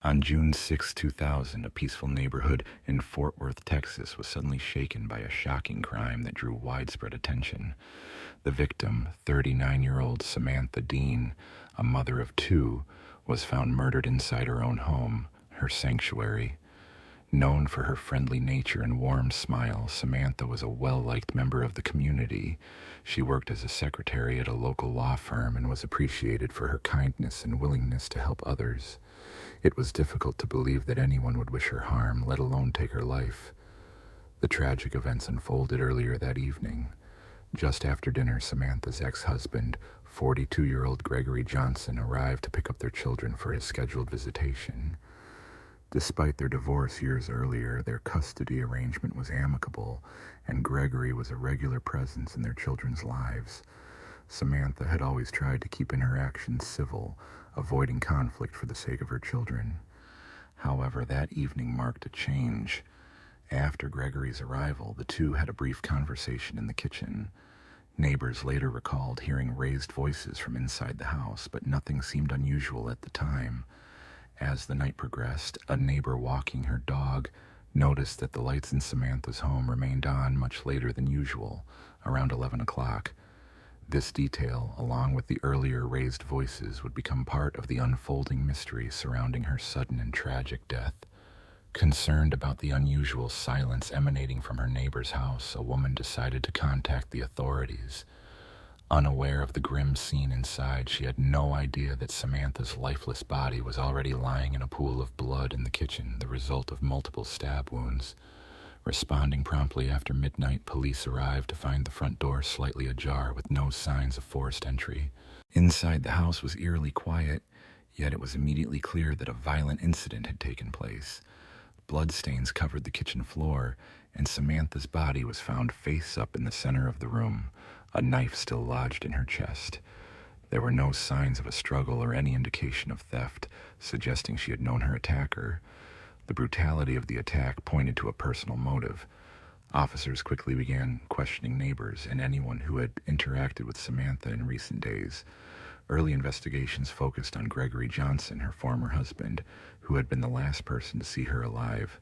On June 6, 2000, a peaceful neighborhood in Fort Worth, Texas, was suddenly shaken by a shocking crime that drew widespread attention. The victim, 39-year-old Samantha Dean, a mother of two, was found murdered inside her own home, her sanctuary. Known for her friendly nature and warm smile, Samantha was a well-liked member of the community. She worked as a secretary at a local law firm and was appreciated for her kindness and willingness to help others. It was difficult to believe that anyone would wish her harm, let alone take her life. The tragic events unfolded earlier that evening. Just after dinner, Samantha's ex-husband, 42-year-old Gregory Johnson, arrived to pick up their children for his scheduled visitation. Despite their divorce years earlier, their custody arrangement was amicable, and Gregory was a regular presence in their children's lives. Samantha had always tried to keep interactions civil, avoiding conflict for the sake of her children. However, that evening marked a change. After Gregory's arrival, the two had a brief conversation in the kitchen. Neighbors later recalled hearing raised voices from inside the house, but nothing seemed unusual at the time. As the night progressed, a neighbor walking her dog noticed that the lights in Samantha's home remained on much later than usual, around 11 o'clock. This detail, along with the earlier raised voices, would become part of the unfolding mystery surrounding her sudden and tragic death. Concerned about the unusual silence emanating from her neighbor's house, a woman decided to contact the authorities. Unaware of the grim scene inside, she had no idea that Samantha's lifeless body was already lying in a pool of blood in the kitchen, the result of multiple stab wounds. Responding promptly after midnight, police arrived to find the front door slightly ajar with no signs of forced entry. Inside the house was eerily quiet, yet it was immediately clear that a violent incident had taken place. Bloodstains covered the kitchen floor, and Samantha's body was found face up in the center of the room, a knife still lodged in her chest. There were no signs of a struggle or any indication of theft, suggesting she had known her attacker. The brutality of the attack pointed to a personal motive. Officers quickly began questioning neighbors and anyone who had interacted with Samantha in recent days. Early investigations focused on Gregory Johnson, her former husband, who had been the last person to see her alive.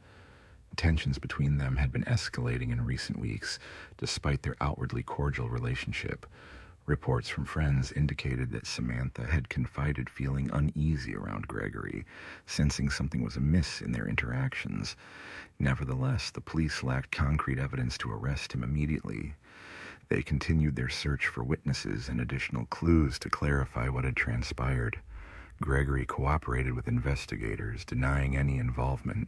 Tensions between them had been escalating in recent weeks, despite their outwardly cordial relationship. Reports from friends indicated that Samantha had confided feeling uneasy around Gregory, sensing something was amiss in their interactions. Nevertheless, the police lacked concrete evidence to arrest him immediately. They continued their search for witnesses and additional clues to clarify what had transpired. Gregory cooperated with investigators, denying any involvement.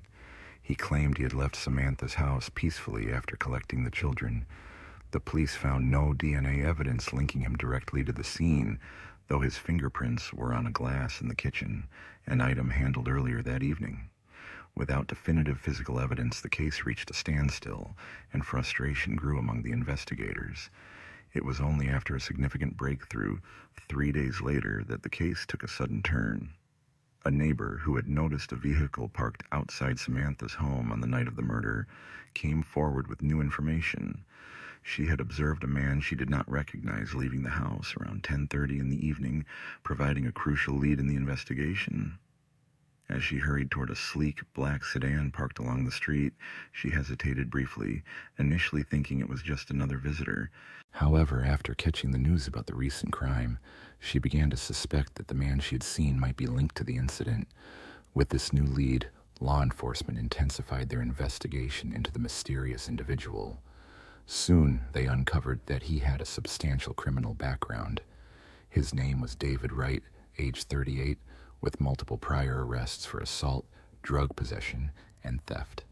He claimed he had left Samantha's house peacefully after collecting the children. The police found no DNA evidence linking him directly to the scene, though his fingerprints were on a glass in the kitchen, an item handled earlier that evening. Without definitive physical evidence, the case reached a standstill, and frustration grew among the investigators. It was only after a significant breakthrough, 3 days later, that the case took a sudden turn. A neighbor who had noticed a vehicle parked outside Samantha's home on the night of the murder came forward with new information. She had observed a man she did not recognize leaving the house around 10:30 in the evening, providing a crucial lead in the investigation. As she hurried toward a sleek black sedan parked along the street, she hesitated briefly, initially thinking it was just another visitor. However, after catching the news about the recent crime, she began to suspect that the man she had seen might be linked to the incident. With this new lead, law enforcement intensified their investigation into the mysterious individual. Soon, they uncovered that he had a substantial criminal background. His name was David Wright, age 38, with multiple prior arrests for assault, drug possession, and theft.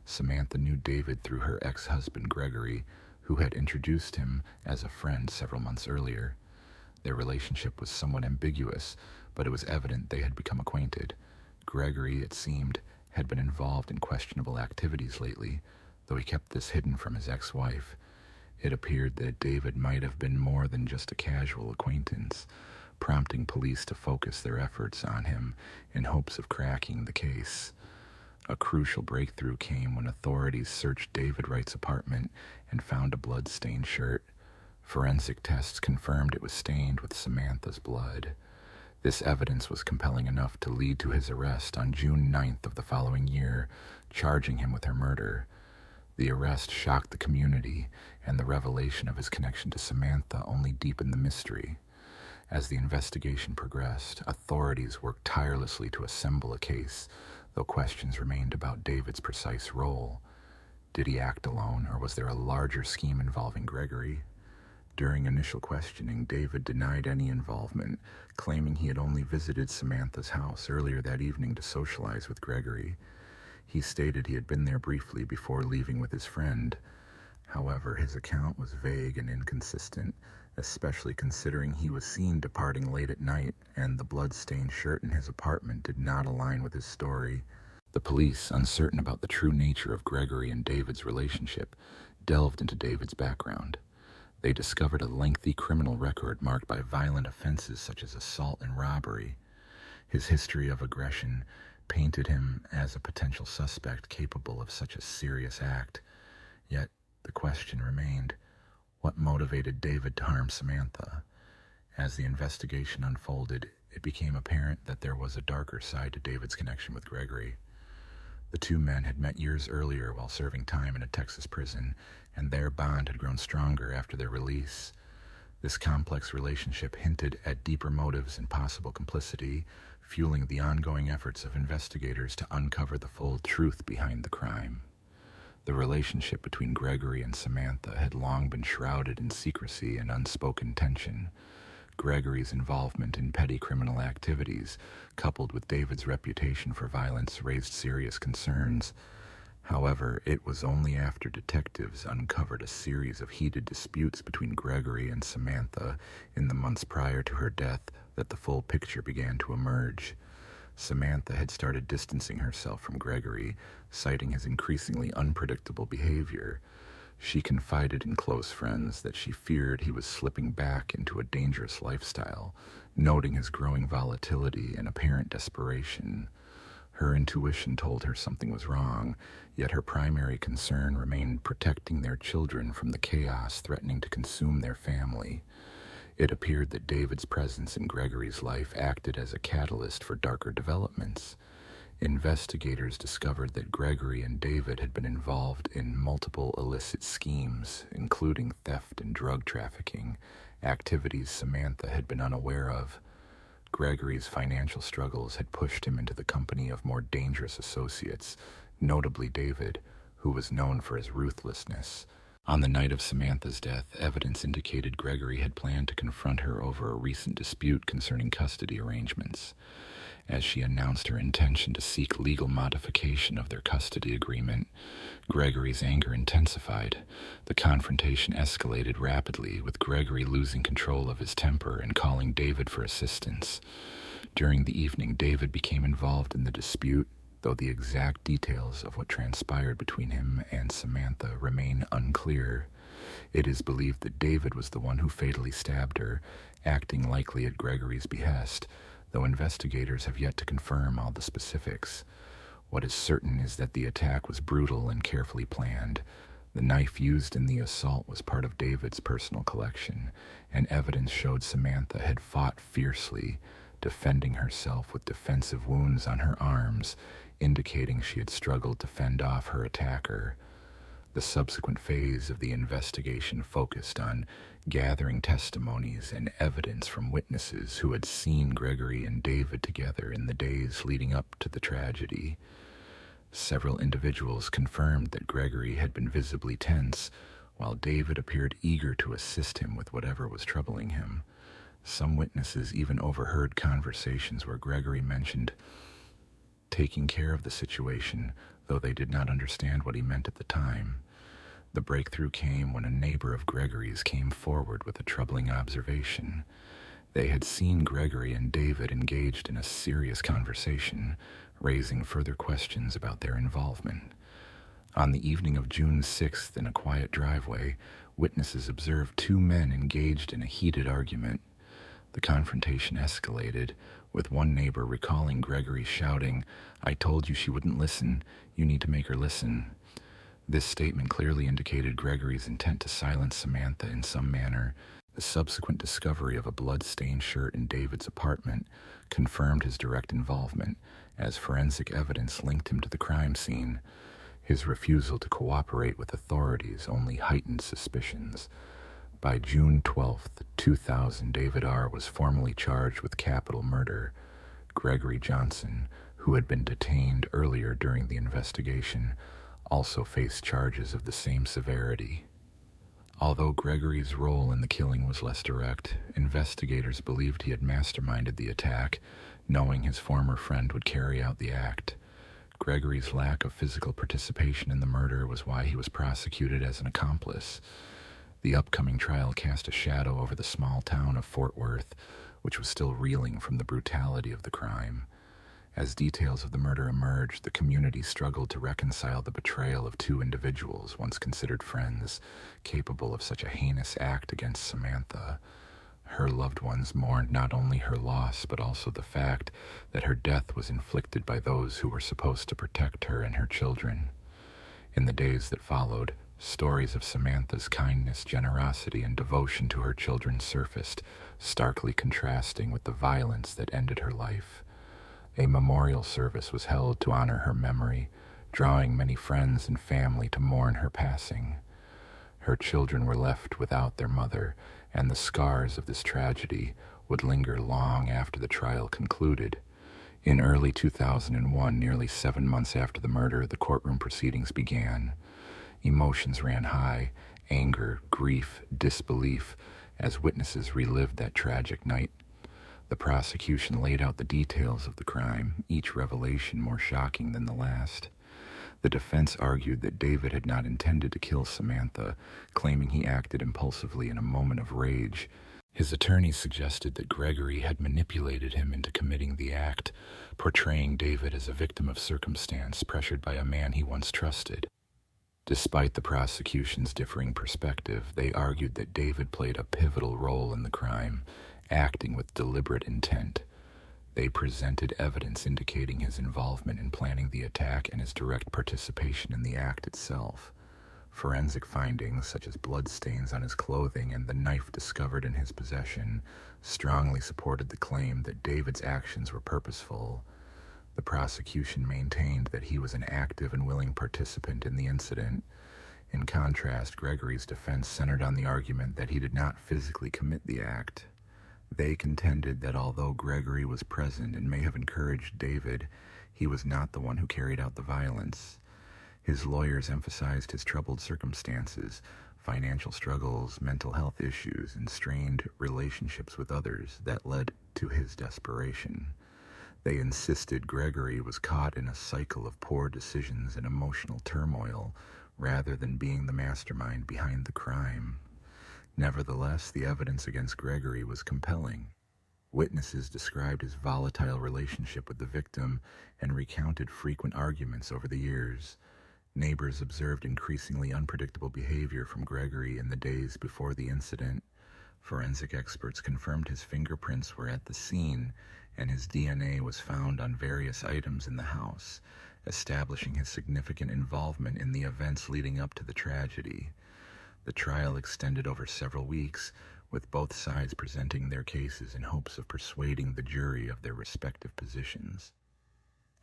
Samantha knew David through her ex-husband Gregory, who had introduced him as a friend several months earlier. Their relationship was somewhat ambiguous, but it was evident they had become acquainted. Gregory, it seemed, had been involved in questionable activities lately, though he kept this hidden from his ex-wife. It appeared that David might have been more than just a casual acquaintance, prompting police to focus their efforts on him in hopes of cracking the case. A crucial breakthrough came when authorities searched David Wright's apartment and found a blood-stained shirt. Forensic tests confirmed it was stained with Samantha's blood. This evidence was compelling enough to lead to his arrest on June 9th of the following year, charging him with her murder. The arrest shocked the community, and the revelation of his connection to Samantha only deepened the mystery. As the investigation progressed, authorities worked tirelessly to assemble a case, though questions remained about David's precise role. Did he act alone, or was there a larger scheme involving Gregory? During initial questioning, David denied any involvement, claiming he had only visited Samantha's house earlier that evening to socialize with Gregory. He stated he had been there briefly before leaving with his friend. However, his account was vague and inconsistent, especially considering he was seen departing late at night, and the blood-stained shirt in his apartment did not align with his story. The police, uncertain about the true nature of Gregory and David's relationship, delved into David's background. They discovered a lengthy criminal record marked by violent offenses such as assault and robbery. His history of aggression painted him as a potential suspect capable of such a serious act. Yet, the question remained, what motivated David to harm Samantha? As the investigation unfolded, it became apparent that there was a darker side to David's connection with Gregory. The two men had met years earlier while serving time in a Texas prison, and their bond had grown stronger after their release. This complex relationship hinted at deeper motives and possible complicity, fueling the ongoing efforts of investigators to uncover the full truth behind the crime. The relationship between Gregory and Samantha had long been shrouded in secrecy and unspoken tension. Gregory's involvement in petty criminal activities, coupled with David's reputation for violence, raised serious concerns. However, it was only after detectives uncovered a series of heated disputes between Gregory and Samantha in the months prior to her death that the full picture began to emerge. Samantha had started distancing herself from Gregory, citing his increasingly unpredictable behavior. She confided in close friends that she feared he was slipping back into a dangerous lifestyle, noting his growing volatility and apparent desperation. Her intuition told her something was wrong, yet her primary concern remained protecting their children from the chaos threatening to consume their family. It appeared that David's presence in Gregory's life acted as a catalyst for darker developments. Investigators discovered that Gregory and David had been involved in multiple illicit schemes, including theft and drug trafficking, activities Samantha had been unaware of. Gregory's financial struggles had pushed him into the company of more dangerous associates, notably David, who was known for his ruthlessness. On the night of Samantha's death, evidence indicated Gregory had planned to confront her over a recent dispute concerning custody arrangements. As she announced her intention to seek legal modification of their custody agreement, Gregory's anger intensified. The confrontation escalated rapidly, with Gregory losing control of his temper and calling David for assistance. During the evening, David became involved in the dispute, though the exact details of what transpired between him and Samantha remain unclear. It is believed that David was the one who fatally stabbed her, acting likely at Gregory's behest, though investigators have yet to confirm all the specifics. What is certain is that the attack was brutal and carefully planned. The knife used in the assault was part of David's personal collection, and evidence showed Samantha had fought fiercely, defending herself with defensive wounds on her arms, indicating she had struggled to fend off her attacker. The subsequent phase of the investigation focused on gathering testimonies and evidence from witnesses who had seen Gregory and David together in the days leading up to the tragedy. Several individuals confirmed that Gregory had been visibly tense, while David appeared eager to assist him with whatever was troubling him. Some witnesses even overheard conversations where Gregory mentioned taking care of the situation, though they did not understand what he meant at the time. The breakthrough came when a neighbor of Gregory's came forward with a troubling observation. They had seen Gregory and David engaged in a serious conversation, raising further questions about their involvement. On the evening of June 6th, in a quiet driveway, witnesses observed two men engaged in a heated argument. The confrontation escalated, with one neighbor recalling Gregory shouting, "I told you she wouldn't listen. You need to make her listen." This statement clearly indicated Gregory's intent to silence Samantha in some manner. The subsequent discovery of a blood-stained shirt in David's apartment confirmed his direct involvement, as forensic evidence linked him to the crime scene. His refusal to cooperate with authorities only heightened suspicions. By June 12, 2000, David R. was formally charged with capital murder. Gregory Johnson, who had been detained earlier during the investigation, also faced charges of the same severity. Although Gregory's role in the killing was less direct, investigators believed he had masterminded the attack, knowing his former friend would carry out the act. Gregory's lack of physical participation in the murder was why he was prosecuted as an accomplice. The upcoming trial cast a shadow over the small town of Fort Worth, which was still reeling from the brutality of the crime. As details of the murder emerged, the community struggled to reconcile the betrayal of two individuals once considered friends, capable of such a heinous act against Samantha. Her loved ones mourned not only her loss, but also the fact that her death was inflicted by those who were supposed to protect her and her children. In the days that followed, stories of Samantha's kindness, generosity, and devotion to her children surfaced, starkly contrasting with the violence that ended her life. A memorial service was held to honor her memory, drawing many friends and family to mourn her passing. Her children were left without their mother, and the scars of this tragedy would linger long after the trial concluded. In early 2001, nearly 7 months after the murder, the courtroom proceedings began. Emotions ran high: anger, grief, disbelief, as witnesses relived that tragic night. The prosecution laid out the details of the crime, each revelation more shocking than the last. The defense argued that David had not intended to kill Samantha, claiming he acted impulsively in a moment of rage. His attorney suggested that Gregory had manipulated him into committing the act, portraying David as a victim of circumstance pressured by a man he once trusted. Despite the prosecution's differing perspective, they argued that David played a pivotal role in the crime, acting with deliberate intent. They presented evidence indicating his involvement in planning the attack and his direct participation in the act itself. Forensic findings, such as bloodstains on his clothing and the knife discovered in his possession, strongly supported the claim that David's actions were purposeful. The prosecution maintained that he was an active and willing participant in the incident. In contrast, Gregory's defense centered on the argument that he did not physically commit the act. They contended that although Gregory was present and may have encouraged David, he was not the one who carried out the violence. His lawyers emphasized his troubled circumstances, financial struggles, mental health issues, and strained relationships with others that led to his desperation. They insisted Gregory was caught in a cycle of poor decisions and emotional turmoil, rather than being the mastermind behind the crime. Nevertheless, the evidence against Gregory was compelling. Witnesses described his volatile relationship with the victim and recounted frequent arguments over the years. Neighbors observed increasingly unpredictable behavior from Gregory in the days before the incident. Forensic experts confirmed his fingerprints were at the scene, and his DNA was found on various items in the house, establishing his significant involvement in the events leading up to the tragedy. The trial extended over several weeks, with both sides presenting their cases in hopes of persuading the jury of their respective positions.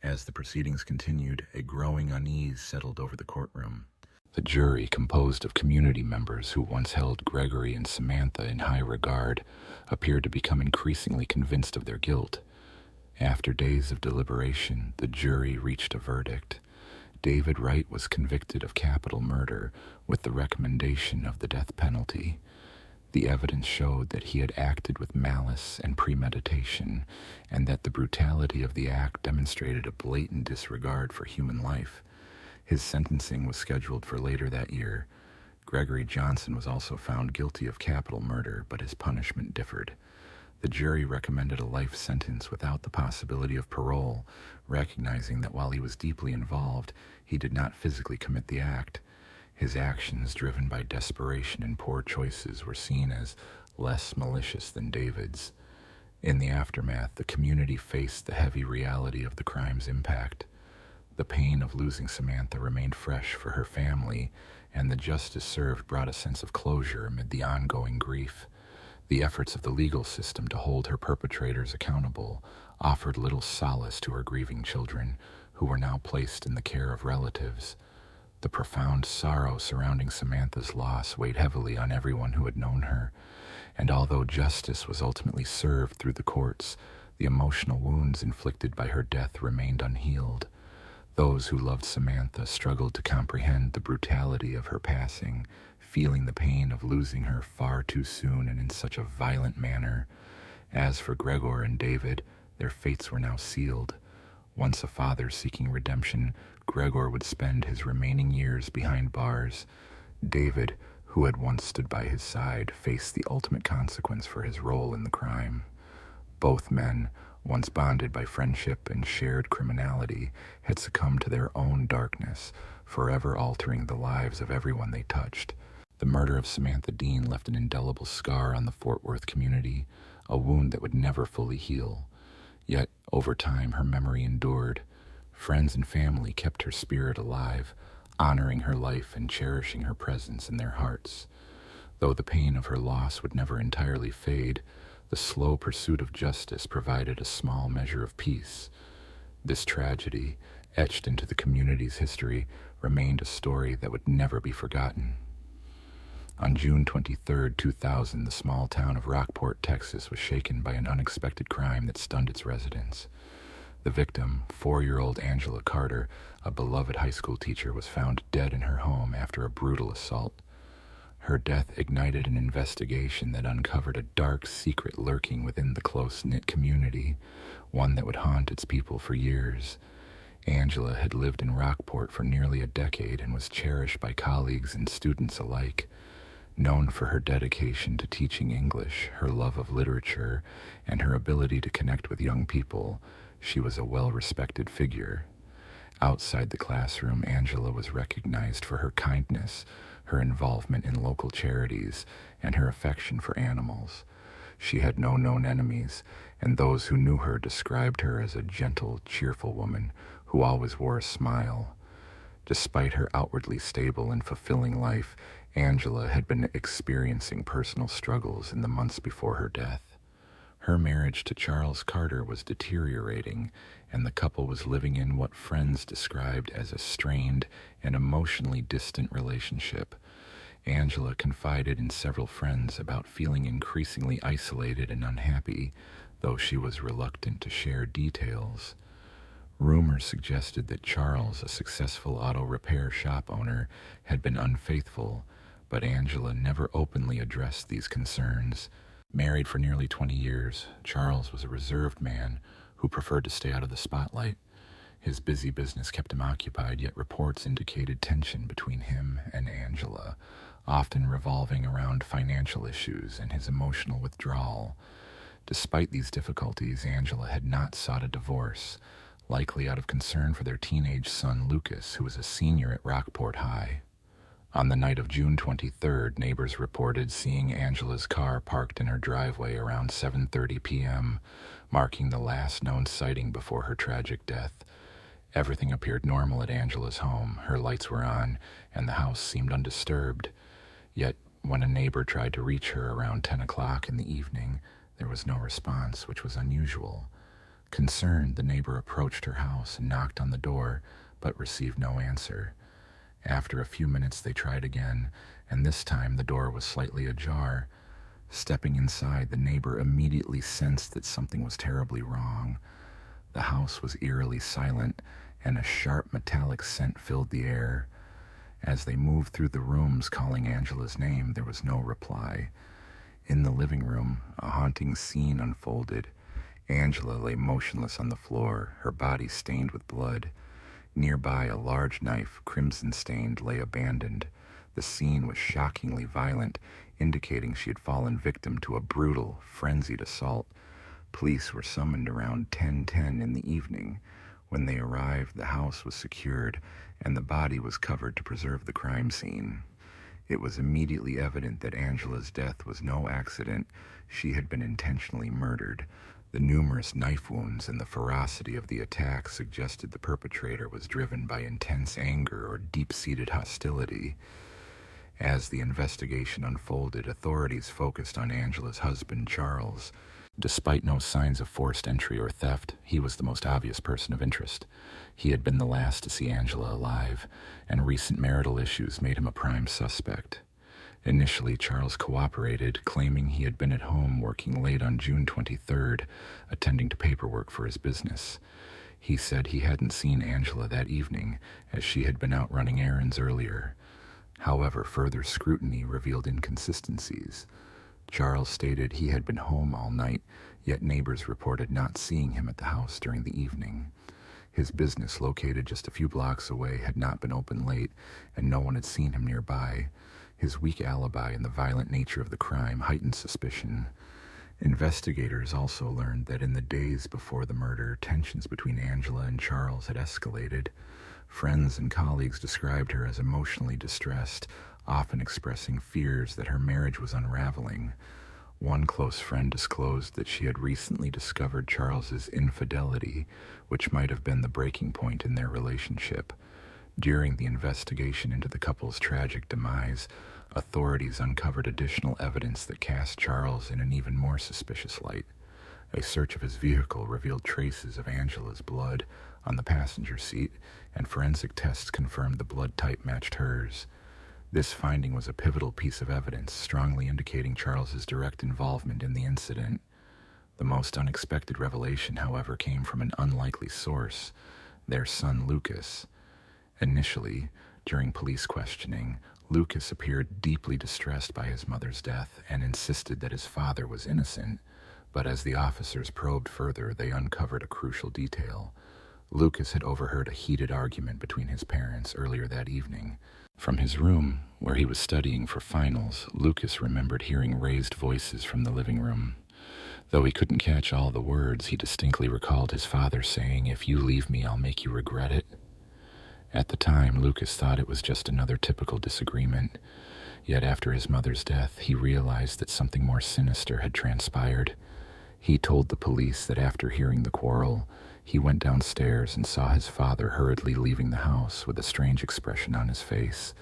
As the proceedings continued, a growing unease settled over the courtroom. The jury, composed of community members who once held Gregory and Samantha in high regard, appeared to become increasingly convinced of their guilt. After days of deliberation, the jury reached a verdict. David Wright was convicted of capital murder with the recommendation of the death penalty. The evidence showed that he had acted with malice and premeditation, and that the brutality of the act demonstrated a blatant disregard for human life. His sentencing was scheduled for later that year. Gregory Johnson was also found guilty of capital murder, but his punishment differed. The jury recommended a life sentence without the possibility of parole, recognizing that while he was deeply involved, he did not physically commit the act. His actions, driven by desperation and poor choices, were seen as less malicious than David's. In the aftermath, the community faced the heavy reality of the crime's impact. The pain of losing Samantha remained fresh for her family, and the justice served brought a sense of closure amid the ongoing grief. The efforts of the legal system to hold her perpetrators accountable offered little solace to her grieving children, who were now placed in the care of relatives. The profound sorrow surrounding Samantha's loss weighed heavily on everyone who had known her, and although justice was ultimately served through the courts, the emotional wounds inflicted by her death remained unhealed. Those who loved Samantha struggled to comprehend the brutality of her passing, feeling the pain of losing her far too soon and in such a violent manner. As for Gregor and David, their fates were now sealed. Once a father seeking redemption, Gregor would spend his remaining years behind bars. David, who had once stood by his side, faced the ultimate consequence for his role in the crime. Both men, once bonded by friendship and shared criminality, had succumbed to their own darkness, forever altering the lives of everyone they touched. The murder of Samantha Dean left an indelible scar on the Fort Worth community, a wound that would never fully heal. Yet, over time, her memory endured. Friends and family kept her spirit alive, honoring her life and cherishing her presence in their hearts. Though the pain of her loss would never entirely fade, the slow pursuit of justice provided a small measure of peace. This tragedy, etched into the community's history, remained a story that would never be forgotten. On June 23, 2000, the small town of Rockport, Texas, was shaken by an unexpected crime that stunned its residents. The victim, 4-year-old Angela Carter, a beloved high school teacher, was found dead in her home after a brutal assault. Her death ignited an investigation that uncovered a dark secret lurking within the close-knit community, one that would haunt its people for years. Angela had lived in Rockport for nearly a decade and was cherished by colleagues and students alike. Known for her dedication to teaching English, her love of literature, and her ability to connect with young people, she was a well-respected figure. Outside the classroom, Angela was recognized for her kindness, her involvement in local charities, and her affection for animals. She had no known enemies, and those who knew her described her as a gentle, cheerful woman who always wore a smile. Despite her outwardly stable and fulfilling life, Angela had been experiencing personal struggles in the months before her death. Her marriage to Charles Carter was deteriorating, and the couple was living in what friends described as a strained and emotionally distant relationship. Angela confided in several friends about feeling increasingly isolated and unhappy, though she was reluctant to share details. Rumors suggested that Charles, a successful auto repair shop owner, had been unfaithful, but Angela never openly addressed these concerns. Married for nearly 20 years, Charles was a reserved man who preferred to stay out of the spotlight. His busy business kept him occupied, yet reports indicated tension between him and Angela, often revolving around financial issues and his emotional withdrawal. Despite these difficulties, Angela had not sought a divorce, likely out of concern for their teenage son Lucas, who was a senior at Rockport High. On the night of June 23rd, neighbors reported seeing Angela's car parked in her driveway around 7:30 p.m., marking the last known sighting before her tragic death. Everything appeared normal at Angela's home. Her lights were on, and the house seemed undisturbed. Yet, when a neighbor tried to reach her around 10 o'clock in the evening, there was no response, which was unusual. Concerned, the neighbor approached her house and knocked on the door, but received no answer. After a few minutes, they tried again, and this time the door was slightly ajar. Stepping inside, the neighbor immediately sensed that something was terribly wrong. The house was eerily silent, and a sharp metallic scent filled the air. As they moved through the rooms calling Angela's name, there was no reply. In the living room, a haunting scene unfolded. Angela lay motionless on the floor, her body stained with blood. Nearby, a large knife, crimson-stained, lay abandoned. The scene was shockingly violent, indicating she had fallen victim to a brutal, frenzied assault. Police were summoned around 10:10 in the evening. When they arrived, the house was secured, and the body was covered to preserve the crime scene. It was immediately evident that Angela's death was no accident. She had been intentionally murdered. The numerous knife wounds and the ferocity of the attack suggested the perpetrator was driven by intense anger or deep-seated hostility. As the investigation unfolded, authorities focused on Angela's husband, Charles. Despite no signs of forced entry or theft, he was the most obvious person of interest. He had been the last to see Angela alive, and recent marital issues made him a prime suspect. Initially, Charles cooperated, claiming he had been at home working late on June 23rd, attending to paperwork for his business. He said he hadn't seen Angela that evening, as she had been out running errands earlier. However, further scrutiny revealed inconsistencies. Charles stated he had been home all night, yet neighbors reported not seeing him at the house during the evening. His business, located just a few blocks away, had not been open late, and no one had seen him nearby. His weak alibi and the violent nature of the crime heightened suspicion. Investigators also learned that in the days before the murder, tensions between Angela and Charles had escalated. Friends and colleagues described her as emotionally distressed, often expressing fears that her marriage was unraveling. One close friend disclosed that she had recently discovered Charles's infidelity, which might have been the breaking point in their relationship. During the investigation into the couple's tragic demise, authorities uncovered additional evidence that cast Charles in an even more suspicious light. A search of his vehicle revealed traces of Angela's blood on the passenger seat, and forensic tests confirmed the blood type matched hers. This finding was a pivotal piece of evidence, strongly indicating Charles's direct involvement in the incident. The most unexpected revelation, however, came from an unlikely source: their son Lucas. Initially, during police questioning, Lucas appeared deeply distressed by his mother's death and insisted that his father was innocent. But as the officers probed further, they uncovered a crucial detail. Lucas had overheard a heated argument between his parents earlier that evening. From his room, where he was studying for finals, Lucas remembered hearing raised voices from the living room. Though he couldn't catch all the words, he distinctly recalled his father saying, "If you leave me, I'll make you regret it." At the time, Lucas thought it was just another typical disagreement. Yet after his mother's death, he realized that something more sinister had transpired. He told the police that after hearing the quarrel, he went downstairs and saw his father hurriedly leaving the house with a strange expression on his face.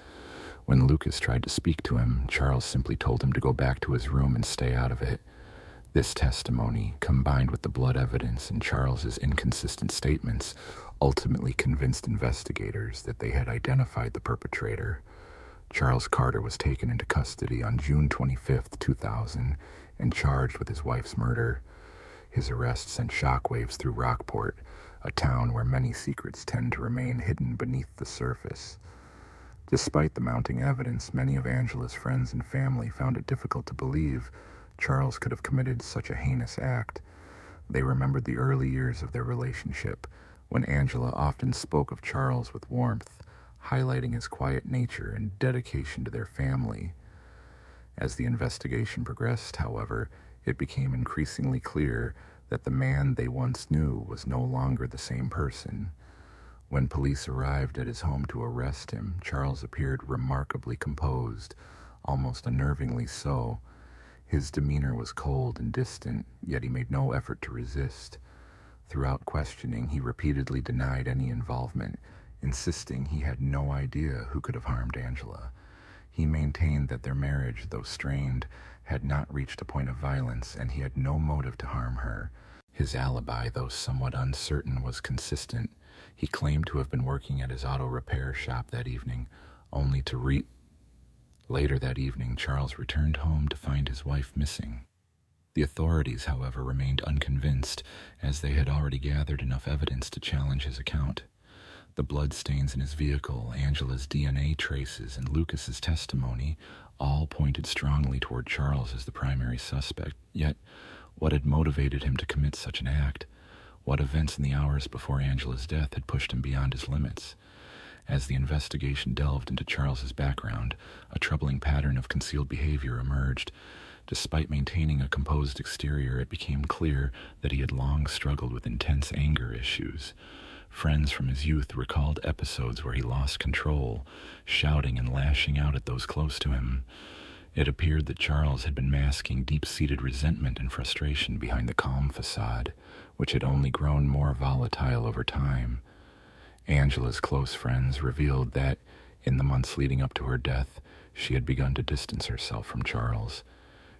When Lucas tried to speak to him, Charles simply told him to go back to his room and stay out of it. This testimony, combined with the blood evidence and Charles's inconsistent statements, ultimately convinced investigators that they had identified the perpetrator. Charles Carter was taken into custody on June 25, 2000, and charged with his wife's murder. His arrest sent shockwaves through Rockport, a town where many secrets tend to remain hidden beneath the surface. Despite the mounting evidence, many of Angela's friends and family found it difficult to believe Charles could have committed such a heinous act. They remembered the early years of their relationship, when Angela often spoke of Charles with warmth, highlighting his quiet nature and dedication to their family. As the investigation progressed, however, it became increasingly clear that the man they once knew was no longer the same person. When police arrived at his home to arrest him, Charles appeared remarkably composed, almost unnervingly so. His demeanor was cold and distant, yet he made no effort to resist. Throughout questioning, he repeatedly denied any involvement, insisting he had no idea who could have harmed Angela. He maintained that their marriage, though strained, had not reached a point of violence, and he had no motive to harm her. His alibi, though somewhat uncertain, was consistent. He claimed to have been working at his auto repair shop that evening, only to Later that evening, Charles returned home to find his wife missing. The authorities, however, remained unconvinced, as they had already gathered enough evidence to challenge his account. The bloodstains in his vehicle, Angela's DNA traces, and Lucas's testimony all pointed strongly toward Charles as the primary suspect. Yet, what had motivated him to commit such an act? What events in the hours before Angela's death had pushed him beyond his limits? As the investigation delved into Charles's background, a troubling pattern of concealed behavior emerged. Despite maintaining a composed exterior, it became clear that he had long struggled with intense anger issues. Friends from his youth recalled episodes where he lost control, shouting and lashing out at those close to him. It appeared that Charles had been masking deep-seated resentment and frustration behind the calm facade, which had only grown more volatile over time. Angela's close friends revealed that, In the months leading up to her death, she had begun to distance herself from Charles.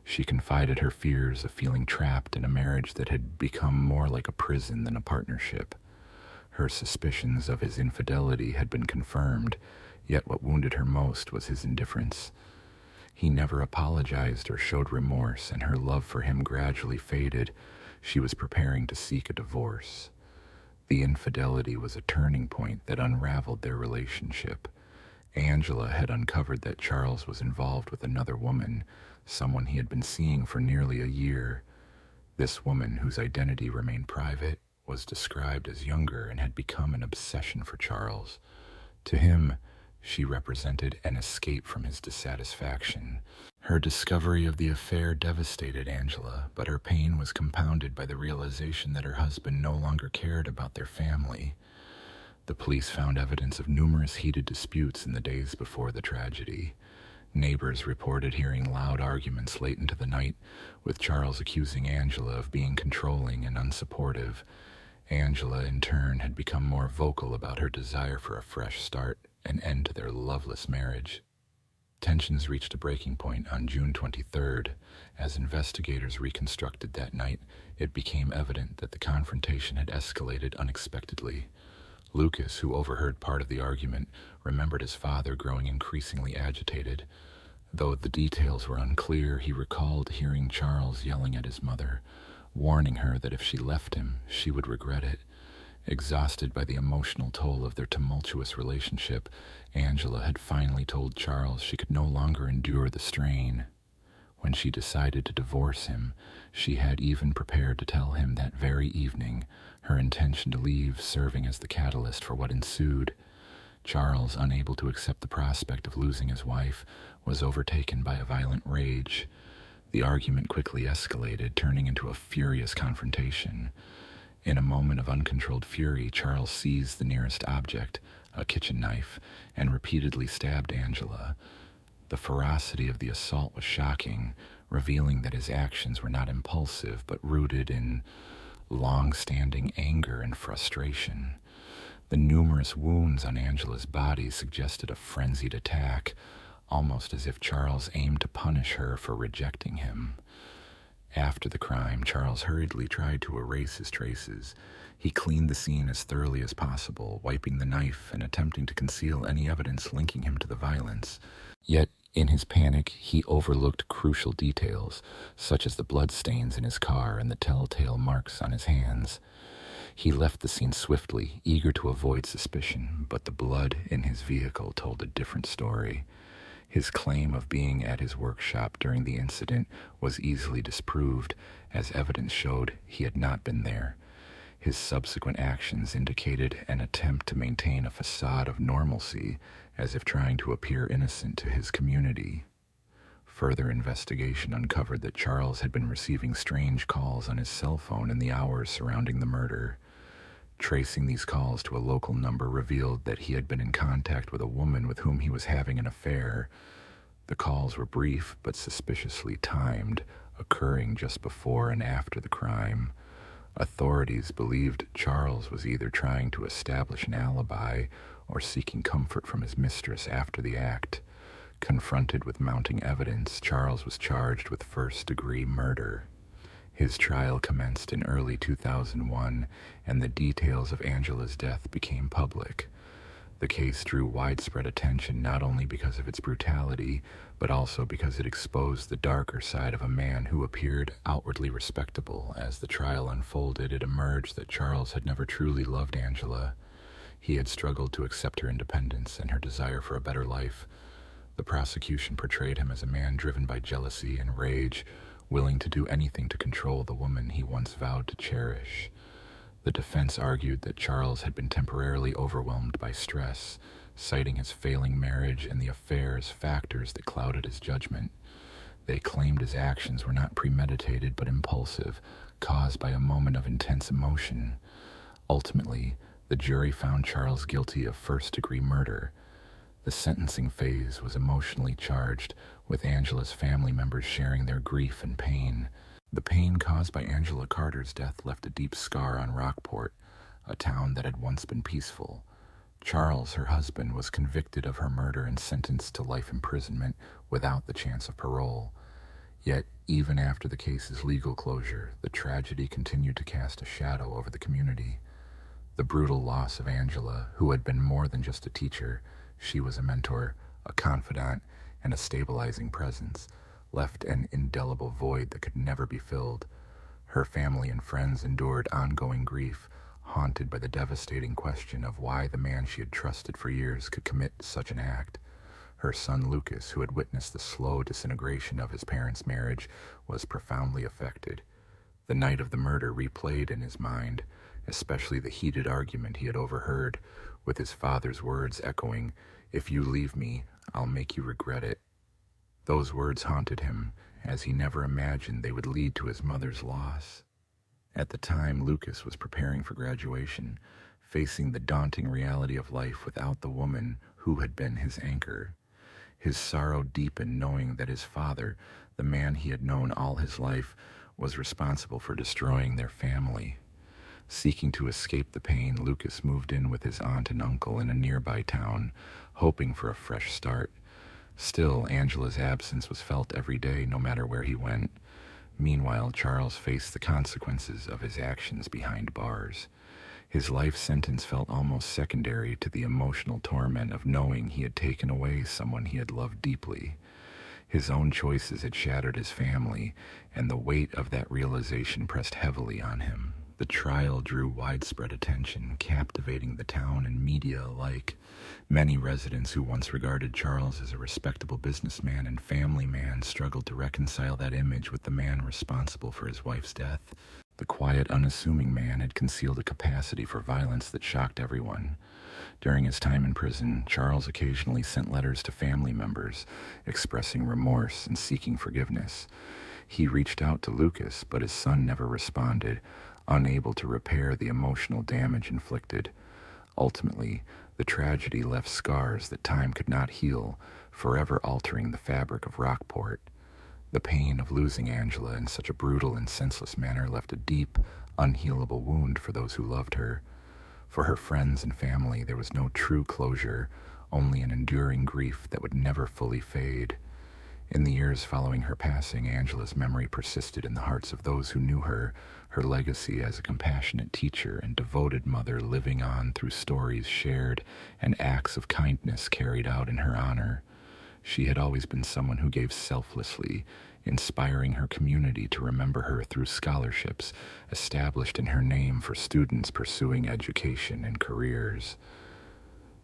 She confided her fears of feeling trapped in a marriage that had become more like a prison than a partnership. Her suspicions of his infidelity had been confirmed, yet what wounded her most was his indifference. He never apologized or showed remorse, and her love for him gradually faded. She was preparing to seek a divorce. The infidelity was a turning point that unraveled their relationship. Angela had uncovered that Charles was involved with another woman, someone he had been seeing for nearly a year. This woman, whose identity remained private, was described as younger and had become an obsession for Charles. To him, she represented an escape from his dissatisfaction. Her discovery of the affair devastated Angela, but her pain was compounded by the realization that her husband no longer cared about their family. The police found evidence of numerous heated disputes in the days before the tragedy. Neighbors reported hearing loud arguments late into the night, with Charles accusing Angela of being controlling and unsupportive. Angela, in turn, had become more vocal about her desire for a fresh start, an end to their loveless marriage. Tensions reached a breaking point on June 23rd. As investigators reconstructed that night, it became evident that the confrontation had escalated unexpectedly. Lucas, who overheard part of the argument, remembered his father growing increasingly agitated. Though the details were unclear, he recalled hearing Charles yelling at his mother, warning her that if she left him, she would regret it. Exhausted by the emotional toll of their tumultuous relationship, Angela had finally told Charles she could no longer endure the strain. When she decided to divorce him, she had even prepared to tell him that very evening, her intention to leave serving as the catalyst for what ensued. Charles, unable to accept the prospect of losing his wife, was overtaken by a violent rage. The argument quickly escalated, turning into a furious confrontation. In a moment of uncontrolled fury, Charles seized the nearest object, a kitchen knife, and repeatedly stabbed Angela. The ferocity of the assault was shocking, revealing that his actions were not impulsive, but rooted in long-standing anger and frustration. The numerous wounds on Angela's body suggested a frenzied attack, almost as if Charles aimed to punish her for rejecting him. After the crime, Charles hurriedly tried to erase his traces. He cleaned the scene as thoroughly as possible, wiping the knife and attempting to conceal any evidence linking him to the violence. Yet, in his panic, he overlooked crucial details, such as the bloodstains in his car and the telltale marks on his hands. He left the scene swiftly, eager to avoid suspicion, but the blood in his vehicle told a different story. His claim of being at his workshop during the incident was easily disproved, as evidence showed he had not been there. His subsequent actions indicated an attempt to maintain a facade of normalcy, as if trying to appear innocent to his community. Further investigation uncovered that Charles had been receiving strange calls on his cell phone in the hours surrounding the murder. Tracing these calls to a local number revealed that he had been in contact with a woman with whom he was having an affair. The calls were brief but suspiciously timed, occurring just before and after the crime. Authorities believed Charles was either trying to establish an alibi or seeking comfort from his mistress after the act. Confronted with mounting evidence, Charles was charged with first-degree murder. His trial commenced in early 2001, and the details of Angela's death became public. The case drew widespread attention not only because of its brutality, but also because it exposed the darker side of a man who appeared outwardly respectable. As the trial unfolded, it emerged that Charles had never truly loved Angela. He had struggled to accept her independence and her desire for a better life. The prosecution portrayed him as a man driven by jealousy and rage, willing to do anything to control the woman he once vowed to cherish. The defense argued that Charles had been temporarily overwhelmed by stress, citing his failing marriage and the affair as factors that clouded his judgment. They claimed his actions were not premeditated but impulsive, caused by a moment of intense emotion. Ultimately, the jury found Charles guilty of first-degree murder. The sentencing phase was emotionally charged, with Angela's family members sharing their grief and pain. The pain caused by Angela Carter's death left a deep scar on Rockport, a town that had once been peaceful. Charles, her husband, was convicted of her murder and sentenced to life imprisonment without the chance of parole. Yet, even after the case's legal closure, the tragedy continued to cast a shadow over the community. The brutal loss of Angela, who had been more than just a teacher, she was a mentor, a confidant, and a stabilizing presence, left an indelible void that could never be filled. Her family and friends endured ongoing grief, haunted by the devastating question of why the man she had trusted for years could commit such an act. Her son Lucas, who had witnessed the slow disintegration of his parents' marriage, was profoundly affected. The night of the murder replayed in his mind, especially the heated argument he had overheard, with his father's words echoing, "If you leave me, I'll make you regret it." Those words haunted him, as he never imagined they would lead to his mother's loss. At the time, Lucas was preparing for graduation, facing the daunting reality of life without the woman who had been his anchor. His sorrow deepened knowing that his father, the man he had known all his life, was responsible for destroying their family. Seeking to escape the pain, Lucas moved in with his aunt and uncle in a nearby town, hoping for a fresh start. Still, Angela's absence was felt every day, no matter where he went. Meanwhile, Charles faced the consequences of his actions behind bars. His life sentence felt almost secondary to the emotional torment of knowing he had taken away someone he had loved deeply. His own choices had shattered his family, and the weight of that realization pressed heavily on him. The trial drew widespread attention, captivating the town and media alike. Many residents who once regarded Charles as a respectable businessman and family man struggled to reconcile that image with the man responsible for his wife's death. The quiet, unassuming man had concealed a capacity for violence that shocked everyone. During his time in prison, Charles occasionally sent letters to family members, expressing remorse and seeking forgiveness. He reached out to Lucas, but his son never responded, unable to repair the emotional damage inflicted. Ultimately, the tragedy left scars that time could not heal, forever altering the fabric of Rockport. The pain of losing Angela in such a brutal and senseless manner left a deep, unhealable wound for those who loved her. For her friends and family, there was no true closure, only an enduring grief that would never fully fade. In the years following her passing, Angela's memory persisted in the hearts of those who knew her, her legacy as a compassionate teacher and devoted mother living on through stories shared and acts of kindness carried out in her honor. She had always been someone who gave selflessly, inspiring her community to remember her through scholarships established in her name for students pursuing education and careers.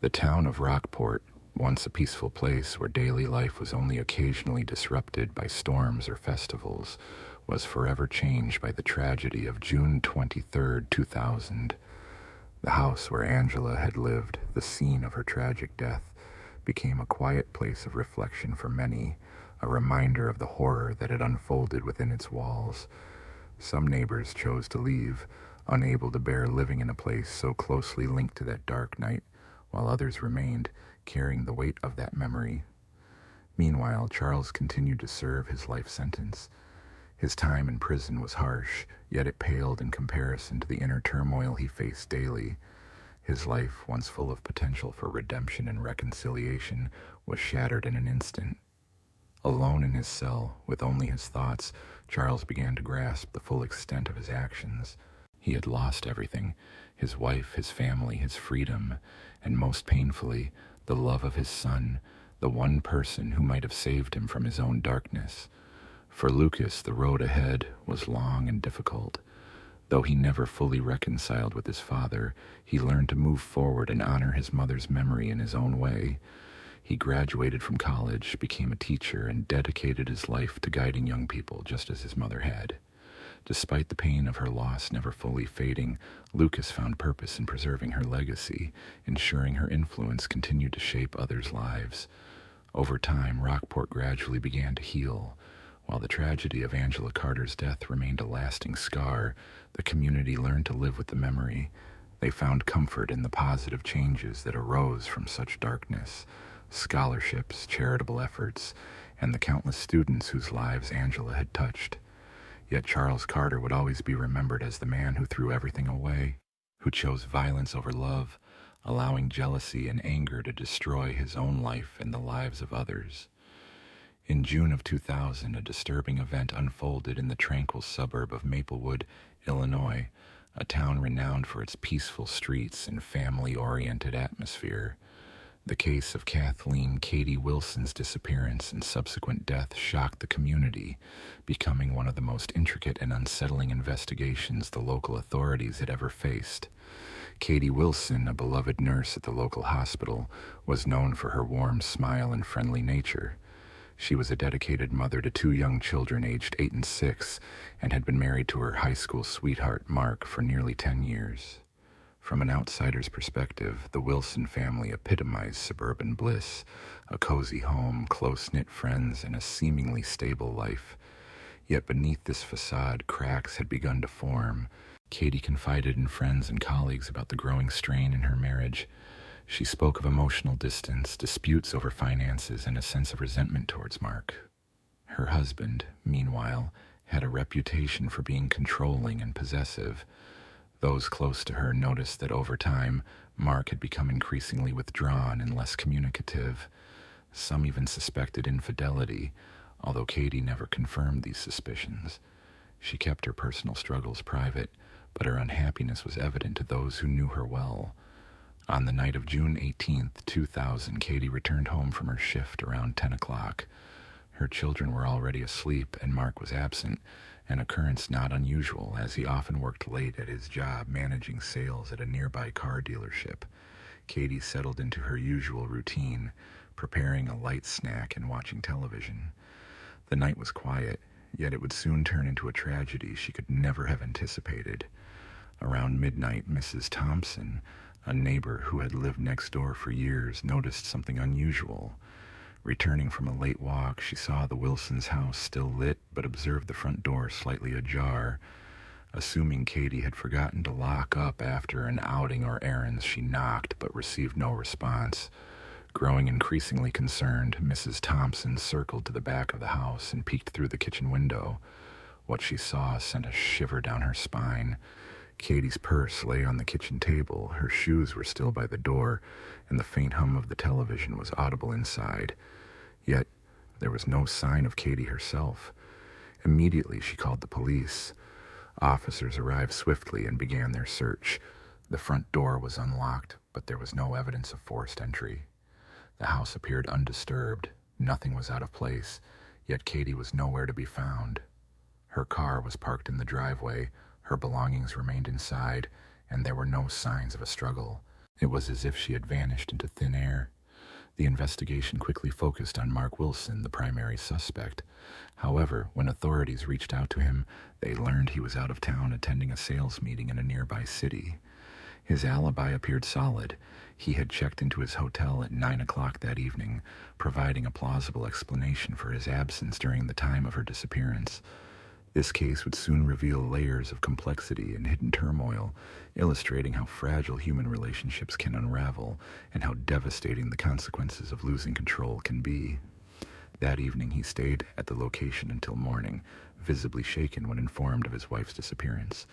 The town of Rockport, once a peaceful place where daily life was only occasionally disrupted by storms or festivals, was forever changed by the tragedy of June 23, 2000. The house where Angela had lived, the scene of her tragic death, became a quiet place of reflection for many, a reminder of the horror that had unfolded within its walls. Some neighbors chose to leave, unable to bear living in a place so closely linked to that dark night, while others remained, carrying the weight of that memory. Meanwhile, Charles continued to serve his life sentence. His time in prison was harsh, yet it paled in comparison to the inner turmoil he faced daily. His life, once full of potential for redemption and reconciliation, was shattered in an instant. Alone in his cell, with only his thoughts, Charles began to grasp the full extent of his actions. He had lost everything: his wife, his family, his freedom, and most painfully, the love of his son, the one person who might have saved him from his own darkness. For Lucas, the road ahead was long and difficult. Though he never fully reconciled with his father, he learned to move forward and honor his mother's memory in his own way. He graduated from college, became a teacher, and dedicated his life to guiding young people just as his mother had. Despite the pain of her loss never fully fading, Lucas found purpose in preserving her legacy, ensuring her influence continued to shape others' lives. Over time, Rockport gradually began to heal. While the tragedy of Angela Carter's death remained a lasting scar, the community learned to live with the memory. They found comfort in the positive changes that arose from such darkness: scholarships, charitable efforts, and the countless students whose lives Angela had touched. Yet Charles Carter would always be remembered as the man who threw everything away, who chose violence over love, allowing jealousy and anger to destroy his own life and the lives of others. In June of 2000, a disturbing event unfolded in the tranquil suburb of Maplewood, Illinois, a town renowned for its peaceful streets and family-oriented atmosphere. The case of Kathleen Katie Wilson's disappearance and subsequent death shocked the community, becoming one of the most intricate and unsettling investigations the local authorities had ever faced. Katie Wilson, a beloved nurse at the local hospital, was known for her warm smile and friendly nature. She was a dedicated mother to 2 young children aged 8 and 6 and had been married to her high school sweetheart, Mark, for nearly 10 years. From an outsider's perspective, the Wilson family epitomized suburban bliss, a cozy home, close-knit friends, and a seemingly stable life. Yet beneath this facade, cracks had begun to form. Katie confided in friends and colleagues about the growing strain in her marriage. She spoke of emotional distance, disputes over finances, and a sense of resentment towards Mark. Her husband, meanwhile, had a reputation for being controlling and possessive. Those close to her noticed that over time, Mark had become increasingly withdrawn and less communicative. Some even suspected infidelity, although Katie never confirmed these suspicions. She kept her personal struggles private, but her unhappiness was evident to those who knew her well. On the night of June 18th, 2000, Katie returned home from her shift around 10 o'clock. Her children were already asleep, and Mark was absent, an occurrence not unusual, as he often worked late at his job managing sales at a nearby car dealership. Katie settled into her usual routine, preparing a light snack and watching television. The night was quiet, yet it would soon turn into a tragedy she could never have anticipated. Around midnight, Mrs. Thompson, a neighbor who had lived next door for years, noticed something unusual. Returning from a late walk, she saw the Wilsons' house still lit, but observed the front door slightly ajar. Assuming Katie had forgotten to lock up after an outing or errands, she knocked, but received no response. Growing increasingly concerned, Mrs. Thompson circled to the back of the house and peeked through the kitchen window. What she saw sent a shiver down her spine. Katie's purse lay on the kitchen table, her shoes were still by the door, and the faint hum of the television was audible inside. Yet there was no sign of Katie herself. Immediately she called the police. Officers arrived swiftly and began their search. The front door was unlocked, but there was no evidence of forced entry. The house appeared undisturbed. Nothing was out of place, yet Katie was nowhere to be found. Her car was parked in the driveway, her belongings remained inside, and there were no signs of a struggle. It was as if she had vanished into thin air. The investigation quickly focused on Mark Wilson, the primary suspect. However, when authorities reached out to him, they learned he was out of town attending a sales meeting in a nearby city. His alibi appeared solid. He had checked into his hotel at 9 o'clock that evening, providing a plausible explanation for his absence during the time of her disappearance. This case would soon reveal layers of complexity and hidden turmoil, illustrating how fragile human relationships can unravel and how devastating the consequences of losing control can be. That evening he stayed at the location until morning, visibly shaken when informed of his wife's disappearance.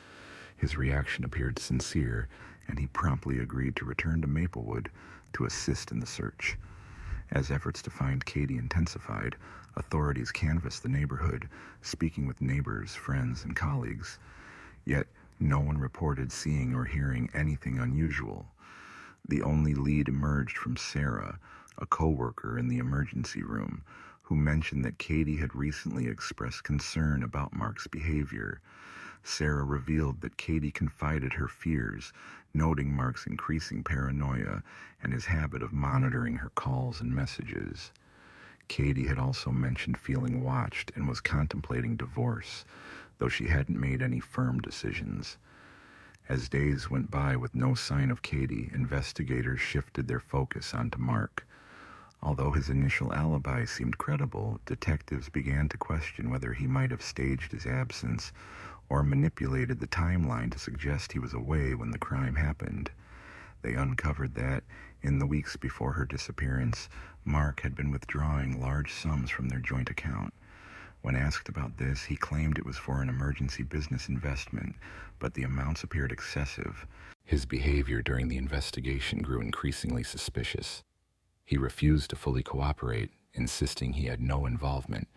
His reaction appeared sincere, and he promptly agreed to return to Maplewood to assist in the search. As efforts to find Katie intensified, authorities canvassed the neighborhood, speaking with neighbors, friends, and colleagues. Yet, no one reported seeing or hearing anything unusual. The only lead emerged from Sarah, a co-worker in the emergency room, who mentioned that Katie had recently expressed concern about Mark's behavior. Sarah revealed that Katie confided her fears, noting Mark's increasing paranoia and his habit of monitoring her calls and messages. Katie had also mentioned feeling watched and was contemplating divorce, though she hadn't made any firm decisions. As days went by with no sign of Katie, investigators shifted their focus onto Mark. Although his initial alibi seemed credible, detectives began to question whether he might have staged his absence or manipulated the timeline to suggest he was away when the crime happened. They uncovered that, in the weeks before her disappearance, Mark had been withdrawing large sums from their joint account. When asked about this, he claimed it was for an emergency business investment, but the amounts appeared excessive. His behavior during the investigation grew increasingly suspicious. He refused to fully cooperate, insisting he had no involvement,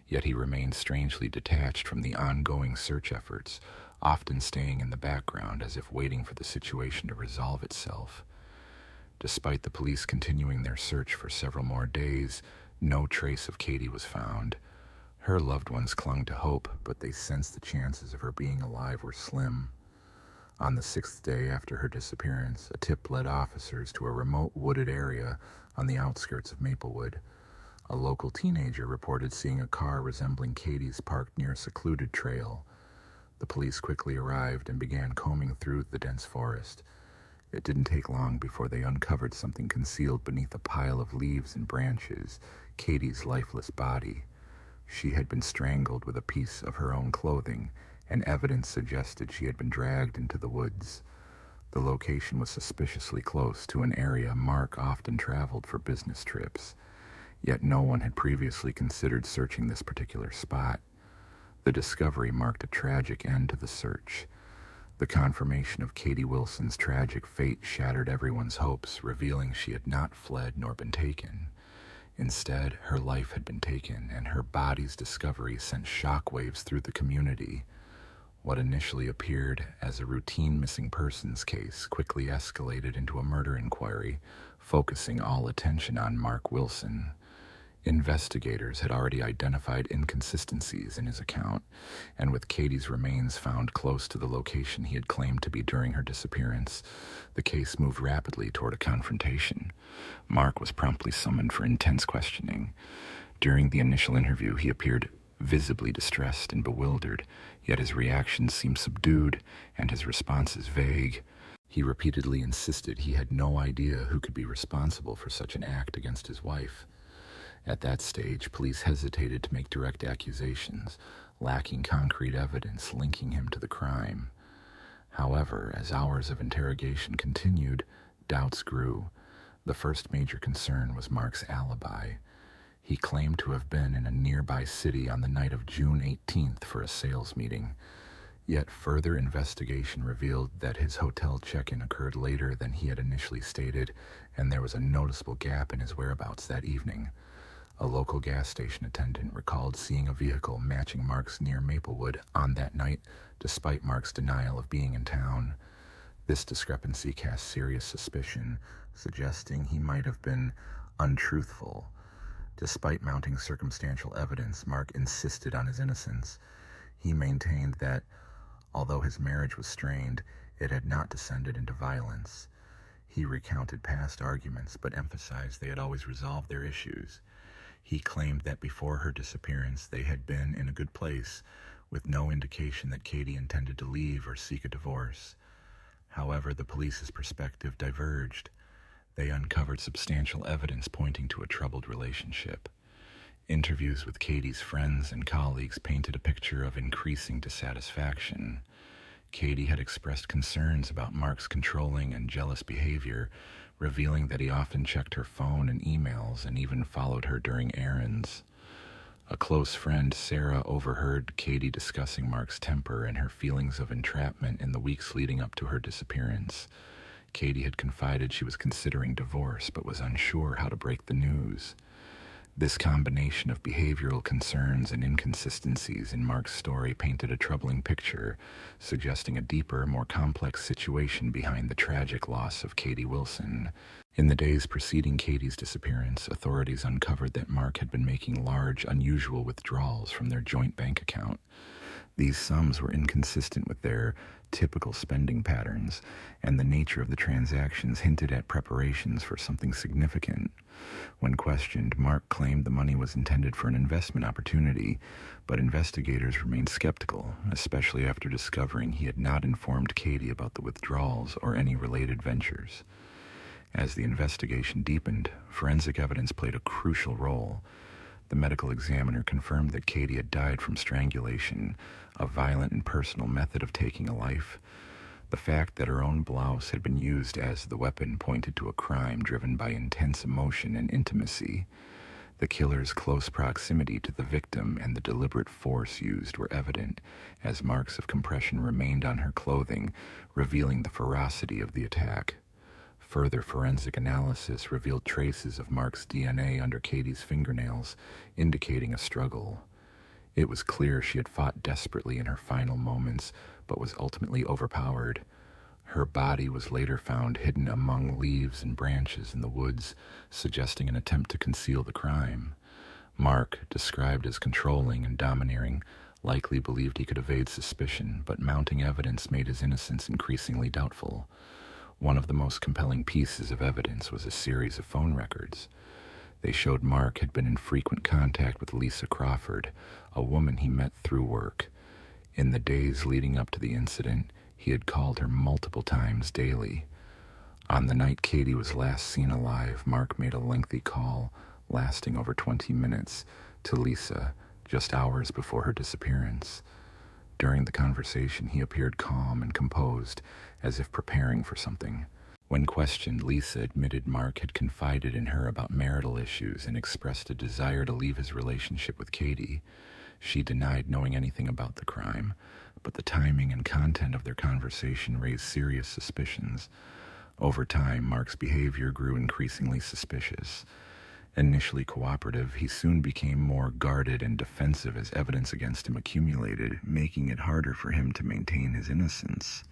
yet he remained strangely detached from the ongoing search efforts, often staying in the background as if waiting for the situation to resolve itself. Despite the police continuing their search for several more days, no trace of Katie was found. Her loved ones clung to hope, but they sensed the chances of her being alive were slim. On the 6th day after her disappearance, a tip led officers to a remote wooded area on the outskirts of Maplewood. A local teenager reported seeing a car resembling Katie's parked near a secluded trail. The police quickly arrived and began combing through the dense forest. It didn't take long before they uncovered something concealed beneath a pile of leaves and branches, Katie's lifeless body. She had been strangled with a piece of her own clothing, and evidence suggested she had been dragged into the woods. The location was suspiciously close to an area Mark often traveled for business trips, yet no one had previously considered searching this particular spot. The discovery marked a tragic end to the search. The confirmation of Katie Wilson's tragic fate shattered everyone's hopes, revealing she had not fled nor been taken. Instead, her life had been taken, and her body's discovery sent shockwaves through the community. What initially appeared as a routine missing persons case quickly escalated into a murder inquiry, focusing all attention on Mark Wilson. Investigators had already identified inconsistencies in his account, and with Katie's remains found close to the location he had claimed to be during her disappearance, the case moved rapidly toward a confrontation. Mark was promptly summoned for intense questioning. During the initial interview, he appeared visibly distressed and bewildered, yet his reactions seemed subdued and his responses vague. He repeatedly insisted he had no idea who could be responsible for such an act against his wife. At that stage, police hesitated to make direct accusations, lacking concrete evidence linking him to the crime. However, as hours of interrogation continued, doubts grew. The first major concern was Mark's alibi. He claimed to have been in a nearby city on the night of June 18th for a sales meeting. Yet further investigation revealed that his hotel check-in occurred later than he had initially stated, and there was a noticeable gap in his whereabouts that evening. A local gas station attendant recalled seeing a vehicle matching Mark's near Maplewood on that night, despite Mark's denial of being in town. This discrepancy cast serious suspicion, suggesting he might have been untruthful. Despite mounting circumstantial evidence, Mark insisted on his innocence. He maintained that, although his marriage was strained, it had not descended into violence. He recounted past arguments, but emphasized they had always resolved their issues. He claimed that before her disappearance, they had been in a good place, with no indication that Katie intended to leave or seek a divorce. However, the police's perspective diverged. They uncovered substantial evidence pointing to a troubled relationship. Interviews with Katie's friends and colleagues painted a picture of increasing dissatisfaction. Katie had expressed concerns about Mark's controlling and jealous behavior, revealing that he often checked her phone and emails and even followed her during errands. A close friend, Sarah, overheard Katie discussing Mark's temper and her feelings of entrapment in the weeks leading up to her disappearance. Katie had confided she was considering divorce but was unsure how to break the news. This combination of behavioral concerns and inconsistencies in Mark's story painted a troubling picture, suggesting a deeper, more complex situation behind the tragic loss of Katie Wilson. In the days preceding Katie's disappearance, authorities uncovered that Mark had been making large, unusual withdrawals from their joint bank account. These sums were inconsistent with their typical spending patterns, and the nature of the transactions hinted at preparations for something significant. When questioned, Mark claimed the money was intended for an investment opportunity, but investigators remained skeptical, especially after discovering he had not informed Katie about the withdrawals or any related ventures. As the investigation deepened, forensic evidence played a crucial role. The medical examiner confirmed that Katie had died from strangulation, a violent and personal method of taking a life. The fact that her own blouse had been used as the weapon pointed to a crime driven by intense emotion and intimacy. The killer's close proximity to the victim and the deliberate force used were evident, as marks of compression remained on her clothing, revealing the ferocity of the attack. Further forensic analysis revealed traces of Mark's DNA under Katie's fingernails, indicating a struggle. It was clear she had fought desperately in her final moments, but was ultimately overpowered. Her body was later found hidden among leaves and branches in the woods, suggesting an attempt to conceal the crime. Mark, described as controlling and domineering, likely believed he could evade suspicion, but mounting evidence made his innocence increasingly doubtful. One of the most compelling pieces of evidence was a series of phone records. They showed Mark had been in frequent contact with Lisa Crawford, a woman he met through work. In the days leading up to the incident, he had called her multiple times daily. On the night Katie was last seen alive, Mark made a lengthy call, lasting over 20 minutes, to Lisa, just hours before her disappearance. During the conversation, he appeared calm and composed, as if preparing for something. When questioned, Lisa admitted Mark had confided in her about marital issues and expressed a desire to leave his relationship with Katie. She denied knowing anything about the crime, but the timing and content of their conversation raised serious suspicions. Over time, Mark's behavior grew increasingly suspicious. Initially cooperative, he soon became more guarded and defensive as evidence against him accumulated, making it harder for him to maintain his innocence.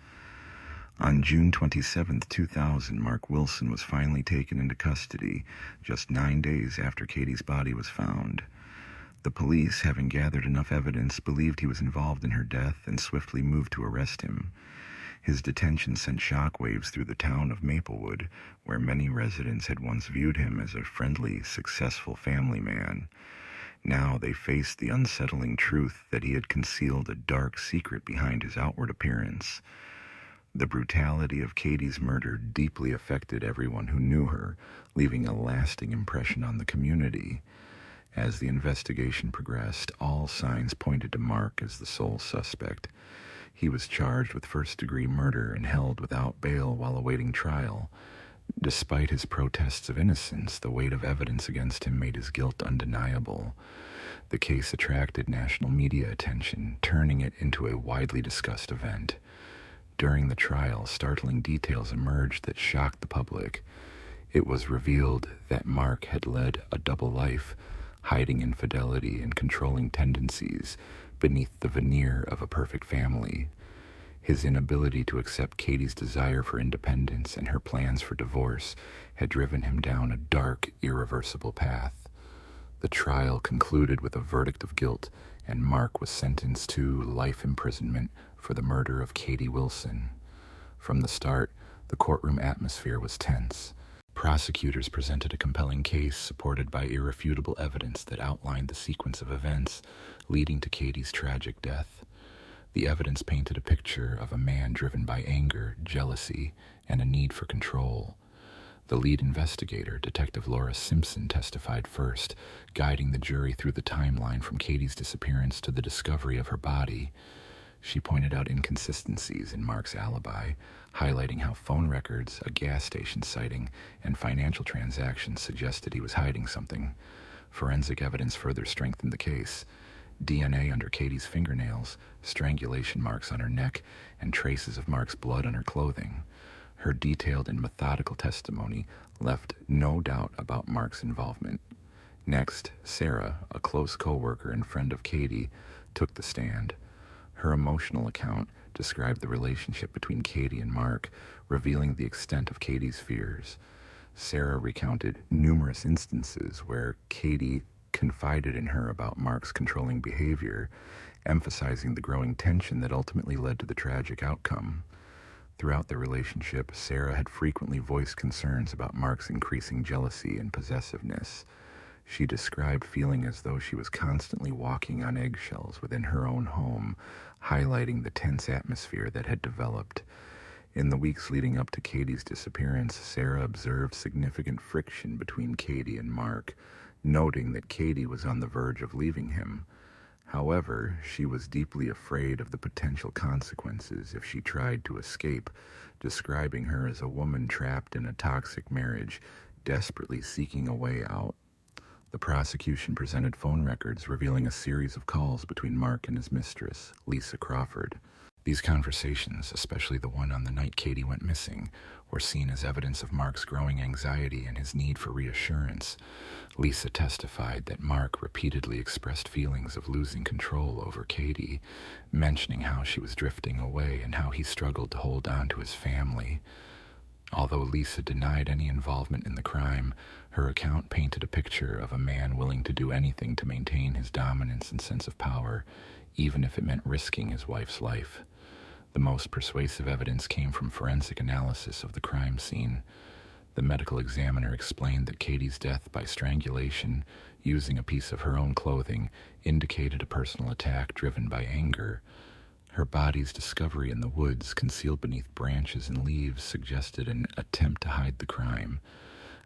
On June 27, 2000, Mark Wilson was finally taken into custody, just 9 days after Katie's body was found. The police, having gathered enough evidence, believed he was involved in her death and swiftly moved to arrest him. His detention sent shockwaves through the town of Maplewood, where many residents had once viewed him as a friendly, successful family man. Now they faced the unsettling truth that he had concealed a dark secret behind his outward appearance. The brutality of Katie's murder deeply affected everyone who knew her, leaving a lasting impression on the community. As the investigation progressed, all signs pointed to Mark as the sole suspect. He was charged with first-degree murder and held without bail while awaiting trial. Despite his protests of innocence, the weight of evidence against him made his guilt undeniable. The case attracted national media attention, turning it into a widely discussed event. During the trial, startling details emerged that shocked the public. It was revealed that Mark had led a double life, hiding infidelity and controlling tendencies beneath the veneer of a perfect family. His inability to accept Katie's desire for independence and her plans for divorce had driven him down a dark, irreversible path. The trial concluded with a verdict of guilt, and Mark was sentenced to life imprisonment for the murder of Katie Wilson. From the start, the courtroom atmosphere was tense. Prosecutors presented a compelling case supported by irrefutable evidence that outlined the sequence of events leading to Katie's tragic death. The evidence painted a picture of a man driven by anger, jealousy, and a need for control. The lead investigator, Detective Laura Simpson, testified first, guiding the jury through the timeline from Katie's disappearance to the discovery of her body. She pointed out inconsistencies in Mark's alibi, highlighting how phone records, a gas station sighting, and financial transactions suggested he was hiding something. Forensic evidence further strengthened the case. DNA under Katie's fingernails, strangulation marks on her neck, and traces of Mark's blood on her clothing. Her detailed and methodical testimony left no doubt about Mark's involvement. Next, Sarah, a close co-worker and friend of Katie, took the stand. Her emotional account described the relationship between Katie and Mark, revealing the extent of Katie's fears. Sarah recounted numerous instances where Katie confided in her about Mark's controlling behavior, emphasizing the growing tension that ultimately led to the tragic outcome. Throughout their relationship, Sarah had frequently voiced concerns about Mark's increasing jealousy and possessiveness. She described feeling as though she was constantly walking on eggshells within her own home, highlighting the tense atmosphere that had developed. In the weeks leading up to Katie's disappearance, Sarah observed significant friction between Katie and Mark, noting that Katie was on the verge of leaving him. However, she was deeply afraid of the potential consequences if she tried to escape, describing her as a woman trapped in a toxic marriage, desperately seeking a way out. The prosecution presented phone records revealing a series of calls between Mark and his mistress, Lisa Crawford. These conversations, especially the one on the night Katie went missing, were seen as evidence of Mark's growing anxiety and his need for reassurance. Lisa testified that Mark repeatedly expressed feelings of losing control over Katie, mentioning how she was drifting away and how he struggled to hold on to his family. Although Lisa denied any involvement in the crime, her account painted a picture of a man willing to do anything to maintain his dominance and sense of power, even if it meant risking his wife's life. The most persuasive evidence came from forensic analysis of the crime scene. The medical examiner explained that Katie's death by strangulation, using a piece of her own clothing, indicated a personal attack driven by anger. Her body's discovery in the woods, concealed beneath branches and leaves, suggested an attempt to hide the crime.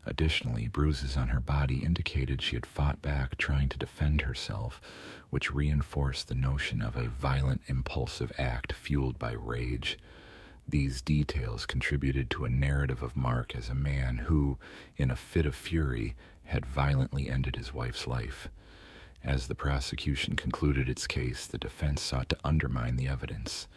Additionally, bruises on her body indicated she had fought back, trying to defend herself, which reinforced the notion of a violent, impulsive act fueled by rage. These details contributed to a narrative of Mark as a man who, in a fit of fury, had violently ended his wife's life. As the prosecution concluded its case, the defense sought to undermine the evidence.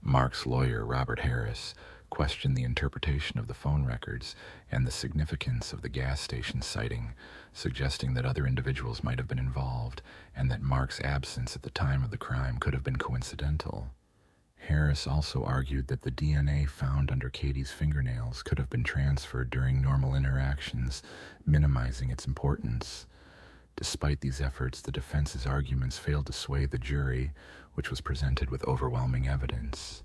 Mark's lawyer, Robert Harris, questioned the interpretation of the phone records and the significance of the gas station sighting, suggesting that other individuals might have been involved and that Mark's absence at the time of the crime could have been coincidental. Harris also argued that the DNA found under Katie's fingernails could have been transferred during normal interactions, minimizing its importance. Despite these efforts, the defense's arguments failed to sway the jury, which was presented with overwhelming evidence.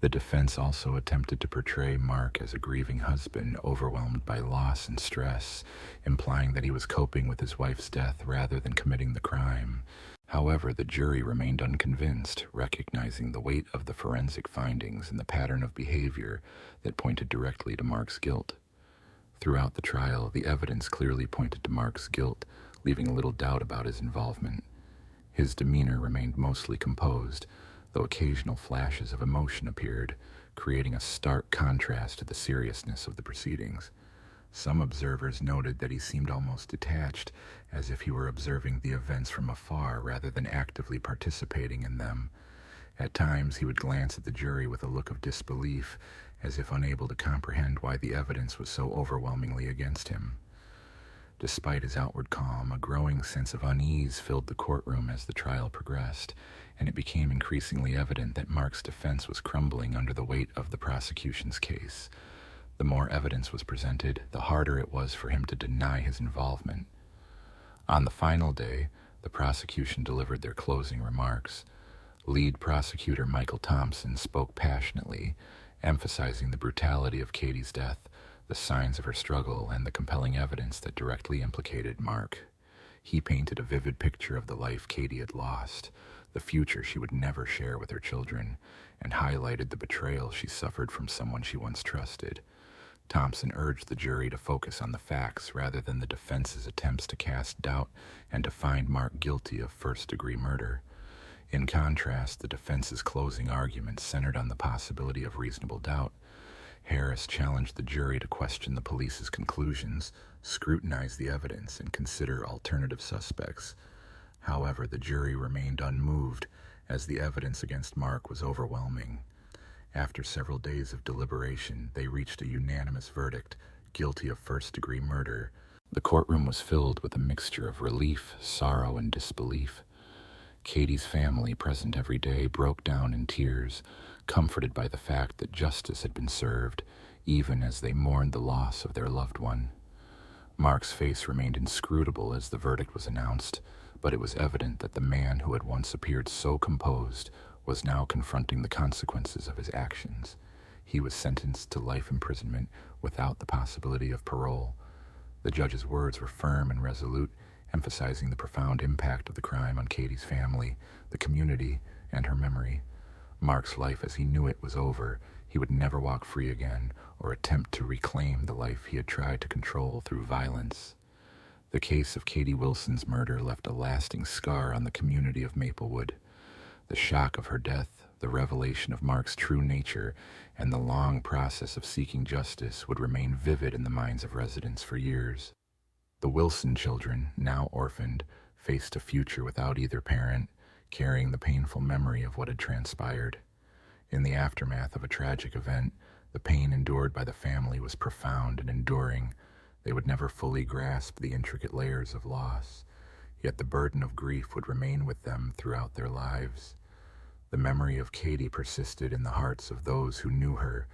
The defense also attempted to portray Mark as a grieving husband overwhelmed by loss and stress, implying that he was coping with his wife's death rather than committing the crime. However, the jury remained unconvinced, recognizing the weight of the forensic findings and the pattern of behavior that pointed directly to Mark's guilt. Throughout the trial, the evidence clearly pointed to Mark's guilt, leaving little doubt about his involvement. His demeanor remained mostly composed, though occasional flashes of emotion appeared, creating a stark contrast to the seriousness of the proceedings. Some observers noted that he seemed almost detached, as if he were observing the events from afar rather than actively participating in them. At times, he would glance at the jury with a look of disbelief, as if unable to comprehend why the evidence was so overwhelmingly against him. Despite his outward calm, a growing sense of unease filled the courtroom as the trial progressed, and it became increasingly evident that Mark's defense was crumbling under the weight of the prosecution's case. The more evidence was presented, the harder it was for him to deny his involvement. On the final day, the prosecution delivered their closing remarks. Lead prosecutor Michael Thompson spoke passionately, emphasizing the brutality of Katie's death, the signs of her struggle, and the compelling evidence that directly implicated Mark. He painted a vivid picture of the life Katie had lost, the future she would never share with her children, and highlighted the betrayal she suffered from someone she once trusted. Thompson urged the jury to focus on the facts rather than the defense's attempts to cast doubt and to find Mark guilty of first-degree murder. In contrast, the defense's closing argument centered on the possibility of reasonable doubt. Harris challenged the jury to question the police's conclusions, scrutinize the evidence, and consider alternative suspects. However, the jury remained unmoved, as the evidence against Mark was overwhelming. After several days of deliberation, they reached a unanimous verdict, guilty of first-degree murder. The courtroom was filled with a mixture of relief, sorrow, and disbelief. Katie's family, present every day, broke down in tears, comforted by the fact that justice had been served, even as they mourned the loss of their loved one. Mark's face remained inscrutable as the verdict was announced, but it was evident that the man who had once appeared so composed was now confronting the consequences of his actions. He was sentenced to life imprisonment without the possibility of parole. The judge's words were firm and resolute, emphasizing the profound impact of the crime on Katie's family, the community, and her memory. Mark's life as he knew it was over. He would never walk free again or attempt to reclaim the life he had tried to control through violence. The case of Katie Wilson's murder left a lasting scar on the community of Maplewood. The shock of her death, the revelation of Mark's true nature, and the long process of seeking justice would remain vivid in the minds of residents for years. The Wilson children, now orphaned, faced a future without either parent, carrying the painful memory of what had transpired. In the aftermath of a tragic event, the pain endured by the family was profound and enduring. They would never fully grasp the intricate layers of loss, yet the burden of grief would remain with them throughout their lives. The memory of Katie persisted in the hearts of those who knew her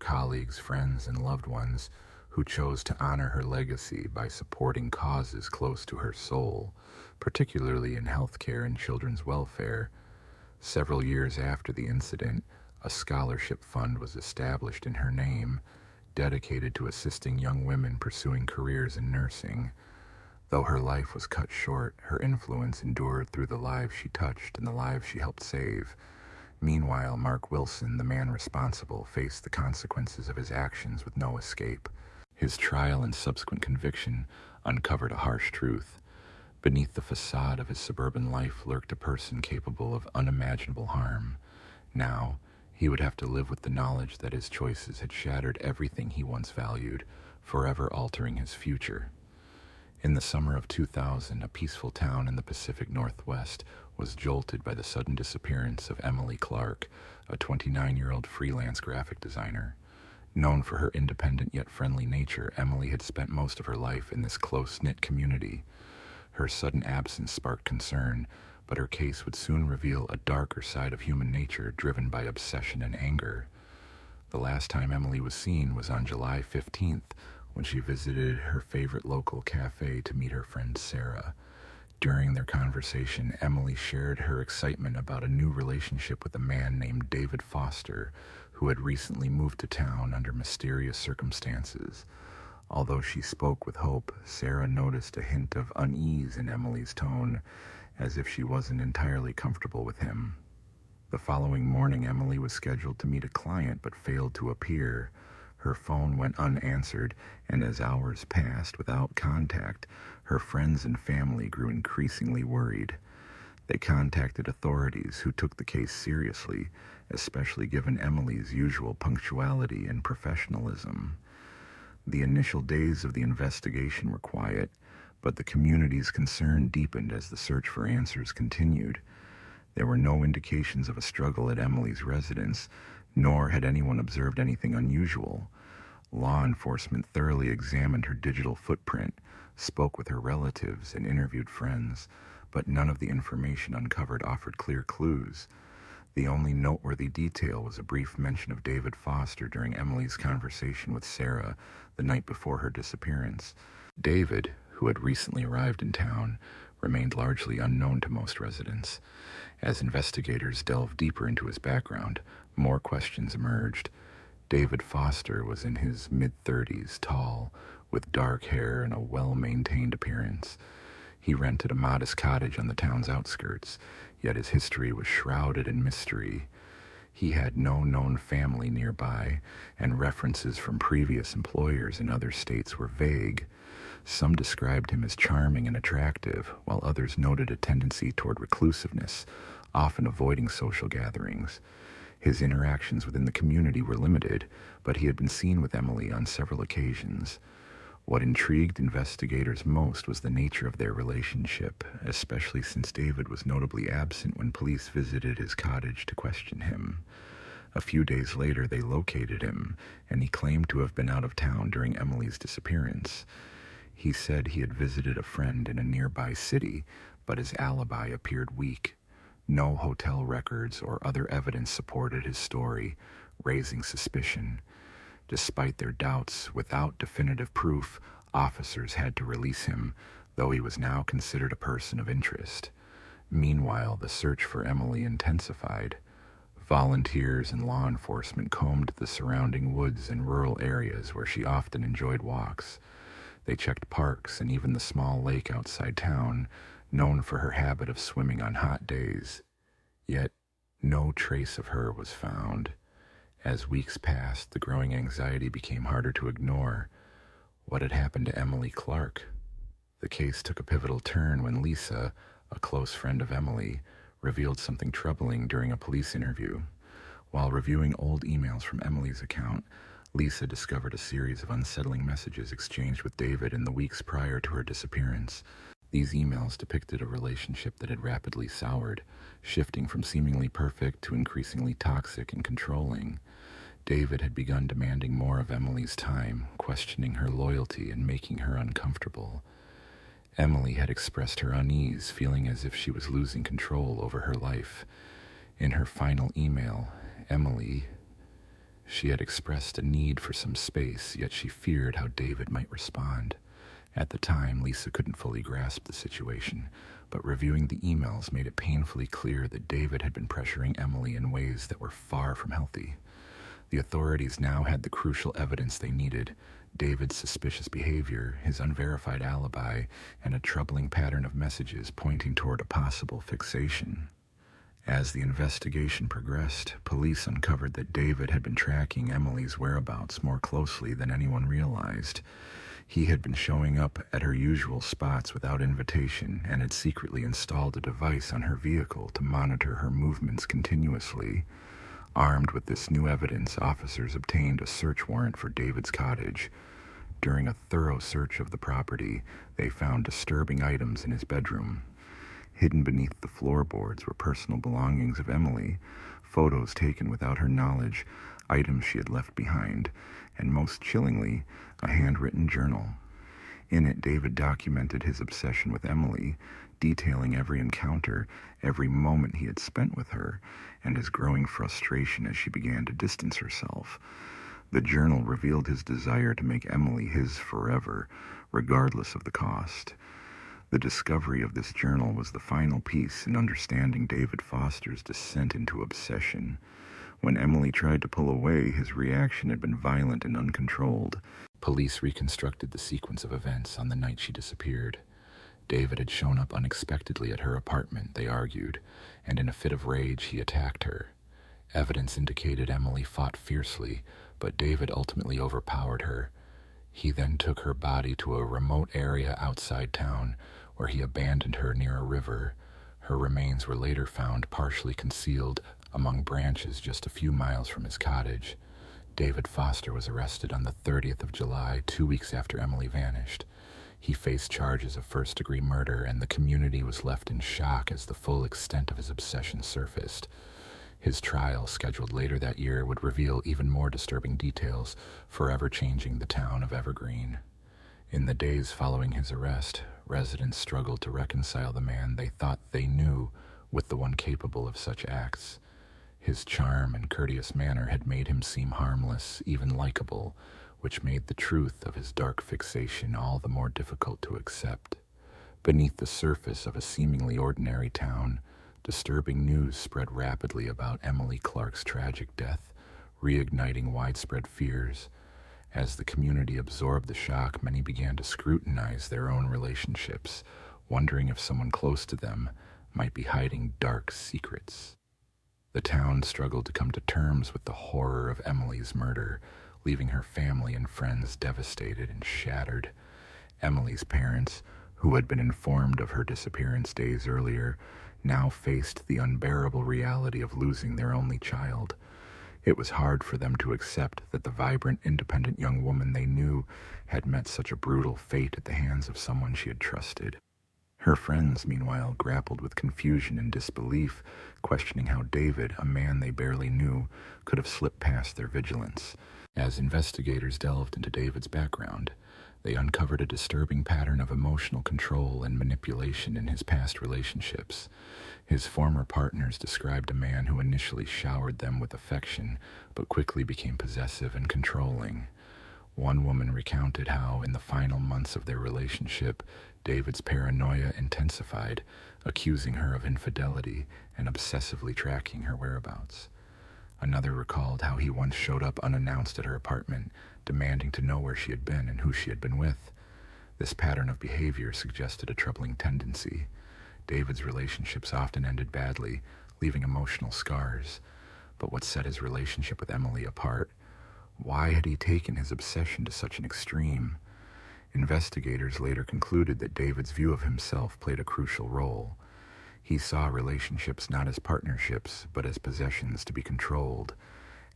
colleagues, friends, and loved ones, who chose to honor her legacy by supporting causes close to her soul, particularly in healthcare and children's welfare. Several years after the incident, a scholarship fund was established in her name, dedicated to assisting young women pursuing careers in nursing. Though her life was cut short, her influence endured through the lives she touched and the lives she helped save. Meanwhile, Mark Wilson, the man responsible, faced the consequences of his actions with no escape. His trial and subsequent conviction uncovered a harsh truth. Beneath the facade of his suburban life lurked a person capable of unimaginable harm. Now, he would have to live with the knowledge that his choices had shattered everything he once valued, forever altering his future. In the summer of 2000, a peaceful town in the Pacific Northwest was jolted by the sudden disappearance of Emily Clark, a 29-year-old freelance graphic designer. Known for her independent yet friendly nature, Emily had spent most of her life in this close-knit community. Her sudden absence sparked concern, but her case would soon reveal a darker side of human nature driven by obsession and anger. The last time Emily was seen was on July 15th, when she visited her favorite local cafe to meet her friend Sarah. During their conversation, Emily shared her excitement about a new relationship with a man named David Foster, who had recently moved to town under mysterious circumstances. Although she spoke with hope, Sarah noticed a hint of unease in Emily's tone, as if she wasn't entirely comfortable with him. The following morning, Emily was scheduled to meet a client but failed to appear. Her phone went unanswered, and as hours passed without contact, her friends and family grew increasingly worried. They contacted authorities, who took the case seriously, especially given Emily's usual punctuality and professionalism. The initial days of the investigation were quiet, but the community's concern deepened as the search for answers continued. There were no indications of a struggle at Emily's residence, nor had anyone observed anything unusual. Law enforcement thoroughly examined her digital footprint, spoke with her relatives, and interviewed friends, but none of the information uncovered offered clear clues. The only noteworthy detail was a brief mention of David Foster during Emily's conversation with Sarah the night before her disappearance. David, who had recently arrived in town, remained largely unknown to most residents. As investigators delved deeper into his background, more questions emerged. David Foster was in his mid-30s, tall, with dark hair and a well-maintained appearance. He rented a modest cottage on the town's outskirts, yet his history was shrouded in mystery. He had no known family nearby, and references from previous employers in other states were vague. Some described him as charming and attractive, while others noted a tendency toward reclusiveness, often avoiding social gatherings. His interactions within the community were limited, but he had been seen with Emily on several occasions. What intrigued investigators most was the nature of their relationship, especially since David was notably absent when police visited his cottage to question him. A few days later, they located him, and he claimed to have been out of town during Emily's disappearance. He said he had visited a friend in a nearby city, but his alibi appeared weak. No hotel records or other evidence supported his story, raising suspicion. Despite their doubts, without definitive proof, officers had to release him, though he was now considered a person of interest. Meanwhile, the search for Emily intensified. Volunteers and law enforcement combed the surrounding woods and rural areas where she often enjoyed walks. They checked parks and even the small lake outside town, known for her habit of swimming on hot days. Yet, no trace of her was found. As weeks passed, the growing anxiety became harder to ignore. What had happened to Emily Clark? The case took a pivotal turn when Lisa, a close friend of Emily, revealed something troubling during a police interview. While reviewing old emails from Emily's account, Lisa discovered a series of unsettling messages exchanged with David in the weeks prior to her disappearance. These emails depicted a relationship that had rapidly soured, shifting from seemingly perfect to increasingly toxic and controlling. David had begun demanding more of Emily's time, questioning her loyalty and making her uncomfortable. Emily had expressed her unease, feeling as if she was losing control over her life. In her final email, she had expressed a need for some space, yet she feared how David might respond. At the time, Lisa couldn't fully grasp the situation, but reviewing the emails made it painfully clear that David had been pressuring Emily in ways that were far from healthy. The authorities now had the crucial evidence they needed: David's suspicious behavior, his unverified alibi, and a troubling pattern of messages pointing toward a possible fixation. As the investigation progressed, police uncovered that David had been tracking Emily's whereabouts more closely than anyone realized. He had been showing up at her usual spots without invitation and had secretly installed a device on her vehicle to monitor her movements continuously. Armed with this new evidence, officers obtained a search warrant for David's cottage. During a thorough search of the property, they found disturbing items in his bedroom. Hidden beneath the floorboards were personal belongings of Emily, photos taken without her knowledge, items she had left behind, and most chillingly, a handwritten journal. In it, David documented his obsession with Emily, detailing every encounter, every moment he had spent with her, and his growing frustration as she began to distance herself. The journal revealed his desire to make Emily his forever, regardless of the cost. The discovery of this journal was the final piece in understanding David Foster's descent into obsession. When Emily tried to pull away, his reaction had been violent and uncontrolled. Police reconstructed the sequence of events on the night she disappeared. David had shown up unexpectedly at her apartment, they argued, and in a fit of rage he attacked her. Evidence indicated Emily fought fiercely, but David ultimately overpowered her. He then took her body to a remote area outside town, where he abandoned her near a river. Her remains were later found partially concealed among branches just a few miles from his cottage. David Foster was arrested on the 30th of July, 2 weeks after Emily vanished. He faced charges of first-degree murder, and the community was left in shock as the full extent of his obsession surfaced. His trial, scheduled later that year, would reveal even more disturbing details, forever changing the town of Evergreen. In the days following his arrest, residents struggled to reconcile the man they thought they knew with the one capable of such acts. His charm and courteous manner had made him seem harmless, even likable, which made the truth of his dark fixation all the more difficult to accept. Beneath the surface of a seemingly ordinary town, disturbing news spread rapidly about Emily Clark's tragic death, reigniting widespread fears. As the community absorbed the shock, many began to scrutinize their own relationships, wondering if someone close to them might be hiding dark secrets. The town struggled to come to terms with the horror of Emily's murder, leaving her family and friends devastated and shattered. Emily's parents, who had been informed of her disappearance days earlier, now faced the unbearable reality of losing their only child. It was hard for them to accept that the vibrant, independent young woman they knew had met such a brutal fate at the hands of someone she had trusted. Her friends, meanwhile, grappled with confusion and disbelief, questioning how David, a man they barely knew, could have slipped past their vigilance. As investigators delved into David's background, they uncovered a disturbing pattern of emotional control and manipulation in his past relationships. His former partners described a man who initially showered them with affection, but quickly became possessive and controlling. One woman recounted how, in the final months of their relationship, David's paranoia intensified, accusing her of infidelity and obsessively tracking her whereabouts. Another recalled how he once showed up unannounced at her apartment, demanding to know where she had been and who she had been with. This pattern of behavior suggested a troubling tendency. David's relationships often ended badly, leaving emotional scars. But what set his relationship with Emily apart? Why had he taken his obsession to such an extreme? Investigators later concluded that David's view of himself played a crucial role. He saw relationships not as partnerships, but as possessions to be controlled.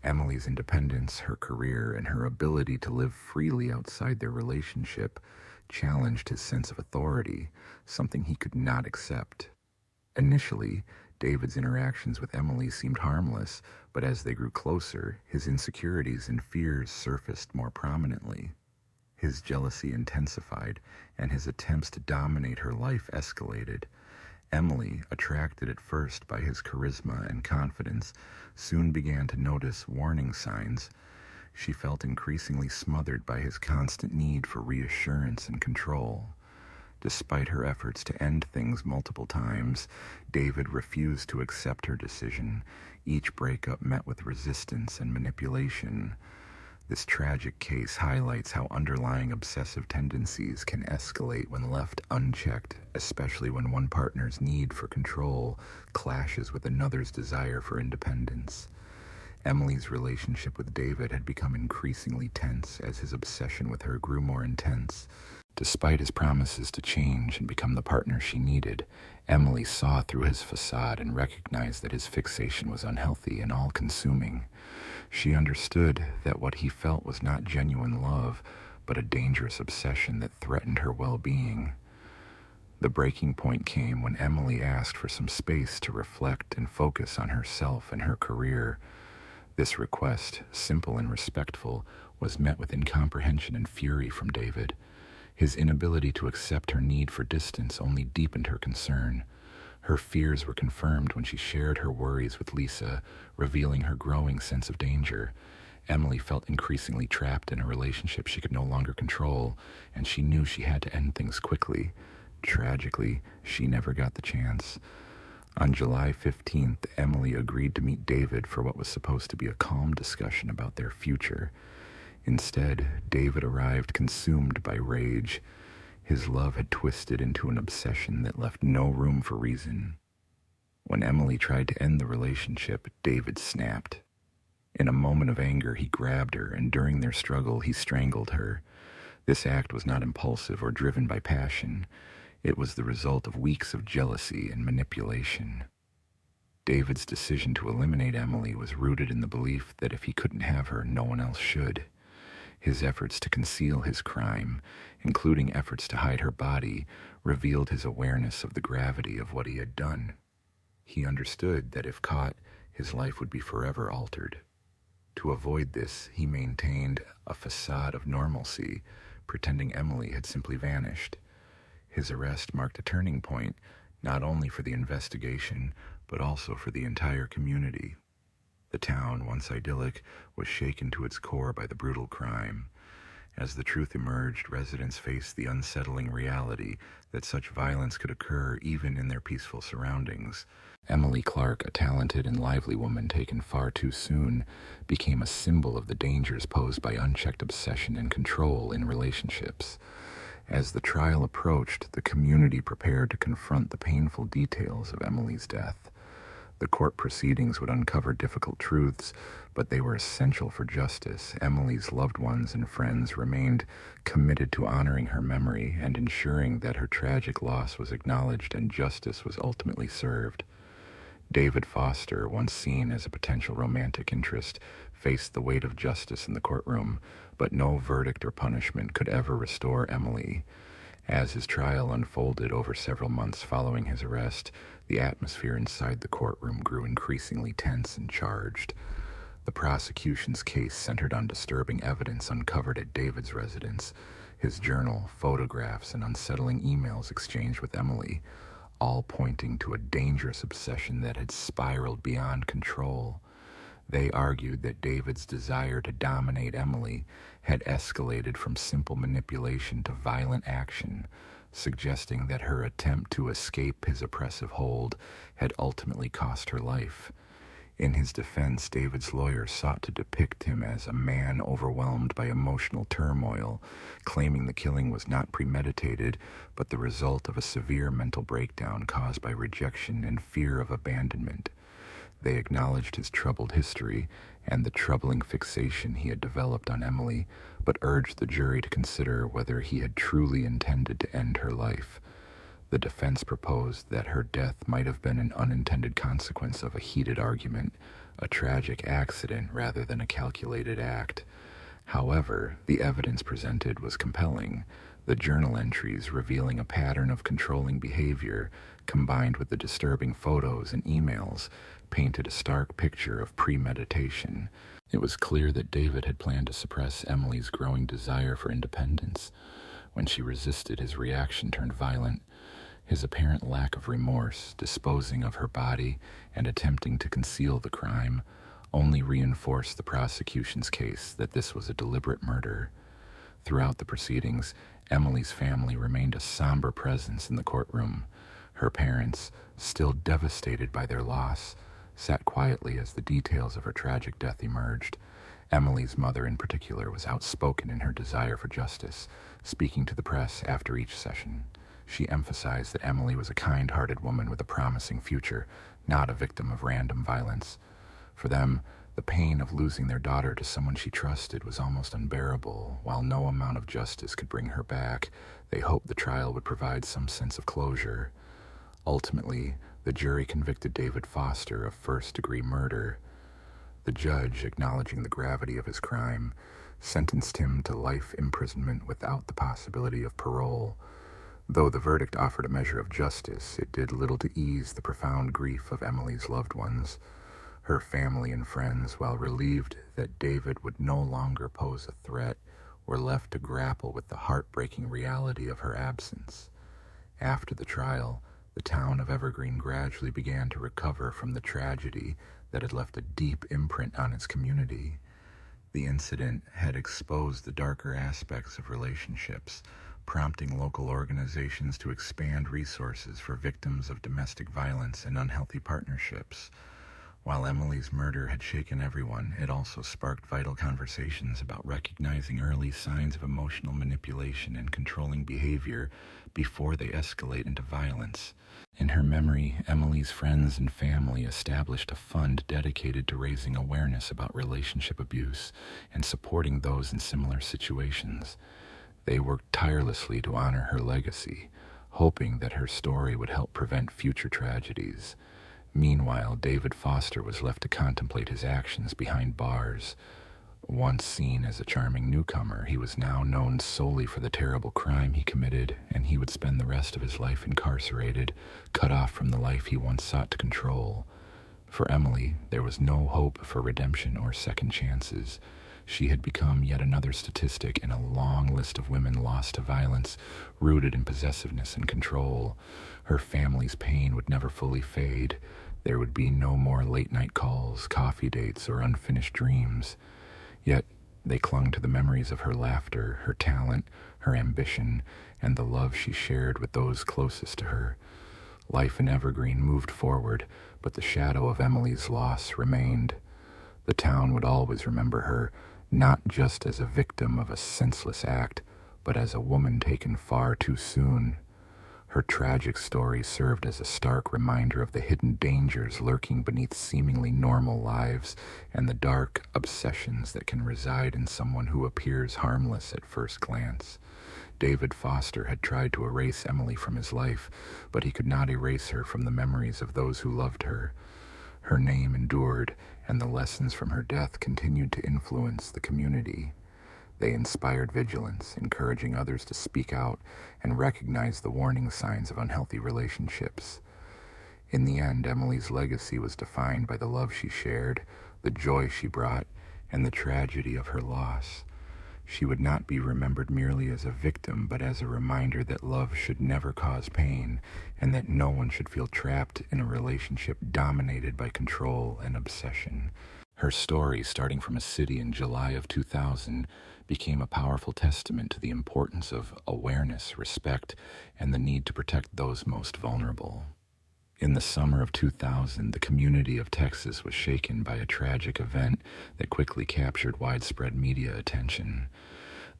Emily's independence, her career, and her ability to live freely outside their relationship challenged his sense of authority, something he could not accept. Initially, David's interactions with Emily seemed harmless, but as they grew closer, his insecurities and fears surfaced more prominently. His jealousy intensified, and his attempts to dominate her life escalated. Emily, attracted at first by his charisma and confidence, soon began to notice warning signs. She felt increasingly smothered by his constant need for reassurance and control. Despite her efforts to end things multiple times, David refused to accept her decision. Each breakup met with resistance and manipulation. This tragic case highlights how underlying obsessive tendencies can escalate when left unchecked, especially when one partner's need for control clashes with another's desire for independence. Emily's relationship with David had become increasingly tense as his obsession with her grew more intense. Despite his promises to change and become the partner she needed, Emily saw through his facade and recognized that his fixation was unhealthy and all-consuming. She understood that what he felt was not genuine love, but a dangerous obsession that threatened her well-being. The breaking point came when Emily asked for some space to reflect and focus on herself and her career. This request, simple and respectful, was met with incomprehension and fury from David. His inability to accept her need for distance only deepened her concern. Her fears were confirmed when she shared her worries with Lisa, revealing her growing sense of danger. Emily felt increasingly trapped in a relationship she could no longer control, and she knew she had to end things quickly. Tragically, she never got the chance. On July 15th, Emily agreed to meet David for what was supposed to be a calm discussion about their future. Instead, David arrived consumed by rage. His love had twisted into an obsession that left no room for reason. When Emily tried to end the relationship, David snapped. In a moment of anger, he grabbed her, and during their struggle, he strangled her. This act was not impulsive or driven by passion. It was the result of weeks of jealousy and manipulation. David's decision to eliminate Emily was rooted in the belief that if he couldn't have her, no one else should. His efforts to conceal his crime, including efforts to hide her body, revealed his awareness of the gravity of what he had done. He understood that if caught, his life would be forever altered. To avoid this, he maintained a facade of normalcy, pretending Emily had simply vanished. His arrest marked a turning point, not only for the investigation, but also for the entire community. The town, once idyllic, was shaken to its core by the brutal crime. As the truth emerged, residents faced the unsettling reality that such violence could occur even in their peaceful surroundings. Emily Clark, a talented and lively woman taken far too soon, became a symbol of the dangers posed by unchecked obsession and control in relationships. As the trial approached, the community prepared to confront the painful details of Emily's death. The court proceedings would uncover difficult truths, but they were essential for justice. Emily's loved ones and friends remained committed to honoring her memory and ensuring that her tragic loss was acknowledged and justice was ultimately served. David Foster, once seen as a potential romantic interest, faced the weight of justice in the courtroom, but no verdict or punishment could ever restore Emily. As his trial unfolded over several months following his arrest, the atmosphere inside the courtroom grew increasingly tense and charged. The prosecution's case centered on disturbing evidence uncovered at David's residence, his journal, photographs, and unsettling emails exchanged with Emily, all pointing to a dangerous obsession that had spiraled beyond control. They argued that David's desire to dominate Emily had escalated from simple manipulation to violent action, suggesting that her attempt to escape his oppressive hold had ultimately cost her life. In his defense, David's lawyer sought to depict him as a man overwhelmed by emotional turmoil, claiming the killing was not premeditated, but the result of a severe mental breakdown caused by rejection and fear of abandonment. They acknowledged his troubled history and the troubling fixation he had developed on Emily, but urged the jury to consider whether he had truly intended to end her life. The defense proposed that her death might have been an unintended consequence of a heated argument, a tragic accident rather than a calculated act. However, the evidence presented was compelling. The journal entries revealing a pattern of controlling behavior, combined with the disturbing photos and emails, painted a stark picture of premeditation. It was clear that David had planned to suppress Emily's growing desire for independence. When she resisted, his reaction turned violent. His apparent lack of remorse, disposing of her body and attempting to conceal the crime, only reinforced the prosecution's case that this was a deliberate murder. Throughout the proceedings, Emily's family remained a somber presence in the courtroom. Her parents, still devastated by their loss, sat quietly as the details of her tragic death emerged. Emily's mother in particular was outspoken in her desire for justice, speaking to the press after each session. She emphasized that Emily was a kind-hearted woman with a promising future, not a victim of random violence. For them, the pain of losing their daughter to someone she trusted was almost unbearable. While no amount of justice could bring her back, they hoped the trial would provide some sense of closure. Ultimately, the jury convicted David Foster of first-degree murder. The judge, acknowledging the gravity of his crime, sentenced him to life imprisonment without the possibility of parole. Though the verdict offered a measure of justice, it did little to ease the profound grief of Emily's loved ones. Her family and friends, while relieved that David would no longer pose a threat, were left to grapple with the heartbreaking reality of her absence. After the trial, the town of Evergreen gradually began to recover from the tragedy that had left a deep imprint on its community. The incident had exposed the darker aspects of relationships, prompting local organizations to expand resources for victims of domestic violence and unhealthy partnerships. While Emily's murder had shaken everyone, it also sparked vital conversations about recognizing early signs of emotional manipulation and controlling behavior before they escalate into violence. In her memory, Emily's friends and family established a fund dedicated to raising awareness about relationship abuse and supporting those in similar situations. They worked tirelessly to honor her legacy, hoping that her story would help prevent future tragedies. Meanwhile, David Foster was left to contemplate his actions behind bars. Once seen as a charming newcomer, he was now known solely for the terrible crime he committed, and he would spend the rest of his life incarcerated, cut off from the life he once sought to control. For Emily, there was no hope for redemption or second chances. She had become yet another statistic in a long list of women lost to violence, rooted in possessiveness and control. Her family's pain would never fully fade. There would be no more late-night calls, coffee dates, or unfinished dreams. Yet they clung to the memories of her laughter, her talent, her ambition, and the love she shared with those closest to her. Life in Evergreen moved forward, but the shadow of Emily's loss remained. The town would always remember her, not just as a victim of a senseless act, but as a woman taken far too soon. Her tragic story served as a stark reminder of the hidden dangers lurking beneath seemingly normal lives and the dark obsessions that can reside in someone who appears harmless at first glance. David Foster had tried to erase Emily from his life, but he could not erase her from the memories of those who loved her. Her name endured, and the lessons from her death continued to influence the community. They inspired vigilance, encouraging others to speak out and recognize the warning signs of unhealthy relationships. In the end, Emily's legacy was defined by the love she shared, the joy she brought, and the tragedy of her loss. She would not be remembered merely as a victim, but as a reminder that love should never cause pain, and that no one should feel trapped in a relationship dominated by control and obsession. Her story, starting from a city in July of 2000, became a powerful testament to the importance of awareness, respect, and the need to protect those most vulnerable. In the summer of 2000, the community of Texas was shaken by a tragic event that quickly captured widespread media attention.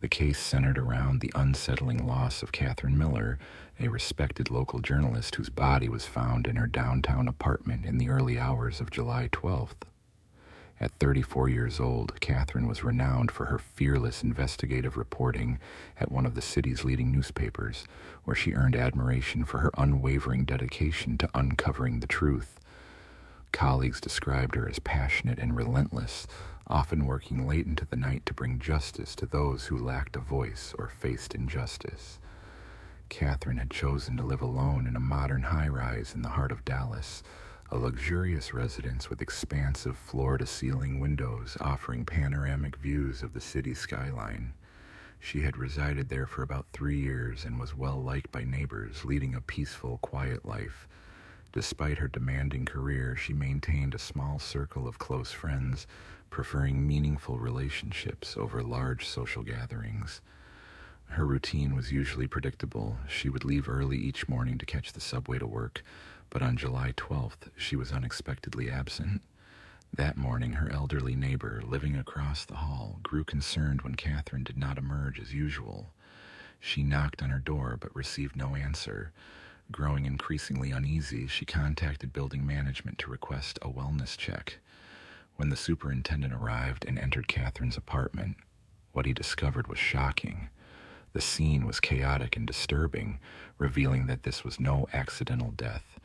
The case centered around the unsettling loss of Catherine Miller, a respected local journalist whose body was found in her downtown apartment in the early hours of July 12th. At 34 years old, Catherine was renowned for her fearless investigative reporting at one of the city's leading newspapers, where she earned admiration for her unwavering dedication to uncovering the truth. Colleagues described her as passionate and relentless, often working late into the night to bring justice to those who lacked a voice or faced injustice. Catherine had chosen to live alone in a modern high-rise in the heart of Dallas, a luxurious residence with expansive floor-to-ceiling windows offering panoramic views of the city skyline. She had resided there for about 3 years and was well liked by neighbors, leading a peaceful, quiet life. Despite her demanding career, she maintained a small circle of close friends, preferring meaningful relationships over large social gatherings. Her routine was usually predictable. She would leave early each morning to catch the subway to work, but on July 12th, she was unexpectedly absent. That morning, her elderly neighbor, living across the hall, grew concerned when Catherine did not emerge as usual. She knocked on her door but received no answer. Growing increasingly uneasy, she contacted building management to request a wellness check. When the superintendent arrived and entered Catherine's apartment, what he discovered was shocking. The scene was chaotic and disturbing, revealing that this was no accidental death.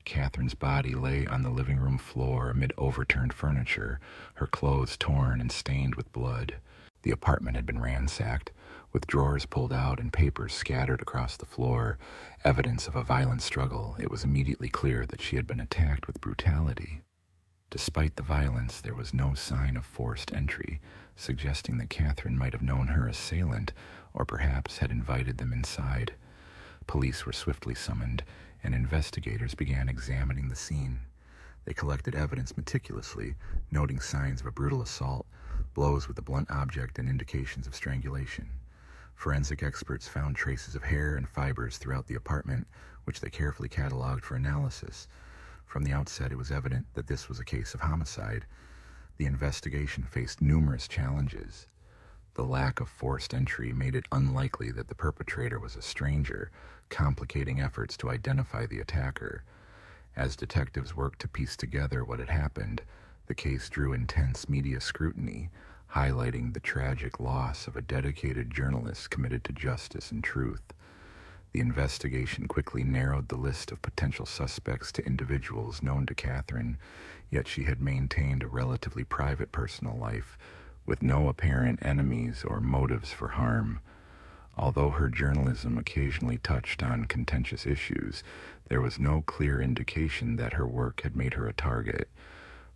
Catherine's body lay on the living room floor amid overturned furniture, her clothes torn and stained with blood. The apartment had been ransacked, with drawers pulled out and papers scattered across the floor, evidence of a violent struggle. It was immediately clear that she had been attacked with brutality. Despite the violence, there was no sign of forced entry, suggesting that Catherine might have known her assailant, or perhaps had invited them inside. Police were swiftly summoned, and investigators began examining the scene. They collected evidence meticulously, noting signs of a brutal assault, blows with a blunt object, and indications of strangulation. Forensic experts found traces of hair and fibers throughout the apartment, which they carefully cataloged for analysis. From the outset, it was evident that this was a case of homicide. The investigation faced numerous challenges. The lack of forced entry made it unlikely that the perpetrator was a stranger, complicating efforts to identify the attacker. As detectives worked to piece together what had happened, the case drew intense media scrutiny, highlighting the tragic loss of a dedicated journalist committed to justice and truth. The investigation quickly narrowed the list of potential suspects to individuals known to Catherine, yet she had maintained a relatively private personal life, with no apparent enemies or motives for harm. Although her journalism occasionally touched on contentious issues, there was no clear indication that her work had made her a target.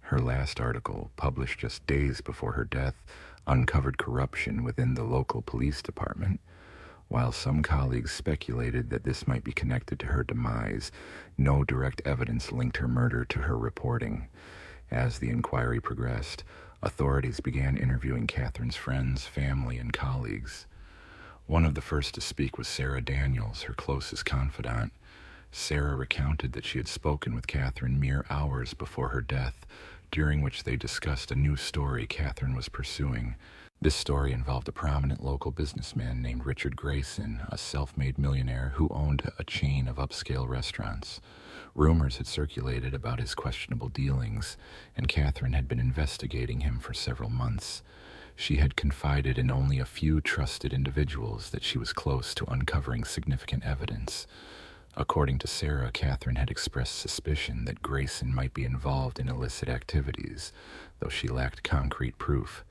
Her last article, published just days before her death, uncovered corruption within the local police department. While some colleagues speculated that this might be connected to her demise, no direct evidence linked her murder to her reporting. As the inquiry progressed, authorities began interviewing Catherine's friends, family, and colleagues. One of the first to speak was Sarah Daniels, her closest confidant. Sarah recounted that she had spoken with Catherine mere hours before her death, during which they discussed a new story Catherine was pursuing. This story involved a prominent local businessman named Richard Grayson, a self-made millionaire who owned a chain of upscale restaurants. Rumors had circulated about his questionable dealings, and Catherine had been investigating him for several months. She had confided in only a few trusted individuals that she was close to uncovering significant evidence. According to Sarah, Catherine had expressed suspicion that Grayson might be involved in illicit activities, though she lacked concrete proof.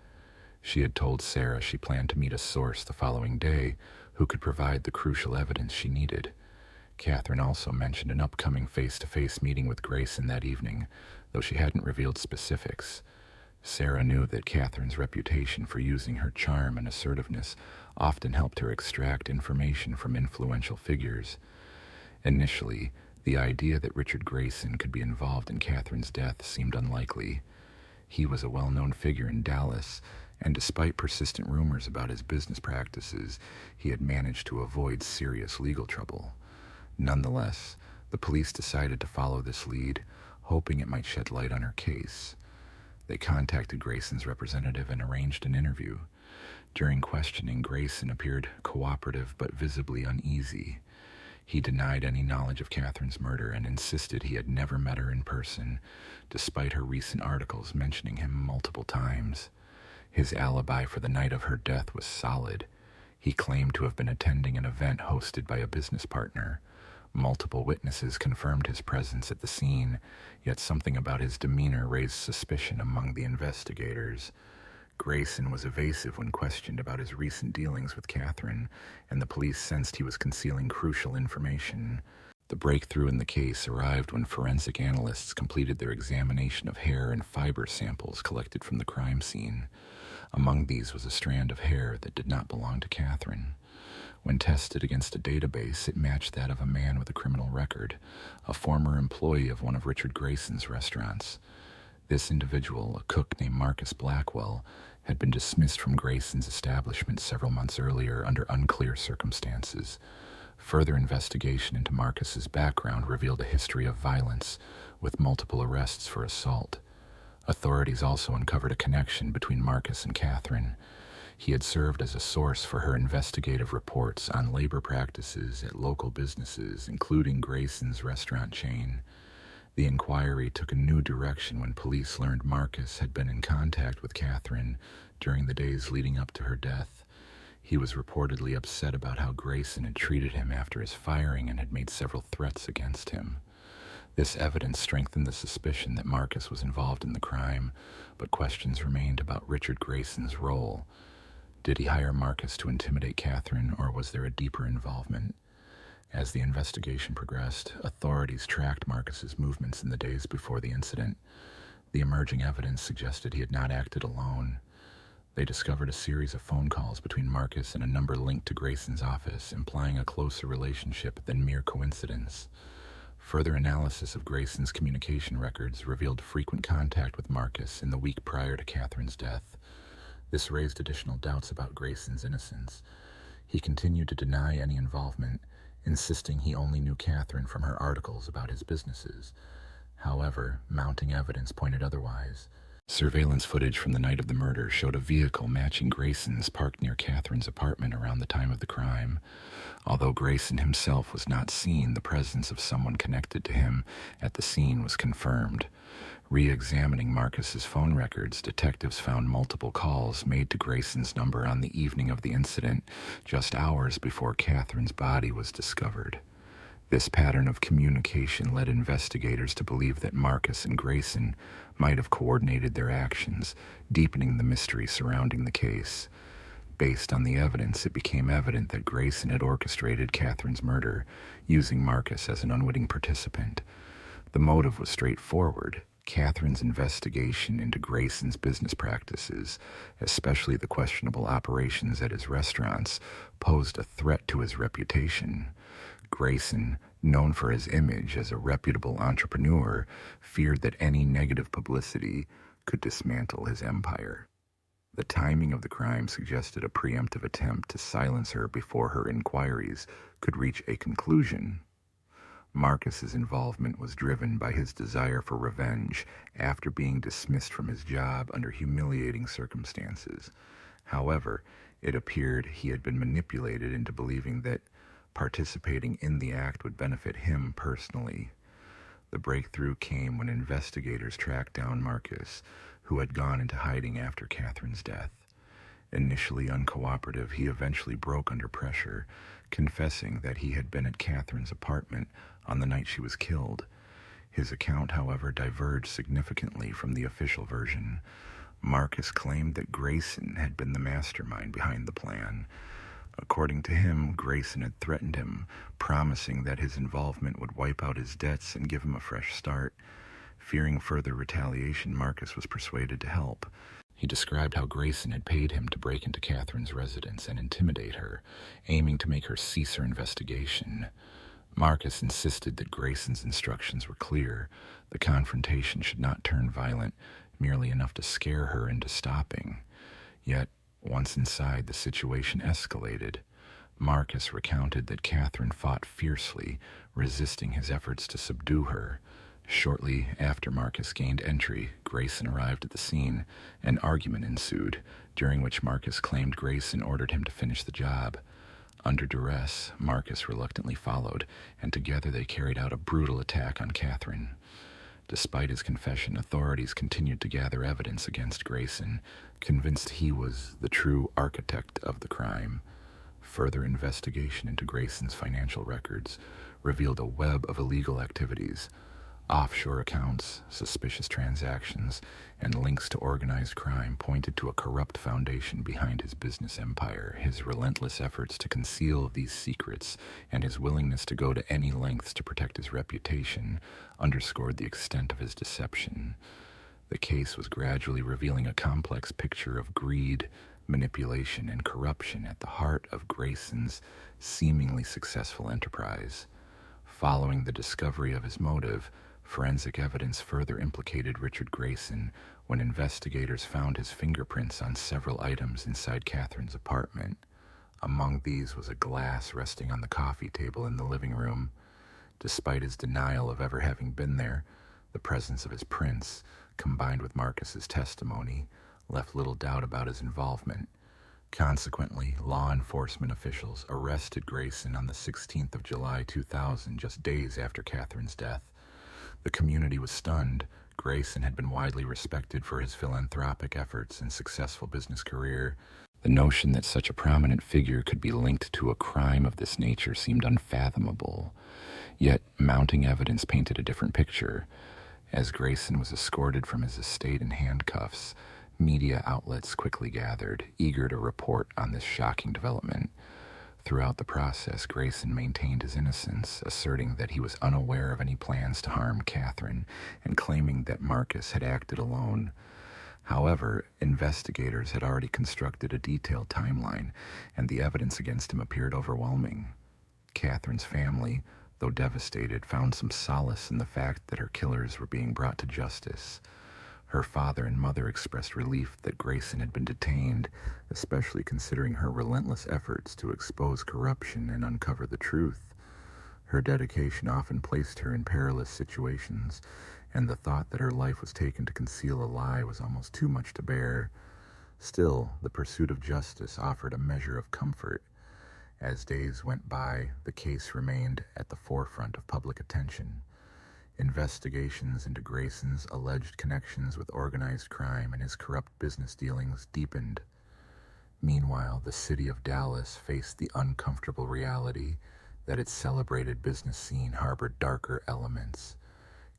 She had told Sarah she planned to meet a source the following day who could provide the crucial evidence she needed. Catherine also mentioned an upcoming face-to-face meeting with Grayson that evening, though she hadn't revealed specifics. Sarah knew that Catherine's reputation for using her charm and assertiveness often helped her extract information from influential figures. Initially, the idea that Richard Grayson could be involved in Catherine's death seemed unlikely. He was a well-known figure in Dallas, and despite persistent rumors about his business practices, he had managed to avoid serious legal trouble. Nonetheless, the police decided to follow this lead, hoping it might shed light on her case. They contacted Grayson's representative and arranged an interview. During questioning, Grayson appeared cooperative but visibly uneasy. He denied any knowledge of Catherine's murder and insisted he had never met her in person, despite her recent articles mentioning him multiple times. His alibi for the night of her death was solid. He claimed to have been attending an event hosted by a business partner. Multiple witnesses confirmed his presence at the scene, yet something about his demeanor raised suspicion among the investigators. Grayson was evasive when questioned about his recent dealings with Catherine, and the police sensed he was concealing crucial information. The breakthrough in the case arrived when forensic analysts completed their examination of hair and fiber samples collected from the crime scene. Among these was a strand of hair that did not belong to Catherine. When tested against a database, it matched that of a man with a criminal record, a former employee of one of Richard Grayson's restaurants. This individual, a cook named Marcus Blackwell, had been dismissed from Grayson's establishment several months earlier under unclear circumstances. Further investigation into Marcus's background revealed a history of violence, with multiple arrests for assault. Authorities also uncovered a connection between Marcus and Catherine. He had served as a source for her investigative reports on labor practices at local businesses, including Grayson's restaurant chain. The inquiry took a new direction when police learned Marcus had been in contact with Catherine during the days leading up to her death. He was reportedly upset about how Grayson had treated him after his firing and had made several threats against him. This evidence strengthened the suspicion that Marcus was involved in the crime, but questions remained about Richard Grayson's role. Did he hire Marcus to intimidate Catherine, or was there a deeper involvement? As the investigation progressed, authorities tracked Marcus's movements in the days before the incident. The emerging evidence suggested he had not acted alone. They discovered a series of phone calls between Marcus and a number linked to Grayson's office, implying a closer relationship than mere coincidence. Further analysis of Grayson's communication records revealed frequent contact with Marcus in the week prior to Catherine's death. This raised additional doubts about Grayson's innocence. He continued to deny any involvement, insisting he only knew Catherine from her articles about his businesses. However, mounting evidence pointed otherwise. Surveillance footage from the night of the murder showed a vehicle matching Grayson's parked near Catherine's apartment around the time of the crime. Although Grayson himself was not seen, the presence of someone connected to him at the scene was confirmed. Re-examining Marcus's phone records, detectives found multiple calls made to Grayson's number on the evening of the incident, just hours before Catherine's body was discovered. This pattern of communication led investigators to believe that Marcus and Grayson might have coordinated their actions, deepening the mystery surrounding the case. Based on the evidence, it became evident that Grayson had orchestrated Catherine's murder, using Marcus as an unwitting participant. The motive was straightforward. Catherine's investigation into Grayson's business practices, especially the questionable operations at his restaurants, posed a threat to his reputation. Grayson, known for his image as a reputable entrepreneur, feared that any negative publicity could dismantle his empire. The timing of the crime suggested a preemptive attempt to silence her before her inquiries could reach a conclusion. Marcus's involvement was driven by his desire for revenge after being dismissed from his job under humiliating circumstances. However, it appeared he had been manipulated into believing that participating in the act would benefit him personally. The breakthrough came when investigators tracked down Marcus, who had gone into hiding after Catherine's death. Initially uncooperative, he eventually broke under pressure, confessing that he had been at Catherine's apartment on the night she was killed. His account, however, diverged significantly from the official version. Marcus claimed that Grayson had been the mastermind behind the plan. According to him, Grayson had threatened him, promising that his involvement would wipe out his debts and give him a fresh start. Fearing further retaliation, Marcus was persuaded to help. He described how Grayson had paid him to break into Catherine's residence and intimidate her, aiming to make her cease her investigation. Marcus insisted that Grayson's instructions were clear. The confrontation should not turn violent, merely enough to scare her into stopping. Yet, once inside, the situation escalated. Marcus recounted that Catherine fought fiercely, resisting his efforts to subdue her. Shortly after Marcus gained entry, Grayson arrived at the scene. An argument ensued, during which Marcus claimed Grayson ordered him to finish the job. Under duress, Marcus reluctantly followed, and together they carried out a brutal attack on Catherine. Despite his confession, authorities continued to gather evidence against Grayson, convinced he was the true architect of the crime. Further investigation into Grayson's financial records revealed a web of illegal activities. Offshore accounts, suspicious transactions, and links to organized crime pointed to a corrupt foundation behind his business empire. His relentless efforts to conceal these secrets and his willingness to go to any lengths to protect his reputation underscored the extent of his deception. The case was gradually revealing a complex picture of greed, manipulation, and corruption at the heart of Grayson's seemingly successful enterprise. Following the discovery of his motive, forensic evidence further implicated Richard Grayson when investigators found his fingerprints on several items inside Catherine's apartment. Among these was a glass resting on the coffee table in the living room. Despite his denial of ever having been there, the presence of his prints, combined with Marcus's testimony, left little doubt about his involvement. Consequently, law enforcement officials arrested Grayson on the 16th of July 2000, just days after Catherine's death. The community was stunned. Grayson had been widely respected for his philanthropic efforts and successful business career. The notion that such a prominent figure could be linked to a crime of this nature seemed unfathomable. Yet, mounting evidence painted a different picture. As Grayson was escorted from his estate in handcuffs, media outlets quickly gathered, eager to report on this shocking development. Throughout the process, Grayson maintained his innocence, asserting that he was unaware of any plans to harm Catherine and claiming that Marcus had acted alone. However, investigators had already constructed a detailed timeline, and the evidence against him appeared overwhelming. Catherine's family, though devastated, found some solace in the fact that her killers were being brought to justice. Her father and mother expressed relief that Grayson had been detained, especially considering her relentless efforts to expose corruption and uncover the truth. Her dedication often placed her in perilous situations, and the thought that her life was taken to conceal a lie was almost too much to bear. Still, the pursuit of justice offered a measure of comfort. As days went by, the case remained at the forefront of public attention. Investigations into Grayson's alleged connections with organized crime and his corrupt business dealings deepened. Meanwhile, the city of Dallas faced the uncomfortable reality that its celebrated business scene harbored darker elements.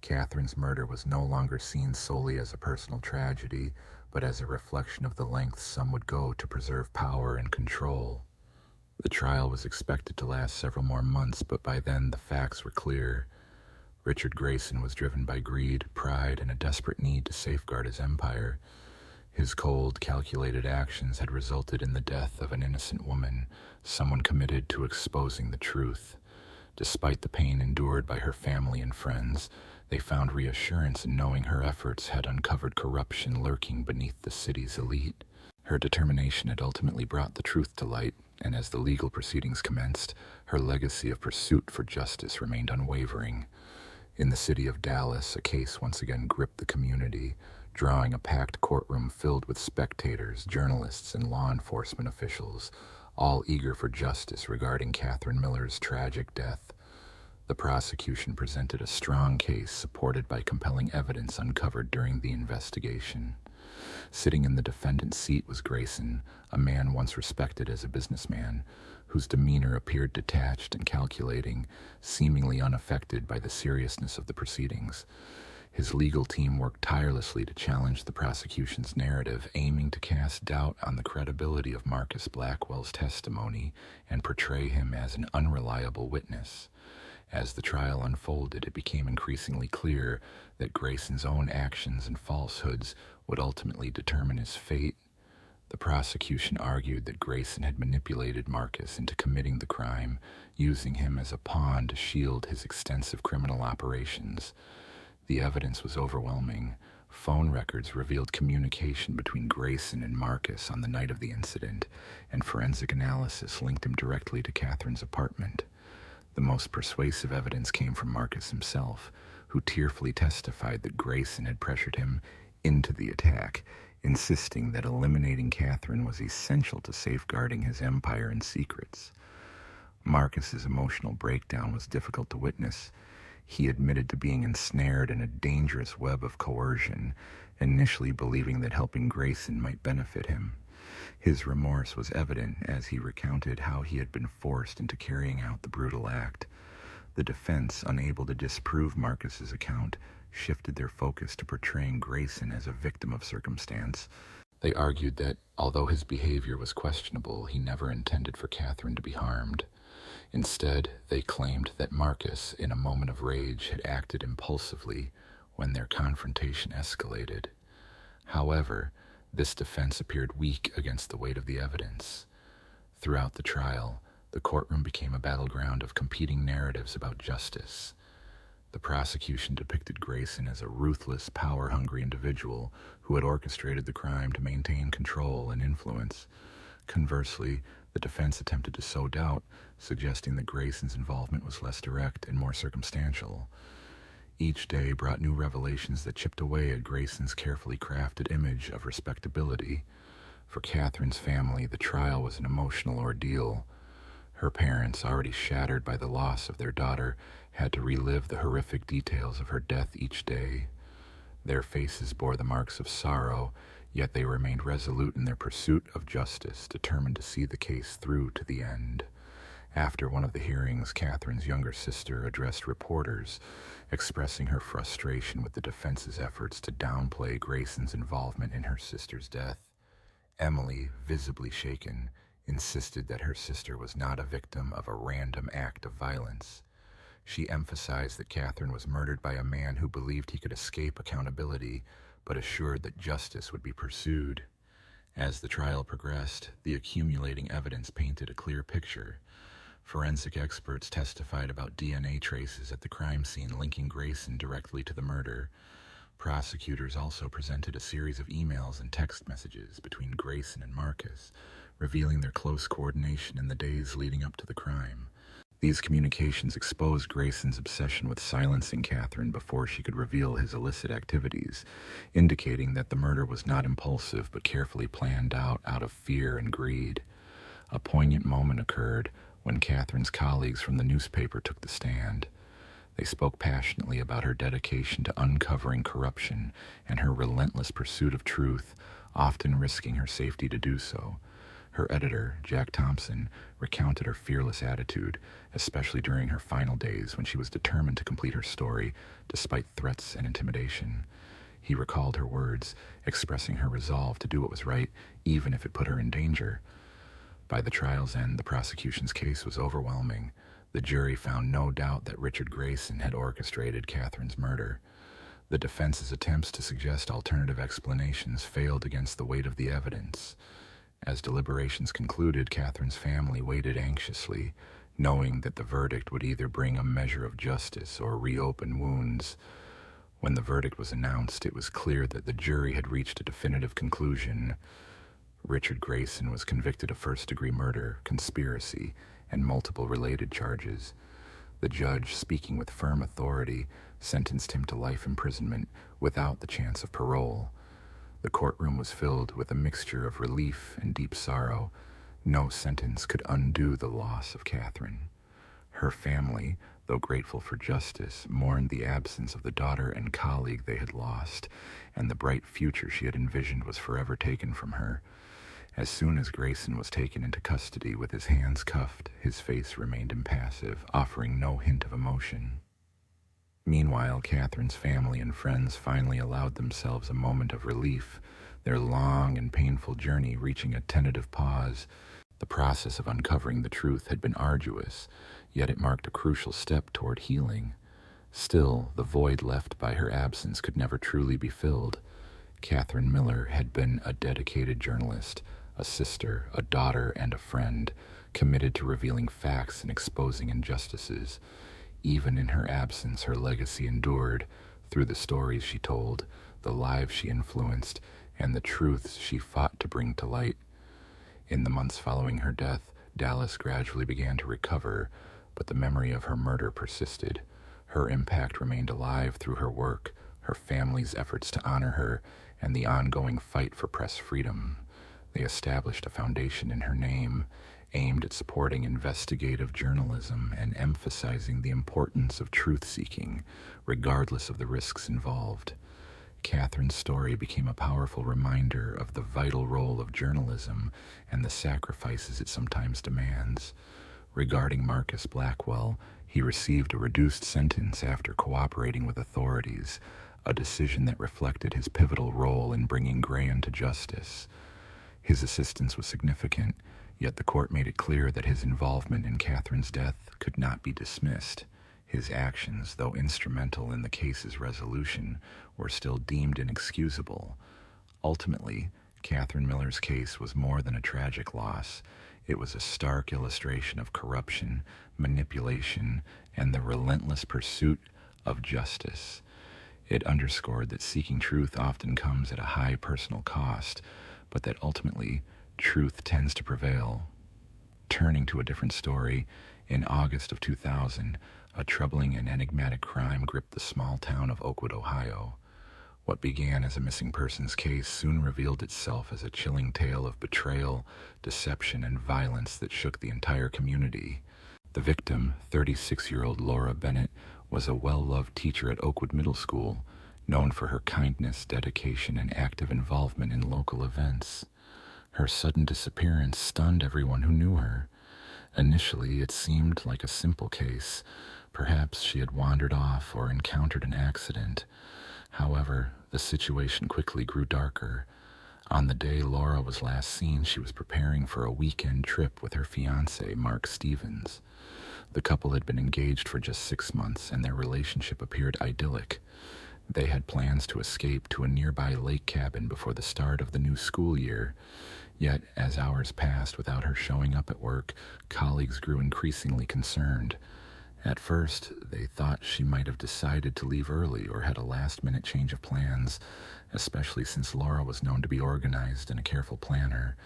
Catherine's murder was no longer seen solely as a personal tragedy, but as a reflection of the lengths some would go to preserve power and control. The trial was expected to last several more months, but by then the facts were clear. Richard Grayson was driven by greed, pride, and a desperate need to safeguard his empire. His cold, calculated actions had resulted in the death of an innocent woman, someone committed to exposing the truth. Despite the pain endured by her family and friends, they found reassurance in knowing her efforts had uncovered corruption lurking beneath the city's elite. Her determination had ultimately brought the truth to light, and as the legal proceedings commenced, her legacy of pursuit for justice remained unwavering. In the city of Dallas, a case once again gripped the community, drawing a packed courtroom filled with spectators, journalists, and law enforcement officials, all eager for justice regarding Catherine Miller's tragic death. The prosecution presented a strong case supported by compelling evidence uncovered during the investigation. Sitting in the defendant's seat was Grayson, a man once respected as a businessman, whose demeanor appeared detached and calculating, seemingly unaffected by the seriousness of the proceedings. His legal team worked tirelessly to challenge the prosecution's narrative, aiming to cast doubt on the credibility of Marcus Blackwell's testimony and portray him as an unreliable witness. As the trial unfolded, it became increasingly clear that Grayson's own actions and falsehoods would ultimately determine his fate. The prosecution argued that Grayson had manipulated Marcus into committing the crime, using him as a pawn to shield his extensive criminal operations. The evidence was overwhelming. Phone records revealed communication between Grayson and Marcus on the night of the incident, and forensic analysis linked him directly to Catherine's apartment. The most persuasive evidence came from Marcus himself, who tearfully testified that Grayson had pressured him into the attack, insisting that eliminating Catherine was essential to safeguarding his empire and secrets. Marcus's emotional breakdown was difficult to witness. He admitted to being ensnared in a dangerous web of coercion, initially believing that helping Grayson might benefit him. His remorse was evident as he recounted how he had been forced into carrying out the brutal act. The defense, unable to disprove Marcus's account, shifted their focus to portraying Grayson as a victim of circumstance. They argued that, although his behavior was questionable, he never intended for Catherine to be harmed. Instead, they claimed that Marcus, in a moment of rage, had acted impulsively when their confrontation escalated. However, this defense appeared weak against the weight of the evidence. Throughout the trial, the courtroom became a battleground of competing narratives about justice. The prosecution depicted Grayson as a ruthless, power-hungry individual who had orchestrated the crime to maintain control and influence. Conversely, the defense attempted to sow doubt, suggesting that Grayson's involvement was less direct and more circumstantial. Each day brought new revelations that chipped away at Grayson's carefully crafted image of respectability. For Catherine's family, the trial was an emotional ordeal. Her parents, already shattered by the loss of their daughter, had to relive the horrific details of her death each day. Their faces bore the marks of sorrow, yet they remained resolute in their pursuit of justice, determined to see the case through to the end. After one of the hearings, Catherine's younger sister addressed reporters, expressing her frustration with the defense's efforts to downplay Grayson's involvement in her sister's death. Emily, visibly shaken, insisted that her sister was not a victim of a random act of violence. She emphasized that Catherine was murdered by a man who believed he could escape accountability, but assured that justice would be pursued. As the trial progressed, the accumulating evidence painted a clear picture. Forensic experts testified about DNA traces at the crime scene linking Grayson directly to the murder. Prosecutors also presented a series of emails and text messages between Grayson and Marcus, revealing their close coordination in the days leading up to the crime. These communications exposed Grayson's obsession with silencing Catherine before she could reveal his illicit activities, indicating that the murder was not impulsive but carefully planned out of fear and greed. A poignant moment occurred when Catherine's colleagues from the newspaper took the stand. They spoke passionately about her dedication to uncovering corruption and her relentless pursuit of truth, often risking her safety to do so. Her editor, Jack Thompson, recounted her fearless attitude, especially during her final days when she was determined to complete her story despite threats and intimidation. He recalled her words, expressing her resolve to do what was right, even if it put her in danger. By the trial's end, the prosecution's case was overwhelming. The jury found no doubt that Richard Grayson had orchestrated Catherine's murder. The defense's attempts to suggest alternative explanations failed against the weight of the evidence. As deliberations concluded, Catherine's family waited anxiously, knowing that the verdict would either bring a measure of justice or reopen wounds. When the verdict was announced, it was clear that the jury had reached a definitive conclusion. Richard Grayson was convicted of first-degree murder, conspiracy, and multiple related charges. The judge, speaking with firm authority, sentenced him to life imprisonment without the chance of parole. The courtroom was filled with a mixture of relief and deep sorrow. No sentence could undo the loss of Catherine. Her family, though grateful for justice, mourned the absence of the daughter and colleague they had lost, and the bright future she had envisioned was forever taken from her. As soon as Grayson was taken into custody with his hands cuffed, his face remained impassive, offering no hint of emotion. Meanwhile, Catherine's family and friends finally allowed themselves a moment of relief, their long and painful journey reaching a tentative pause. The process of uncovering the truth had been arduous, yet it marked a crucial step toward healing. Still, the void left by her absence could never truly be filled. Catherine Miller had been a dedicated journalist, a sister, a daughter, and a friend, committed to revealing facts and exposing injustices. Even in her absence, her legacy endured through the stories she told, the lives she influenced, and the truths she fought to bring to light. In the months following her death, Dallas gradually began to recover, but the memory of her murder persisted. Her impact remained alive through her work, her family's efforts to honor her, and the ongoing fight for press freedom. They established a foundation in her name, aimed at supporting investigative journalism and emphasizing the importance of truth-seeking, regardless of the risks involved. Catherine's story became a powerful reminder of the vital role of journalism and the sacrifices it sometimes demands. Regarding Marcus Blackwell, He received a reduced sentence after cooperating with authorities, a decision that reflected his pivotal role in bringing Graham to justice. His assistance was significant, yet the court made it clear that his involvement in Catherine's death could not be dismissed. His actions, though instrumental in the case's resolution, were still deemed inexcusable. Ultimately, Catherine Miller's case was more than a tragic loss. It was a stark illustration of corruption, manipulation, and the relentless pursuit of justice. It underscored that seeking truth often comes at a high personal cost, but that ultimately, truth tends to prevail. Turning to a different story, in August of 2000, a troubling and enigmatic crime gripped the small town of Oakwood, Ohio. What began as a missing persons case soon revealed itself as a chilling tale of betrayal, deception, and violence that shook the entire community. The victim, 36-year-old Laura Bennett, was a well-loved teacher at Oakwood Middle School, known for her kindness, dedication, and active involvement in local events. Her sudden disappearance stunned everyone who knew her. Initially, it seemed like a simple case. Perhaps she had wandered off or encountered an accident. However, the situation quickly grew darker. On the day Laura was last seen, she was preparing for a weekend trip with her fiancé, Mark Stevens. The couple had been engaged for just 6 months, and their relationship appeared idyllic. They had plans to escape to a nearby lake cabin before the start of the new school year. Yet, as hours passed without her showing up at work, colleagues grew increasingly concerned. At first, they thought she might have decided to leave early or had a last-minute change of plans, especially since Laura was known to be organized and a careful planner.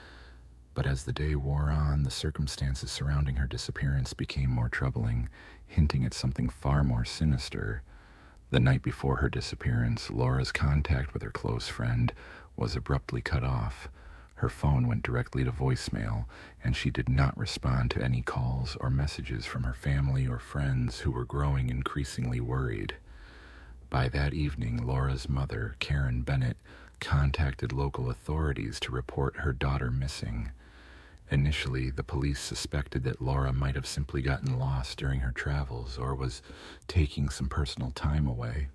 But as the day wore on, the circumstances surrounding her disappearance became more troubling, hinting at something far more sinister. The night before her disappearance, Laura's contact with her close friend was abruptly cut off. Her phone went directly to voicemail, and she did not respond to any calls or messages from her family or friends who were growing increasingly worried. By that evening, Laura's mother, Karen Bennett, contacted local authorities to report her daughter missing. Initially, the police suspected that Laura might have simply gotten lost during her travels or was taking some personal time away.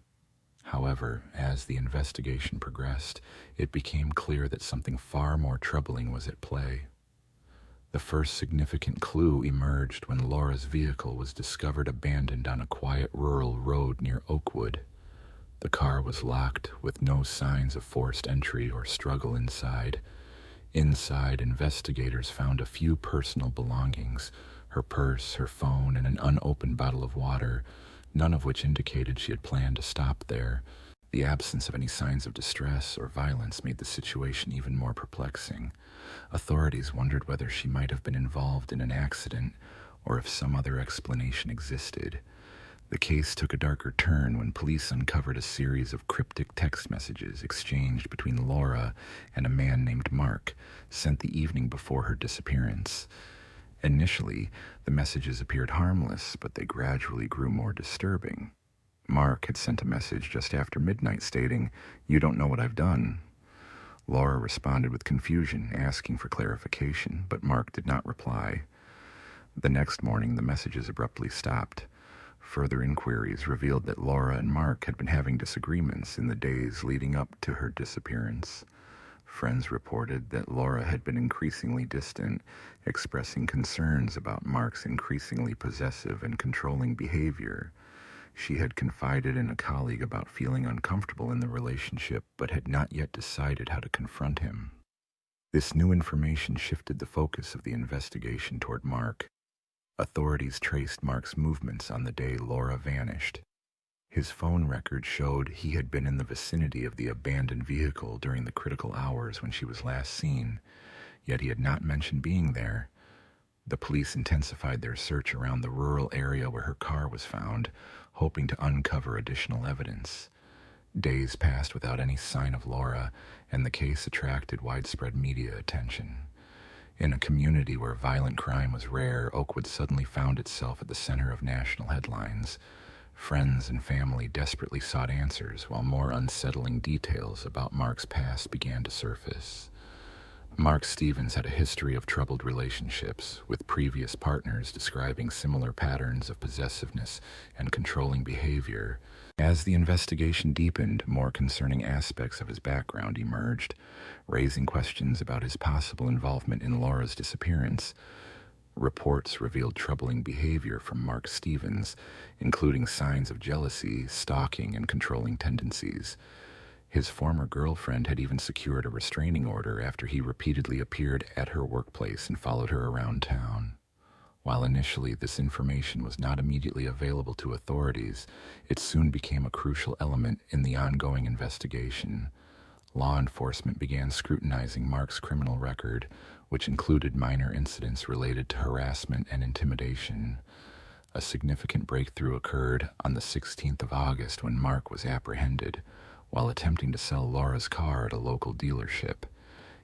However, as the investigation progressed, it became clear that something far more troubling was at play. The first significant clue emerged when Laura's vehicle was discovered abandoned on a quiet rural road near Oakwood. The car was locked, with no signs of forced entry or struggle inside. Inside, investigators found a few personal belongings, her purse, her phone, and an unopened bottle of water, none of which indicated she had planned to stop there. The absence of any signs of distress or violence made the situation even more perplexing. Authorities wondered whether she might have been involved in an accident or if some other explanation existed. The case took a darker turn when police uncovered a series of cryptic text messages exchanged between Laura and a man named Mark, sent the evening before her disappearance. Initially, the messages appeared harmless, but they gradually grew more disturbing. Mark had sent a message just after midnight stating, "You don't know what I've done." Laura responded with confusion, asking for clarification, but Mark did not reply. The next morning, the messages abruptly stopped. Further inquiries revealed that Laura and Mark had been having disagreements in the days leading up to her disappearance. Friends reported that Laura had been increasingly distant, expressing concerns about Mark's increasingly possessive and controlling behavior. She had confided in a colleague about feeling uncomfortable in the relationship, but had not yet decided how to confront him. This new information shifted the focus of the investigation toward Mark. Authorities traced Mark's movements on the day Laura vanished. His phone record showed he had been in the vicinity of the abandoned vehicle during the critical hours when she was last seen, yet he had not mentioned being there. The police intensified their search around the rural area where her car was found, hoping to uncover additional evidence. Days passed without any sign of Laura, and the case attracted widespread media attention. In a community where violent crime was rare, Oakwood suddenly found itself at the center of national headlines. Friends and family desperately sought answers, while more unsettling details about Mark's past began to surface. Mark Stevens had a history of troubled relationships, with previous partners describing similar patterns of possessiveness and controlling behavior. As the investigation deepened, more concerning aspects of his background emerged, raising questions about his possible involvement in Laura's disappearance. Reports revealed troubling behavior from Mark Stevens, including signs of jealousy, stalking, and controlling tendencies. His former girlfriend had even secured a restraining order after he repeatedly appeared at her workplace and followed her around town. While initially this information was not immediately available to authorities, it soon became a crucial element in the ongoing investigation. Law enforcement began scrutinizing Mark's criminal record, which included minor incidents related to harassment and intimidation. A significant breakthrough occurred on the 16th of August when Mark was apprehended while attempting to sell Laura's car at a local dealership.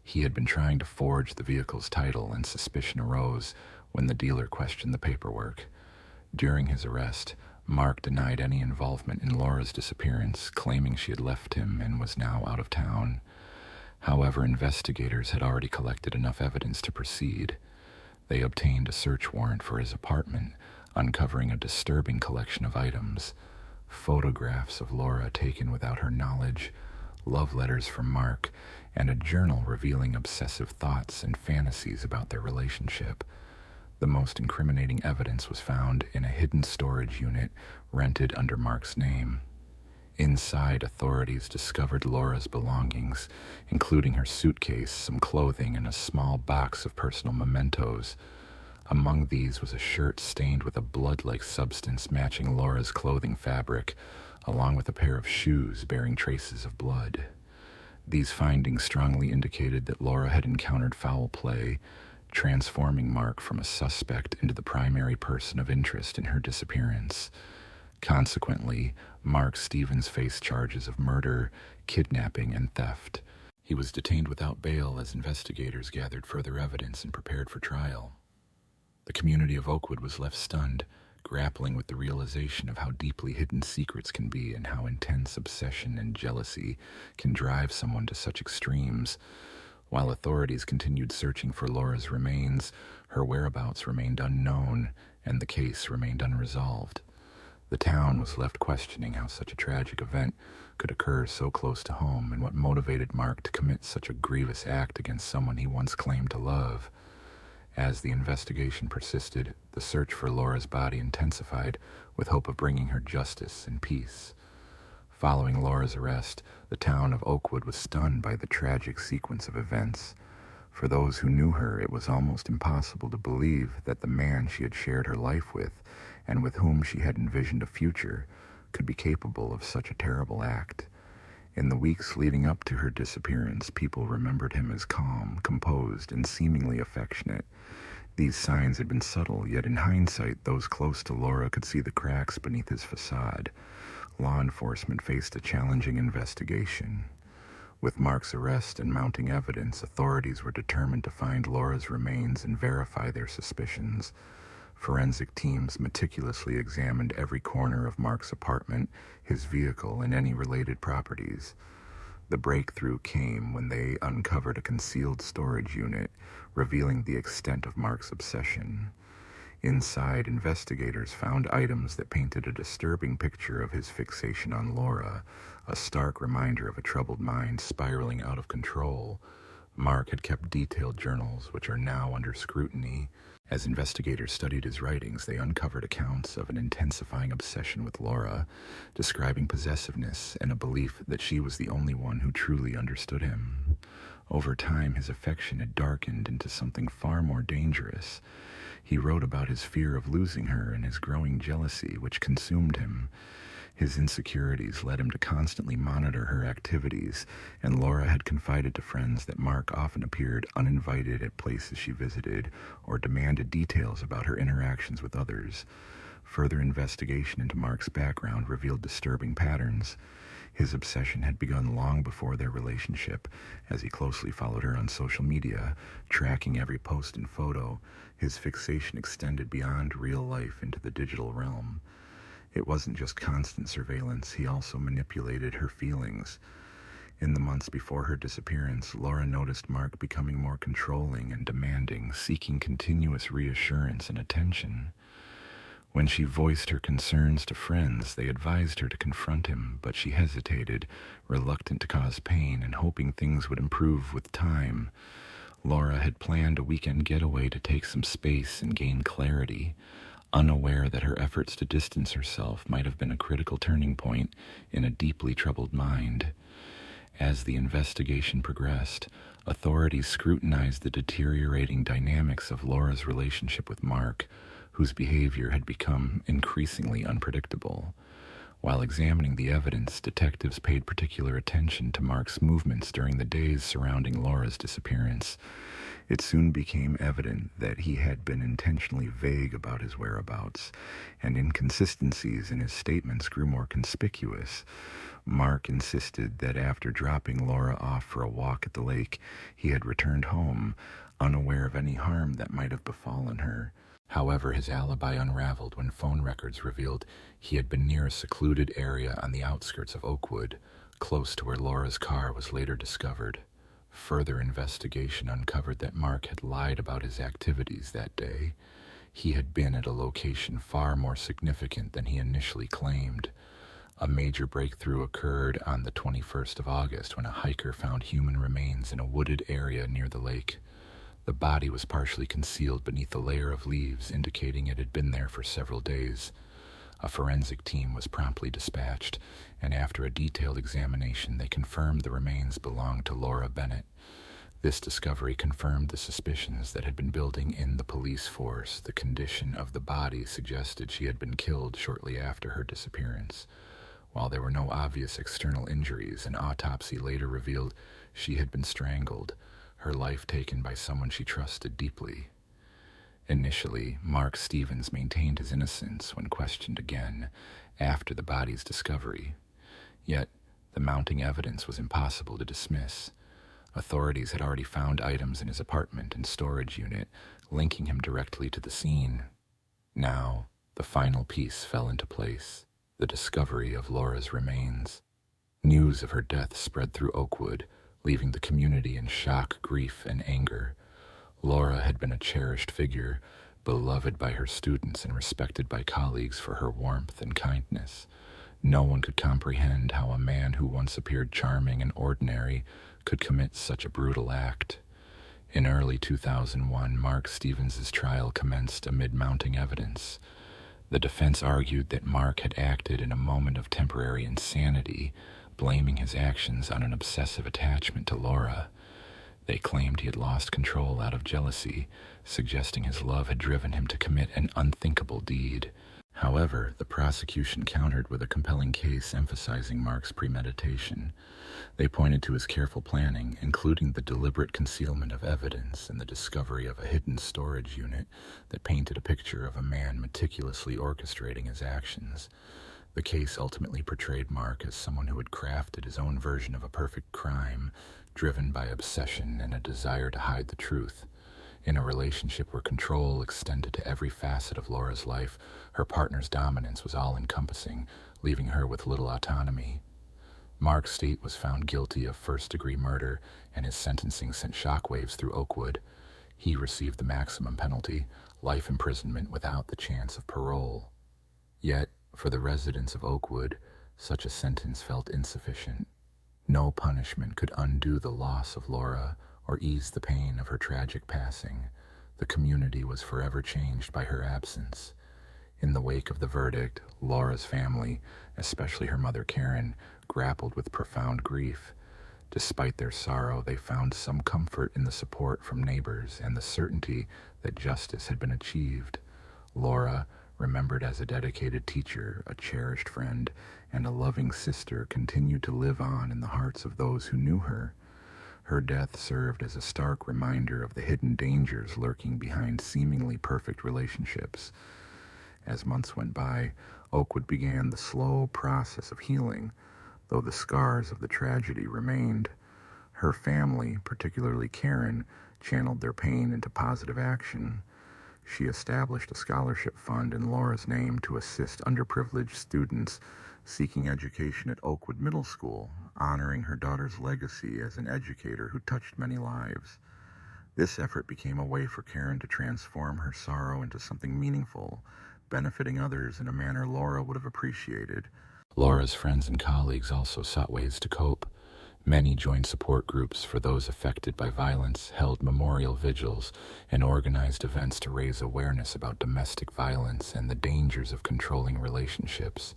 He had been trying to forge the vehicle's title, and suspicion arose when the dealer questioned the paperwork. During his arrest, Mark denied any involvement in Laura's disappearance, claiming she had left him and was now out of town. However, investigators had already collected enough evidence to proceed. They obtained a search warrant for his apartment, uncovering a disturbing collection of items: photographs of Laura taken without her knowledge, love letters from Mark, and a journal revealing obsessive thoughts and fantasies about their relationship. The most incriminating evidence was found in a hidden storage unit rented under Mark's name. Inside, authorities discovered Laura's belongings, including her suitcase, some clothing, and a small box of personal mementos. Among these was a shirt stained with a blood-like substance matching Laura's clothing fabric, along with a pair of shoes bearing traces of blood. These findings strongly indicated that Laura had encountered foul play, transforming Mark from a suspect into the primary person of interest in her disappearance. Consequently, Mark Stevens faced charges of murder, kidnapping, and theft. He was detained without bail as investigators gathered further evidence and prepared for trial. The community of Oakwood was left stunned, grappling with the realization of how deeply hidden secrets can be and how intense obsession and jealousy can drive someone to such extremes. While authorities continued searching for Laura's remains, her whereabouts remained unknown, and the case remained unresolved. The town was left questioning how such a tragic event could occur so close to home and what motivated Mark to commit such a grievous act against someone he once claimed to love. As the investigation persisted, the search for Laura's body intensified, with hope of bringing her justice and peace. Following Laura's arrest, the town of Oakwood was stunned by the tragic sequence of events. For those who knew her, it was almost impossible to believe that the man she had shared her life with, and with whom she had envisioned a future, could be capable of such a terrible act. In the weeks leading up to her disappearance, people remembered him as calm, composed, and seemingly affectionate. These signs had been subtle, yet in hindsight, those close to Laura could see the cracks beneath his facade. Law enforcement faced a challenging investigation. With Mark's arrest and mounting evidence, authorities were determined to find Laura's remains and verify their suspicions. Forensic teams meticulously examined every corner of Mark's apartment, his vehicle, and any related properties. The breakthrough came when they uncovered a concealed storage unit, revealing the extent of Mark's obsession. Inside, investigators found items that painted a disturbing picture of his fixation on Laura, a stark reminder of a troubled mind spiraling out of control. Mark had kept detailed journals, which are now under scrutiny. As investigators studied his writings, they uncovered accounts of an intensifying obsession with Laura, describing possessiveness and a belief that she was the only one who truly understood him. Over time, his affection had darkened into something far more dangerous. He wrote about his fear of losing her and his growing jealousy, which consumed him. His insecurities led him to constantly monitor her activities, and Laura had confided to friends that Mark often appeared uninvited at places she visited or demanded details about her interactions with others. Further investigation into Mark's background revealed disturbing patterns. His obsession had begun long before their relationship, as he closely followed her on social media, tracking every post and photo. His fixation extended beyond real life into the digital realm. It wasn't just constant surveillance, he also manipulated her feelings. In the months before her disappearance, Laura noticed Mark becoming more controlling and demanding, seeking continuous reassurance and attention. When she voiced her concerns to friends, they advised her to confront him, but she hesitated, reluctant to cause pain and hoping things would improve with time. Laura had planned a weekend getaway to take some space and gain clarity, unaware that her efforts to distance herself might have been a critical turning point in a deeply troubled mind. As the investigation progressed, authorities scrutinized the deteriorating dynamics of Laura's relationship with Mark, whose behavior had become increasingly unpredictable. While examining the evidence, detectives paid particular attention to Mark's movements during the days surrounding Laura's disappearance. It soon became evident that he had been intentionally vague about his whereabouts, and inconsistencies in his statements grew more conspicuous. Mark insisted that after dropping Laura off for a walk at the lake, he had returned home, unaware of any harm that might have befallen her. However, his alibi unraveled when phone records revealed he had been near a secluded area on the outskirts of Oakwood, close to where Laura's car was later discovered. Further investigation uncovered that Mark had lied about his activities that day. He had been at a location far more significant than he initially claimed. A major breakthrough occurred on the 21st of August when a hiker found human remains in a wooded area near the lake. The body was partially concealed beneath a layer of leaves, indicating it had been there for several days. A forensic team was promptly dispatched, and after a detailed examination, they confirmed the remains belonged to Laura Bennett. This discovery confirmed the suspicions that had been building in the police force. The condition of the body suggested she had been killed shortly after her disappearance. While there were no obvious external injuries, an autopsy later revealed she had been strangled, her life taken by someone she trusted deeply. Initially, Mark Stevens maintained his innocence when questioned again after the body's discovery. Yet, the mounting evidence was impossible to dismiss. Authorities had already found items in his apartment and storage unit, linking him directly to the scene. Now, the final piece fell into place: the discovery of Laura's remains. News of her death spread through Oakwood, leaving the community in shock, grief, and anger. Laura had been a cherished figure, beloved by her students and respected by colleagues for her warmth and kindness. No one could comprehend how a man who once appeared charming and ordinary could commit such a brutal act. In early 2001, Mark Stevens' trial commenced amid mounting evidence. The defense argued that Mark had acted in a moment of temporary insanity, blaming his actions on an obsessive attachment to Laura. They claimed he had lost control out of jealousy, suggesting his love had driven him to commit an unthinkable deed. However, the prosecution countered with a compelling case emphasizing Mark's premeditation. They pointed to his careful planning, including the deliberate concealment of evidence and the discovery of a hidden storage unit that painted a picture of a man meticulously orchestrating his actions. The case ultimately portrayed Mark as someone who had crafted his own version of a perfect crime, driven by obsession and a desire to hide the truth. In a relationship where control extended to every facet of Laura's life, her partner's dominance was all-encompassing, leaving her with little autonomy. Mark State was found guilty of first-degree murder, and his sentencing sent shockwaves through Oakwood. He received the maximum penalty, life imprisonment without the chance of parole. Yet, for the residents of Oakwood, such a sentence felt insufficient. No punishment could undo the loss of Laura or ease the pain of her tragic passing. The community was forever changed by her absence. In the wake of the verdict, Laura's family, especially her mother Karen, grappled with profound grief. Despite their sorrow, they found some comfort in the support from neighbors and the certainty that justice had been achieved. Laura, remembered as a dedicated teacher, a cherished friend, and a loving sister, continued to live on in the hearts of those who knew her. Her death served as a stark reminder of the hidden dangers lurking behind seemingly perfect relationships. As months went by, Oakwood began the slow process of healing, though the scars of the tragedy remained. Her family, particularly Karen, channeled their pain into positive action. She established a scholarship fund in Laura's name to assist underprivileged students seeking education at Oakwood Middle School, honoring her daughter's legacy as an educator who touched many lives. This effort became a way for Karen to transform her sorrow into something meaningful, benefiting others in a manner Laura would have appreciated. Laura's friends and colleagues also sought ways to cope. Many joined support groups for those affected by violence, held memorial vigils, and organized events to raise awareness about domestic violence and the dangers of controlling relationships.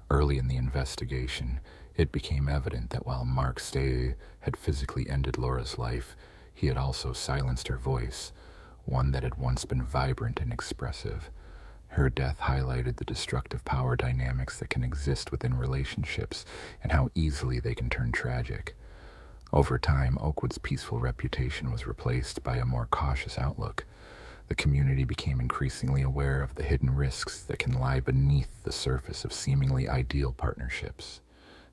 Early in the investigation, it became evident that while Mark Stay had physically ended Laura's life, he had also silenced her voice, one that had once been vibrant and expressive. Her death highlighted the destructive power dynamics that can exist within relationships and how easily they can turn tragic. Over time, Oakwood's peaceful reputation was replaced by a more cautious outlook. The community became increasingly aware of the hidden risks that can lie beneath the surface of seemingly ideal partnerships.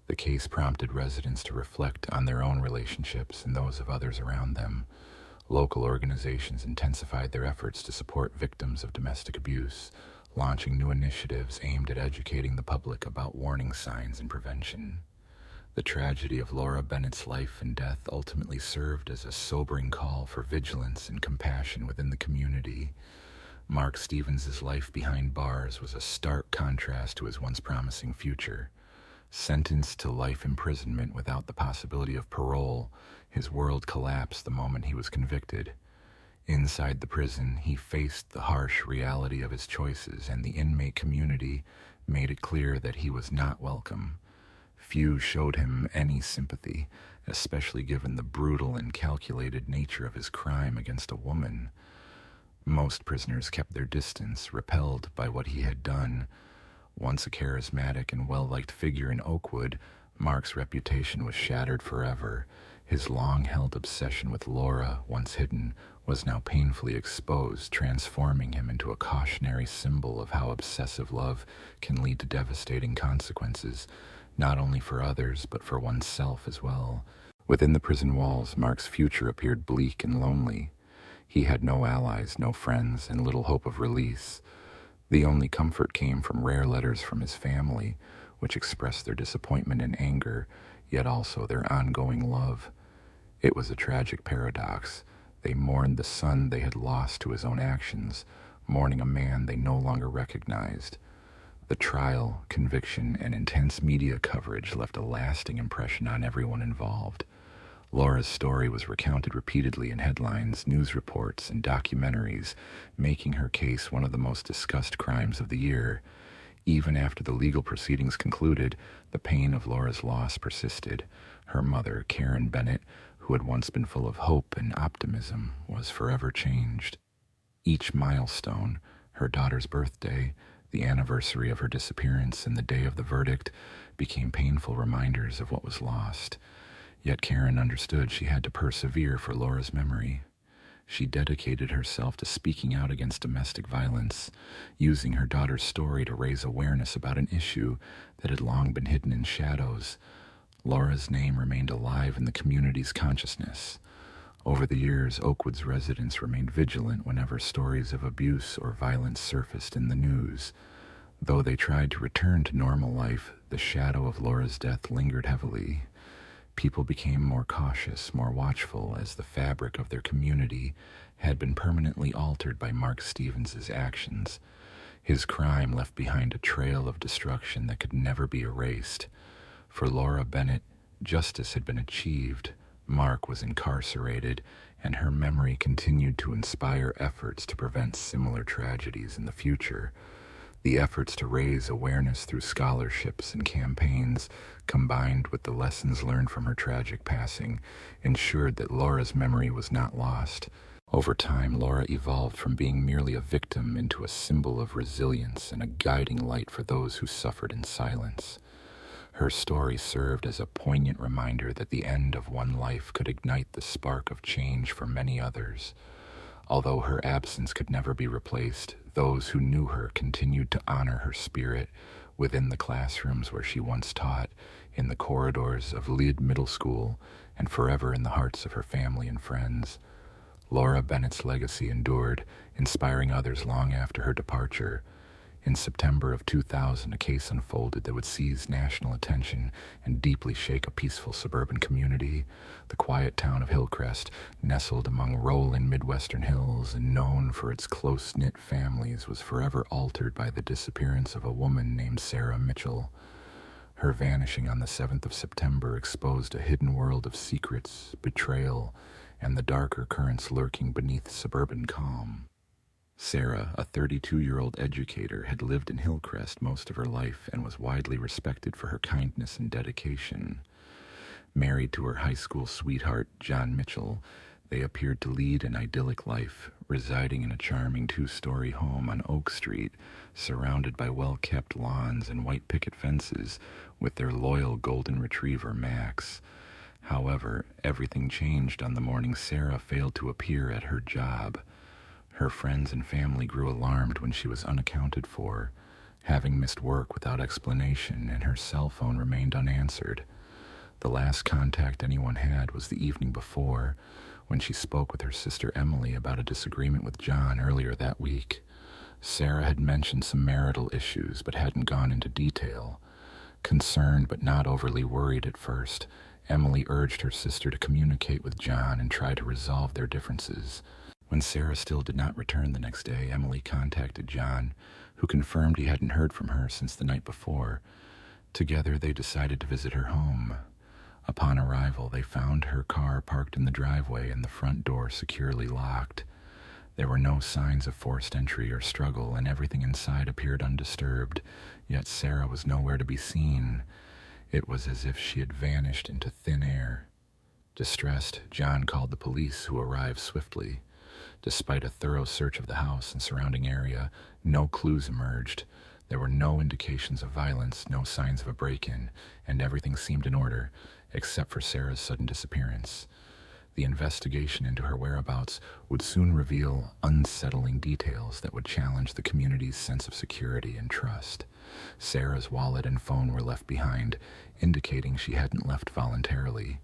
The case prompted residents to reflect on their own relationships and those of others around them. Local organizations intensified their efforts to support victims of domestic abuse, launching new initiatives aimed at educating the public about warning signs and prevention. The tragedy of Laura Bennett's life and death ultimately served as a sobering call for vigilance and compassion within the community. Mark Stevens' life behind bars was a stark contrast to his once promising future. Sentenced to life imprisonment without the possibility of parole, his world collapsed the moment he was convicted. Inside the prison, he faced the harsh reality of his choices, and the inmate community made it clear that he was not welcome. Few showed him any sympathy, especially given the brutal and calculated nature of his crime against a woman. Most prisoners kept their distance, repelled by what he had done. Once a charismatic and well-liked figure in Oakwood, Mark's reputation was shattered forever. His long-held obsession with Laura, once hidden, was now painfully exposed, transforming him into a cautionary symbol of how obsessive love can lead to devastating consequences, not only for others, but for oneself as well. Within the prison walls, Mark's future appeared bleak and lonely. He had no allies, no friends, and little hope of release. The only comfort came from rare letters from his family, which expressed their disappointment and anger, yet also their ongoing love. It was a tragic paradox. They mourned the son they had lost to his own actions, mourning a man they no longer recognized. The trial, conviction, and intense media coverage left a lasting impression on everyone involved. Laura's story was recounted repeatedly in headlines, news reports, and documentaries, making her case one of the most discussed crimes of the year. Even after the legal proceedings concluded, the pain of Laura's loss persisted. Her mother, Karen Bennett, who had once been full of hope and optimism, was forever changed. Each milestone, her daughter's birthday, the anniversary of her disappearance, and the day of the verdict, became painful reminders of what was lost. Yet Karen understood she had to persevere for Laura's memory. She dedicated herself to speaking out against domestic violence, using her daughter's story to raise awareness about an issue that had long been hidden in shadows. Laura's name remained alive in the community's consciousness. Over the years, Oakwood's residents remained vigilant whenever stories of abuse or violence surfaced in the news. Though they tried to return to normal life, the shadow of Laura's death lingered heavily. People became more cautious, more watchful, as the fabric of their community had been permanently altered by Mark Stevens' actions. His crime left behind a trail of destruction that could never be erased. For Laura Bennett, justice had been achieved. Mark was incarcerated, and her memory continued to inspire efforts to prevent similar tragedies in the future. The efforts to raise awareness through scholarships and campaigns, combined with the lessons learned from her tragic passing, ensured that Laura's memory was not lost. Over time, Laura evolved from being merely a victim into a symbol of resilience and a guiding light for those who suffered in silence. Her story served as a poignant reminder that the end of one life could ignite the spark of change for many others. Although her absence could never be replaced, those who knew her continued to honor her spirit within the classrooms where she once taught, in the corridors of Lead Middle School, and forever in the hearts of her family and friends. Laura Bennett's legacy endured, inspiring others long after her departure. In September of 2000, a case unfolded that would seize national attention and deeply shake a peaceful suburban community. The quiet town of Hillcrest, nestled among rolling Midwestern hills and known for its close-knit families, was forever altered by the disappearance of a woman named Sarah Mitchell. Her vanishing on the 7th of September exposed a hidden world of secrets, betrayal, and the darker currents lurking beneath suburban calm. Sarah, a 32-year-old educator, had lived in Hillcrest most of her life and was widely respected for her kindness and dedication. Married to her high school sweetheart, John Mitchell, they appeared to lead an idyllic life, residing in a charming 2-story home on Oak Street, surrounded by well-kept lawns and white picket fences, with their loyal golden retriever, Max. However, everything changed on the morning Sarah failed to appear at her job. Her friends and family grew alarmed when she was unaccounted for, having missed work without explanation, and her cell phone remained unanswered. The last contact anyone had was the evening before, when she spoke with her sister Emily about a disagreement with John earlier that week. Sarah had mentioned some marital issues, but hadn't gone into detail. Concerned but not overly worried at first, Emily urged her sister to communicate with John and try to resolve their differences. When Sarah still did not return the next day, Emily contacted John, who confirmed he hadn't heard from her since the night before. Together, they decided to visit her home. Upon arrival, they found her car parked in the driveway and the front door securely locked. There were no signs of forced entry or struggle, and everything inside appeared undisturbed, yet Sarah was nowhere to be seen. It was as if she had vanished into thin air. Distressed, John called the police, who arrived swiftly. Despite a thorough search of the house and surrounding area, no clues emerged. There were no indications of violence, no signs of a break-in, and everything seemed in order, except for Sarah's sudden disappearance. The investigation into her whereabouts would soon reveal unsettling details that would challenge the community's sense of security and trust. Sarah's wallet and phone were left behind, indicating she hadn't left voluntarily.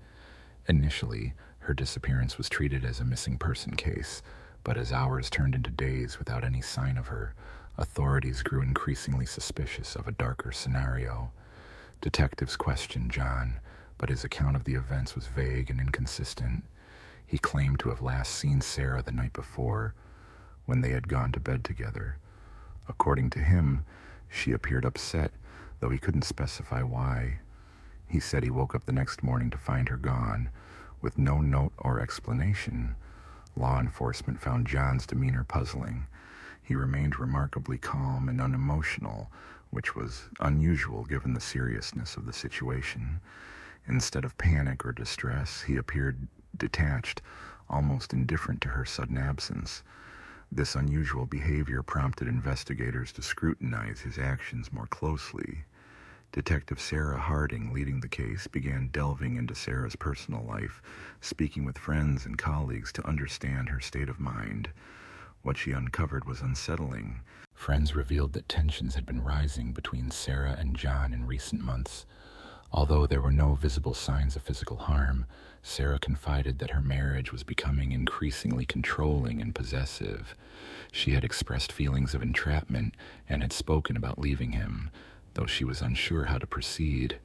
Initially, her disappearance was treated as a missing person case, but as hours turned into days without any sign of her, authorities grew increasingly suspicious of a darker scenario. Detectives questioned John, but his account of the events was vague and inconsistent. He claimed to have last seen Sarah the night before, when they had gone to bed together. According to him, she appeared upset, though he couldn't specify why. He said he woke up the next morning to find her gone, with no note or explanation. Law enforcement found John's demeanor puzzling. He remained remarkably calm and unemotional, which was unusual given the seriousness of the situation. Instead of panic or distress, he appeared detached, almost indifferent to her sudden absence. This unusual behavior prompted investigators to scrutinize his actions more closely. Detective Sarah Harding, leading the case, began delving into Sarah's personal life, speaking with friends and colleagues to understand her state of mind. What she uncovered was unsettling. Friends revealed that tensions had been rising between Sarah and John in recent months. Although there were no visible signs of physical harm, Sarah confided that her marriage was becoming increasingly controlling and possessive. She had expressed feelings of entrapment and had spoken about leaving him, though she was unsure how to proceed.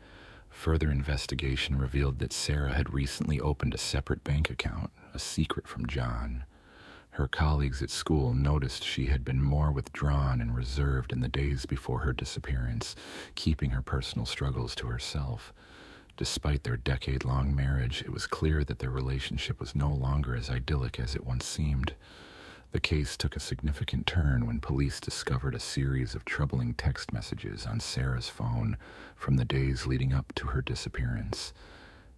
Further investigation revealed that Sarah had recently opened a separate bank account, a secret from John. Her colleagues at school noticed she had been more withdrawn and reserved in the days before her disappearance, keeping her personal struggles to herself. Despite their decade-long marriage, it was clear that their relationship was no longer as idyllic as it once seemed. The case took a significant turn when police discovered a series of troubling text messages on Sarah's phone from the days leading up to her disappearance.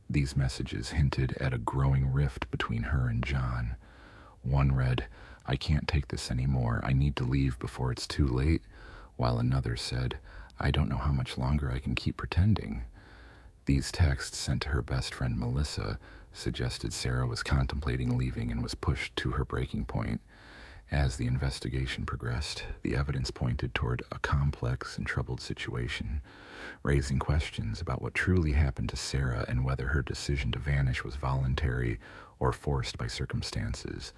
These messages hinted at a growing rift between her and John. One read, "I can't take this anymore. I need to leave before it's too late," while another said, "I don't know how much longer I can keep pretending." These texts, sent to her best friend Melissa, suggested Sarah was contemplating leaving and was pushed to her breaking point. As the investigation progressed, the evidence pointed toward a complex and troubled situation, raising questions about what truly happened to Sarah and whether her decision to vanish was voluntary or forced by circumstances.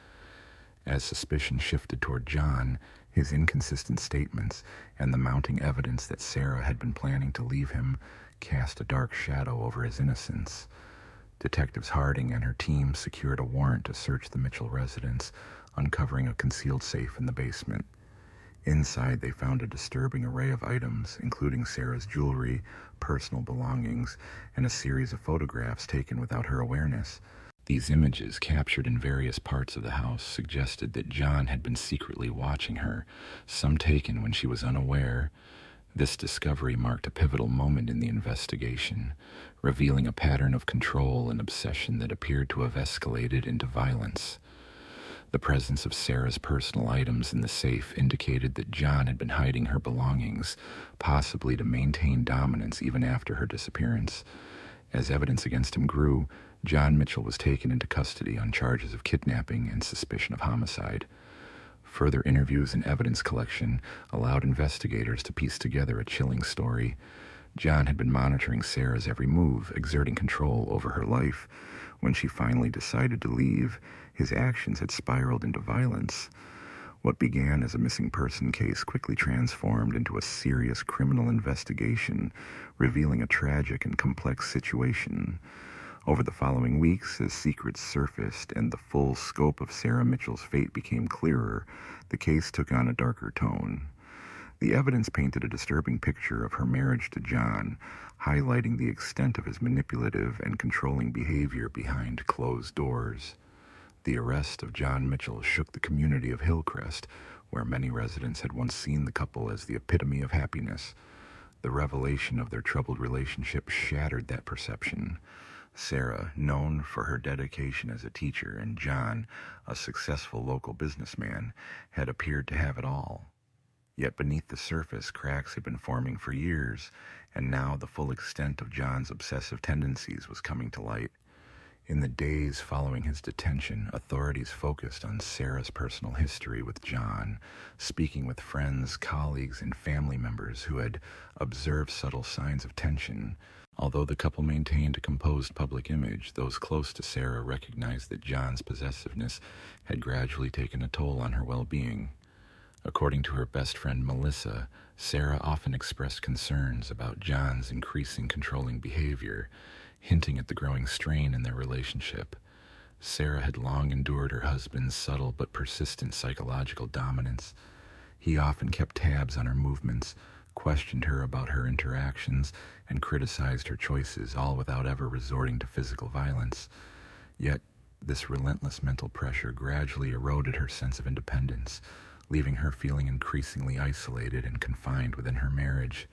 As suspicion shifted toward John, His inconsistent statements and the mounting evidence that Sarah had been planning to leave him cast a dark shadow over his innocence. Detectives Harding and her team secured a warrant to search the Mitchell residence, uncovering a concealed safe in the basement. Inside, they found a disturbing array of items, including Sarah's jewelry, personal belongings, and a series of photographs taken without her awareness. These images, captured in various parts of the house, suggested that John had been secretly watching her, some taken when she was unaware. This discovery marked a pivotal moment in the investigation, revealing a pattern of control and obsession that appeared to have escalated into violence. The presence of Sarah's personal items in the safe indicated that John had been hiding her belongings, possibly to maintain dominance even after her disappearance. As evidence against him grew, John Mitchell was taken into custody on charges of kidnapping and suspicion of homicide. Further interviews and evidence collection allowed investigators to piece together a chilling story. John had been monitoring Sarah's every move, exerting control over her life. When she finally decided to leave, his actions had spiraled into violence. What began as a missing person case quickly transformed into a serious criminal investigation, revealing a tragic and complex situation. Over the following weeks, as secrets surfaced and the full scope of Sarah Mitchell's fate became clearer, the case took on a darker tone. The evidence painted a disturbing picture of her marriage to John, highlighting the extent of his manipulative and controlling behavior behind closed doors. The arrest of John Mitchell shook the community of Hillcrest, where many residents had once seen the couple as the epitome of happiness. The revelation of their troubled relationship shattered that perception. Sarah, known for her dedication as a teacher, and John, a successful local businessman, had appeared to have it all. Yet beneath the surface, cracks had been forming for years, and now the full extent of John's obsessive tendencies was coming to light. In the days following his detention, authorities focused on Sarah's personal history with John, speaking with friends, colleagues, and family members who had observed subtle signs of tension. Although the couple maintained a composed public image, those close to Sarah recognized that John's possessiveness had gradually taken a toll on her well-being. According to her best friend Melissa, Sarah often expressed concerns about John's increasing controlling behavior, hinting at the growing strain in their relationship. Sarah had long endured her husband's subtle but persistent psychological dominance. He often kept tabs on her movements, questioned her about her interactions, and criticized her choices, all without ever resorting to physical violence. Yet, this relentless mental pressure gradually eroded her sense of independence, leaving her feeling increasingly isolated and confined within her marriage.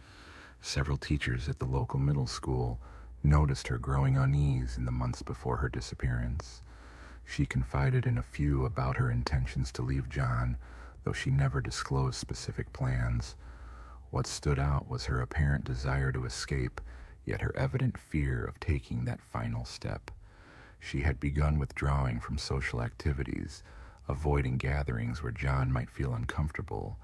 Several teachers at the local middle school noticed her growing unease in the months before her disappearance. She confided in a few about her intentions to leave John, though she never disclosed specific plans. What stood out was her apparent desire to escape, yet her evident fear of taking that final step. She had begun withdrawing from social activities, avoiding gatherings where John might feel uncomfortable,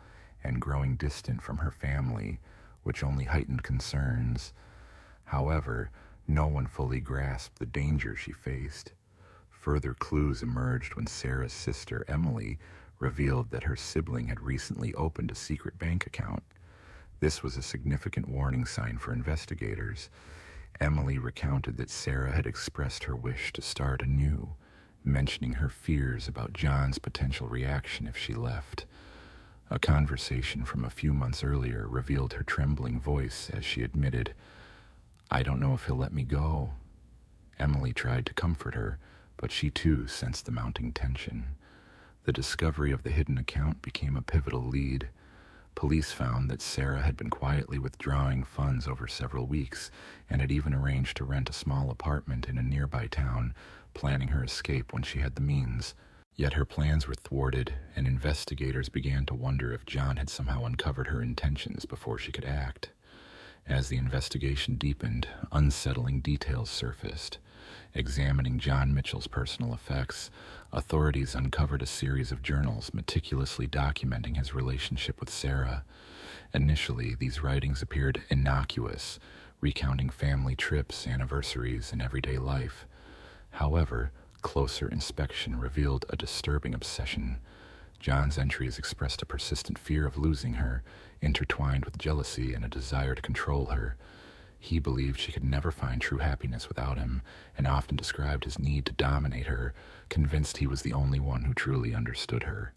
and growing distant from her family, which only heightened concerns. However, no one fully grasped the danger she faced. Further clues emerged when Sarah's sister, Emily, revealed that her sibling had recently opened a secret bank account. This was a significant warning sign for investigators. Emily recounted that Sarah had expressed her wish to start anew, mentioning her fears about John's potential reaction if she left. A conversation from a few months earlier revealed her trembling voice as she admitted, "I don't know if he'll let me go." Emily tried to comfort her, but she too sensed the mounting tension. The discovery of the hidden account became a pivotal lead. Police found that Sarah had been quietly withdrawing funds over several weeks and had even arranged to rent a small apartment in a nearby town, planning her escape when she had the means. Yet her plans were thwarted, and investigators began to wonder if John had somehow uncovered her intentions before she could act. As the investigation deepened, unsettling details surfaced. Examining John Mitchell's personal effects, authorities uncovered a series of journals meticulously documenting his relationship with Sarah. Initially, these writings appeared innocuous, recounting family trips, anniversaries, and everyday life. However, closer inspection revealed a disturbing obsession. John's entries expressed a persistent fear of losing her, intertwined with jealousy and a desire to control her. He believed she could never find true happiness without him, and often described his need to dominate her, convinced he was the only one who truly understood her.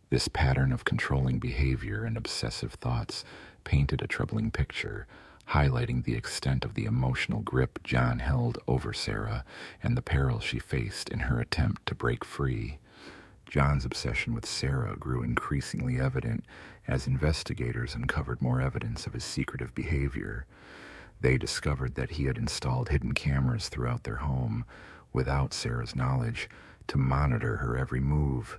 This pattern of controlling behavior and obsessive thoughts painted a troubling picture, highlighting the extent of the emotional grip John held over Sarah and the peril she faced in her attempt to break free. John's obsession with Sarah grew increasingly evident as investigators uncovered more evidence of his secretive behavior. They discovered that he had installed hidden cameras throughout their home, without Sarah's knowledge, to monitor her every move.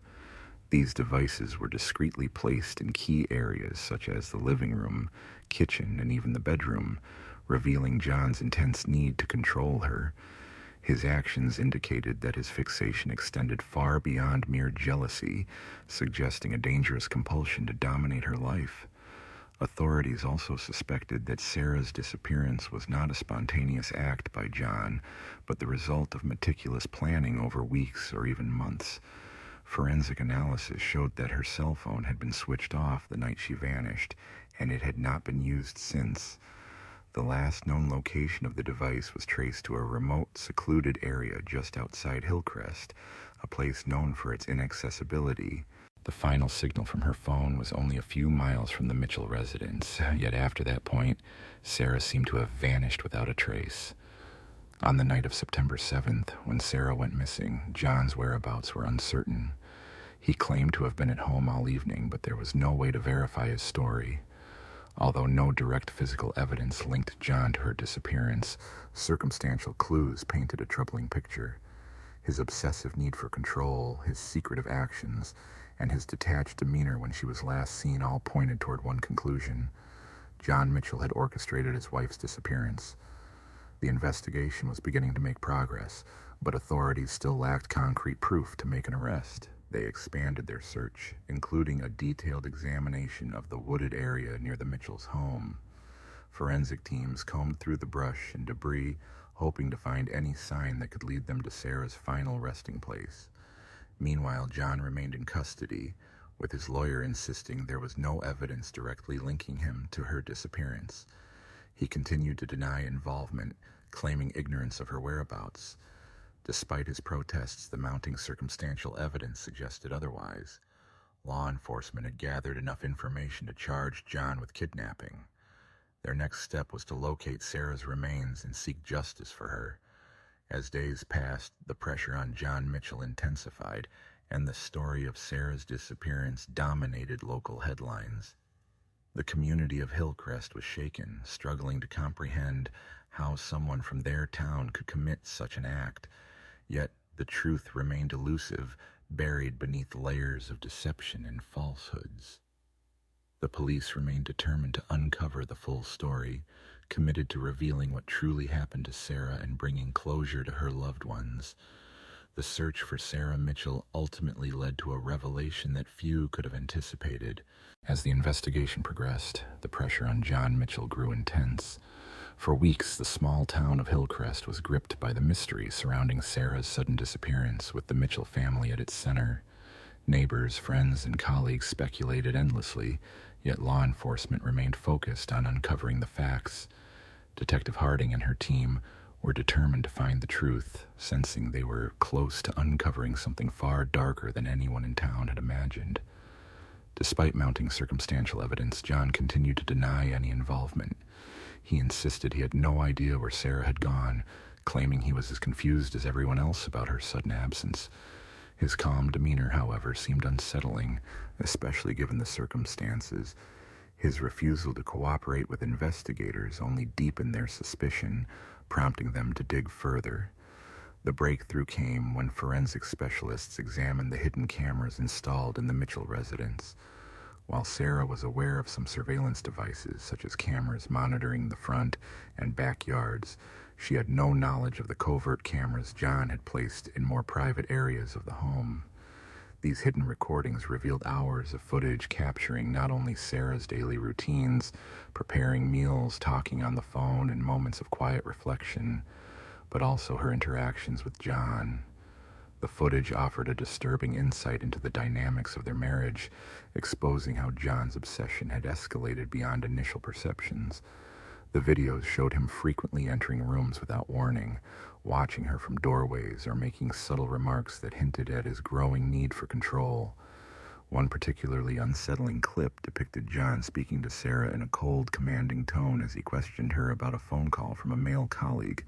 These devices were discreetly placed in key areas such as the living room, kitchen, and even the bedroom, revealing John's intense need to control her. His actions indicated that his fixation extended far beyond mere jealousy, suggesting a dangerous compulsion to dominate her life. Authorities also suspected that Sarah's disappearance was not a spontaneous act by John, but the result of meticulous planning over weeks or even months. Forensic analysis showed that her cell phone had been switched off the night she vanished, and it had not been used since. The last known location of the device was traced to a remote, secluded area just outside Hillcrest, a place known for its inaccessibility. The final signal from her phone was only a few miles from the Mitchell residence, yet after that point, Sarah seemed to have vanished without a trace. On the night of September 7th, when Sarah went missing, John's whereabouts were uncertain. He claimed to have been at home all evening, but there was no way to verify his story. Although no direct physical evidence linked John to her disappearance, circumstantial clues painted a troubling picture. His obsessive need for control, his secretive actions, and his detached demeanor when she was last seen all pointed toward one conclusion. John Mitchell had orchestrated his wife's disappearance. The investigation was beginning to make progress, but authorities still lacked concrete proof to make an arrest. They expanded their search, including a detailed examination of the wooded area near the Mitchells' home. Forensic teams combed through the brush and debris, hoping to find any sign that could lead them to Sarah's final resting place. Meanwhile, John remained in custody, with his lawyer insisting there was no evidence directly linking him to her disappearance. He continued to deny involvement, claiming ignorance of her whereabouts. Despite his protests, the mounting circumstantial evidence suggested otherwise. Law enforcement had gathered enough information to charge John with kidnapping. Their next step was to locate Sarah's remains and seek justice for her. As days passed, the pressure on John Mitchell intensified, and the story of Sarah's disappearance dominated local headlines. The community of Hillcrest was shaken, struggling to comprehend how someone from their town could commit such an act. Yet the truth remained elusive, buried beneath layers of deception and falsehoods. The police remained determined to uncover the full story, committed to revealing what truly happened to Sarah and bringing closure to her loved ones. The search for Sarah Mitchell ultimately led to a revelation that few could have anticipated. As the investigation progressed, the pressure on John Mitchell grew intense. For weeks, the small town of Hillcrest was gripped by the mystery surrounding Sarah's sudden disappearance, with the Mitchell family at its center. Neighbors, friends, and colleagues speculated endlessly, yet law enforcement remained focused on uncovering the facts. Detective Harding and her team were determined to find the truth, sensing they were close to uncovering something far darker than anyone in town had imagined. Despite mounting circumstantial evidence, John continued to deny any involvement. He insisted he had no idea where Sarah had gone, claiming he was as confused as everyone else about her sudden absence. His calm demeanor, however, seemed unsettling, especially given the circumstances. His refusal to cooperate with investigators only deepened their suspicion, prompting them to dig further. The breakthrough came when forensic specialists examined the hidden cameras installed in the Mitchell residence. While Sarah was aware of some surveillance devices, such as cameras monitoring the front and backyards, she had no knowledge of the covert cameras John had placed in more private areas of the home. These hidden recordings revealed hours of footage capturing not only Sarah's daily routines, preparing meals, talking on the phone, and moments of quiet reflection, but also her interactions with John. The footage offered a disturbing insight into the dynamics of their marriage, exposing how John's obsession had escalated beyond initial perceptions. The videos showed him frequently entering rooms without warning, watching her from doorways or making subtle remarks that hinted at his growing need for control. One particularly unsettling clip depicted John speaking to Sarah in a cold, commanding tone as he questioned her about a phone call from a male colleague.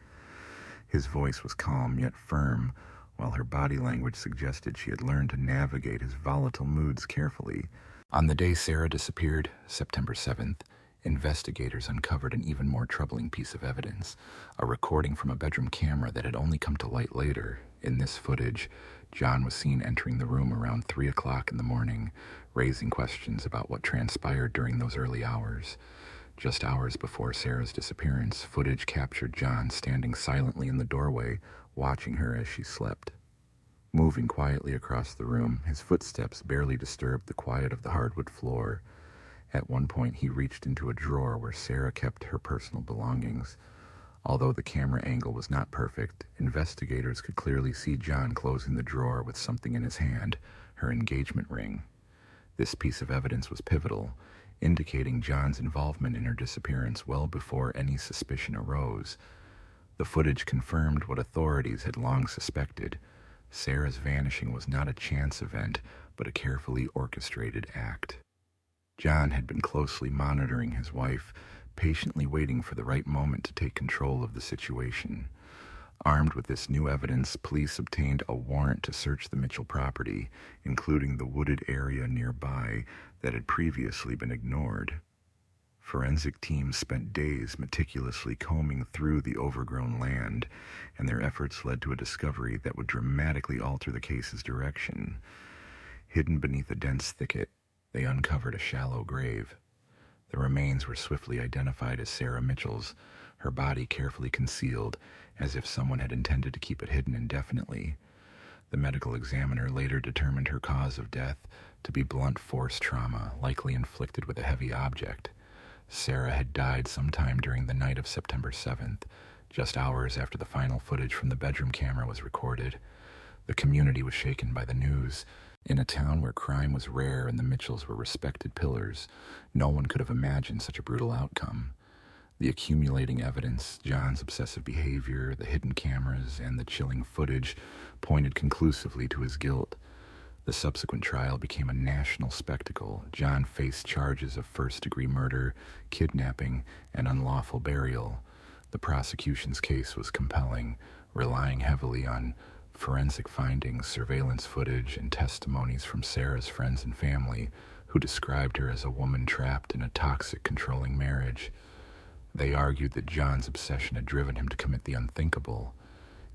His voice was calm yet firm, while her body language suggested she had learned to navigate his volatile moods carefully. On the day Sarah disappeared, September 7th, investigators uncovered an even more troubling piece of evidence, a recording from a bedroom camera that had only come to light later. In this footage, John was seen entering the room around 3 o'clock in the morning, raising questions about what transpired during those early hours. Just hours before Sarah's disappearance, footage captured John standing silently in the doorway, watching her as she slept. Moving quietly across the room, his footsteps barely disturbed the quiet of the hardwood floor. At one point, he reached into a drawer where Sarah kept her personal belongings. Although the camera angle was not perfect, investigators could clearly see John closing the drawer with something in his hand, her engagement ring. This piece of evidence was pivotal, indicating John's involvement in her disappearance well before any suspicion arose. The footage confirmed what authorities had long suspected. Sarah's vanishing was not a chance event, but a carefully orchestrated act. John had been closely monitoring his wife, patiently waiting for the right moment to take control of the situation. Armed with this new evidence, police obtained a warrant to search the Mitchell property, including the wooded area nearby that had previously been ignored. Forensic teams spent days meticulously combing through the overgrown land, and their efforts led to a discovery that would dramatically alter the case's direction. Hidden beneath a dense thicket, they uncovered a shallow grave. The remains were swiftly identified as Sarah Mitchell's, her body carefully concealed, as if someone had intended to keep it hidden indefinitely. The medical examiner later determined her cause of death to be blunt force trauma, likely inflicted with a heavy object. Sarah had died sometime during the night of September 7th, just hours after the final footage from the bedroom camera was recorded. The community was shaken by the news. In a town where crime was rare and the Mitchells were respected pillars, no one could have imagined such a brutal outcome. The accumulating evidence, John's obsessive behavior, the hidden cameras, and the chilling footage pointed conclusively to his guilt. The subsequent trial became a national spectacle. John faced charges of first-degree murder, kidnapping, and unlawful burial. The prosecution's case was compelling, relying heavily on forensic findings, surveillance footage, and testimonies from Sarah's friends and family, who described her as a woman trapped in a toxic, controlling marriage. They argued that John's obsession had driven him to commit the unthinkable.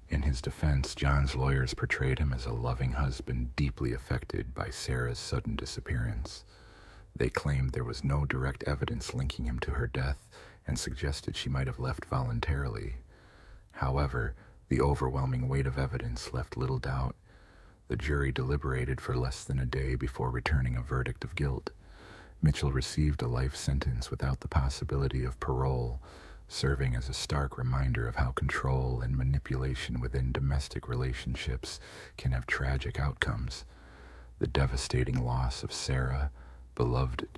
In his defense, John's lawyers portrayed him as a loving husband deeply affected by Sarah's sudden disappearance. They claimed there was no direct evidence linking him to her death and suggested she might have left voluntarily. However, the overwhelming weight of evidence left little doubt. The jury deliberated for less than a day before returning a verdict of guilt. Mitchell received a life sentence without the possibility of parole, serving as a stark reminder of how control and manipulation within domestic relationships can have tragic outcomes. The devastating loss of Sarah, beloved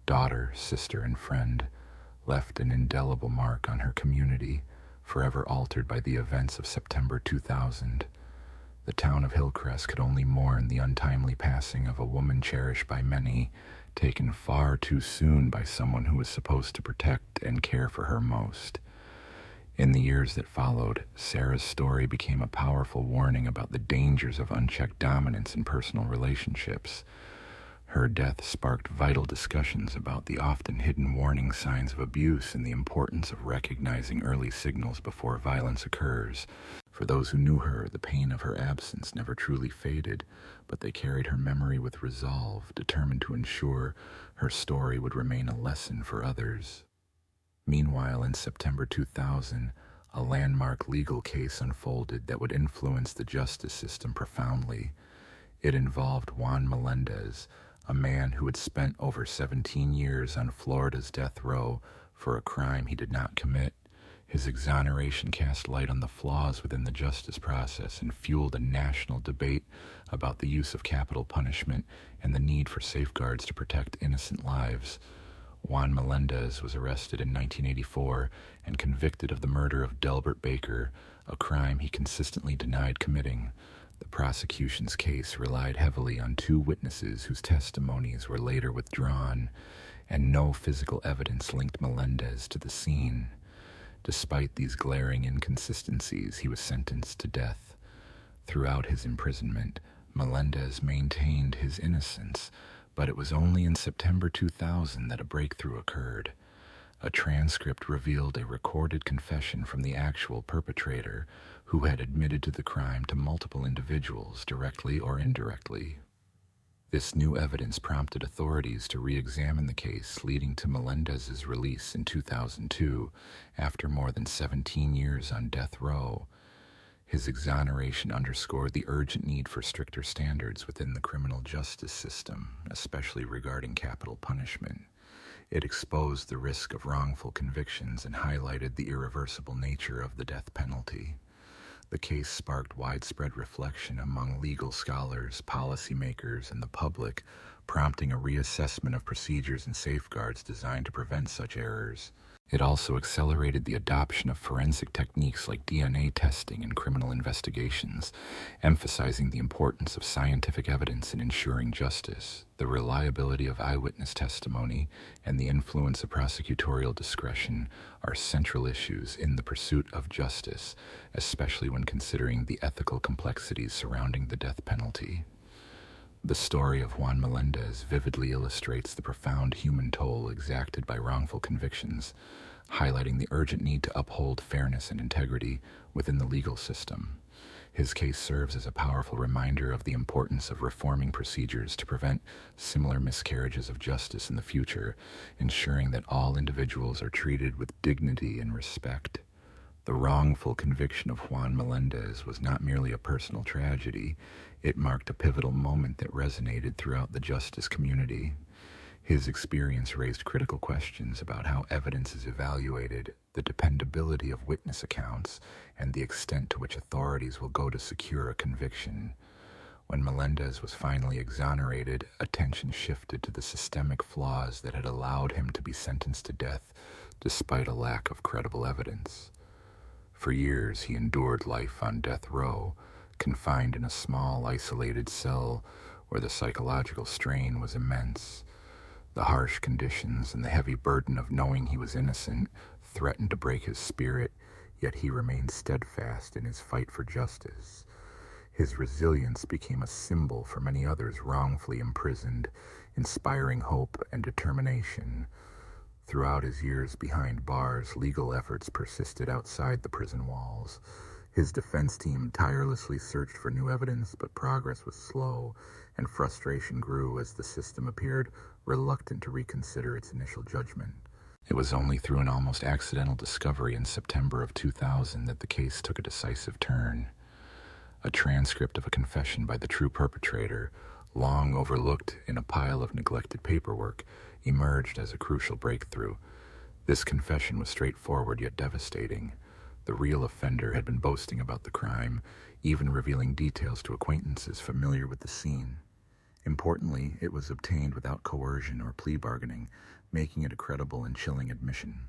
daughter, sister, and friend, left an indelible mark on her community, forever altered by the events of September 2000. The town of Hillcrest could only mourn the untimely passing of a woman cherished by many, taken far too soon by someone who was supposed to protect and care for her most. In the years that followed, Sarah's story became a powerful warning about the dangers of unchecked dominance in personal relationships. Her death sparked vital discussions about the often hidden warning signs of abuse and the importance of recognizing early signals before violence occurs. For those who knew her, the pain of her absence never truly faded, but they carried her memory with resolve, determined to ensure her story would remain a lesson for others. Meanwhile, in September 2000, a landmark legal case unfolded that would influence the justice system profoundly. It involved Juan Melendez, a man who had spent over 17 years on Florida's death row for a crime he did not commit. His exoneration cast light on the flaws within the justice process and fueled a national debate about the use of capital punishment and the need for safeguards to protect innocent lives. Juan Melendez was arrested in 1984 and convicted of the murder of Delbert Baker, a crime he consistently denied committing. The prosecution's case relied heavily on two witnesses whose testimonies were later withdrawn, and no physical evidence linked Melendez to the scene. Despite these glaring inconsistencies, he was sentenced to death. Throughout his imprisonment, Melendez maintained his innocence, but it was only in September 2000 that a breakthrough occurred. A transcript revealed a recorded confession from the actual perpetrator, who had admitted to the crime to multiple individuals, directly or indirectly. This new evidence prompted authorities to re-examine the case, leading to Melendez's release in 2002 after more than 17 years on death row. His exoneration underscored the urgent need for stricter standards within the criminal justice system, especially regarding capital punishment. It exposed the risk of wrongful convictions and highlighted the irreversible nature of the death penalty. The case sparked widespread reflection among legal scholars, policymakers, and the public, prompting a reassessment of procedures and safeguards designed to prevent such errors. It also accelerated the adoption of forensic techniques like DNA testing in criminal investigations, emphasizing the importance of scientific evidence in ensuring justice. The reliability of eyewitness testimony and the influence of prosecutorial discretion are central issues in the pursuit of justice, especially when considering the ethical complexities surrounding the death penalty. The story of Juan Melendez vividly illustrates the profound human toll exacted by wrongful convictions, highlighting the urgent need to uphold fairness and integrity within the legal system. His case serves as a powerful reminder of the importance of reforming procedures to prevent similar miscarriages of justice in the future, ensuring that all individuals are treated with dignity and respect. The wrongful conviction of Juan Melendez was not merely a personal tragedy, it marked a pivotal moment that resonated throughout the justice community. His experience raised critical questions about how evidence is evaluated, the dependability of witness accounts, and the extent to which authorities will go to secure a conviction. When Melendez was finally exonerated, attention shifted to the systemic flaws that had allowed him to be sentenced to death despite a lack of credible evidence. For years, he endured life on death row, confined in a small, isolated cell where the psychological strain was immense. The harsh conditions and the heavy burden of knowing he was innocent threatened to break his spirit, yet he remained steadfast in his fight for justice. His resilience became a symbol for many others wrongfully imprisoned, inspiring hope and determination. Throughout his years behind bars, legal efforts persisted outside the prison walls. His defense team tirelessly searched for new evidence, but progress was slow, and frustration grew as the system appeared reluctant to reconsider its initial judgment. It was only through an almost accidental discovery in September of 2000 that the case took a decisive turn. A transcript of a confession by the true perpetrator, long overlooked in a pile of neglected paperwork, emerged as a crucial breakthrough. This confession was straightforward yet devastating. The real offender had been boasting about the crime, even revealing details to acquaintances familiar with the scene. Importantly, it was obtained without coercion or plea bargaining, making it a credible and chilling admission.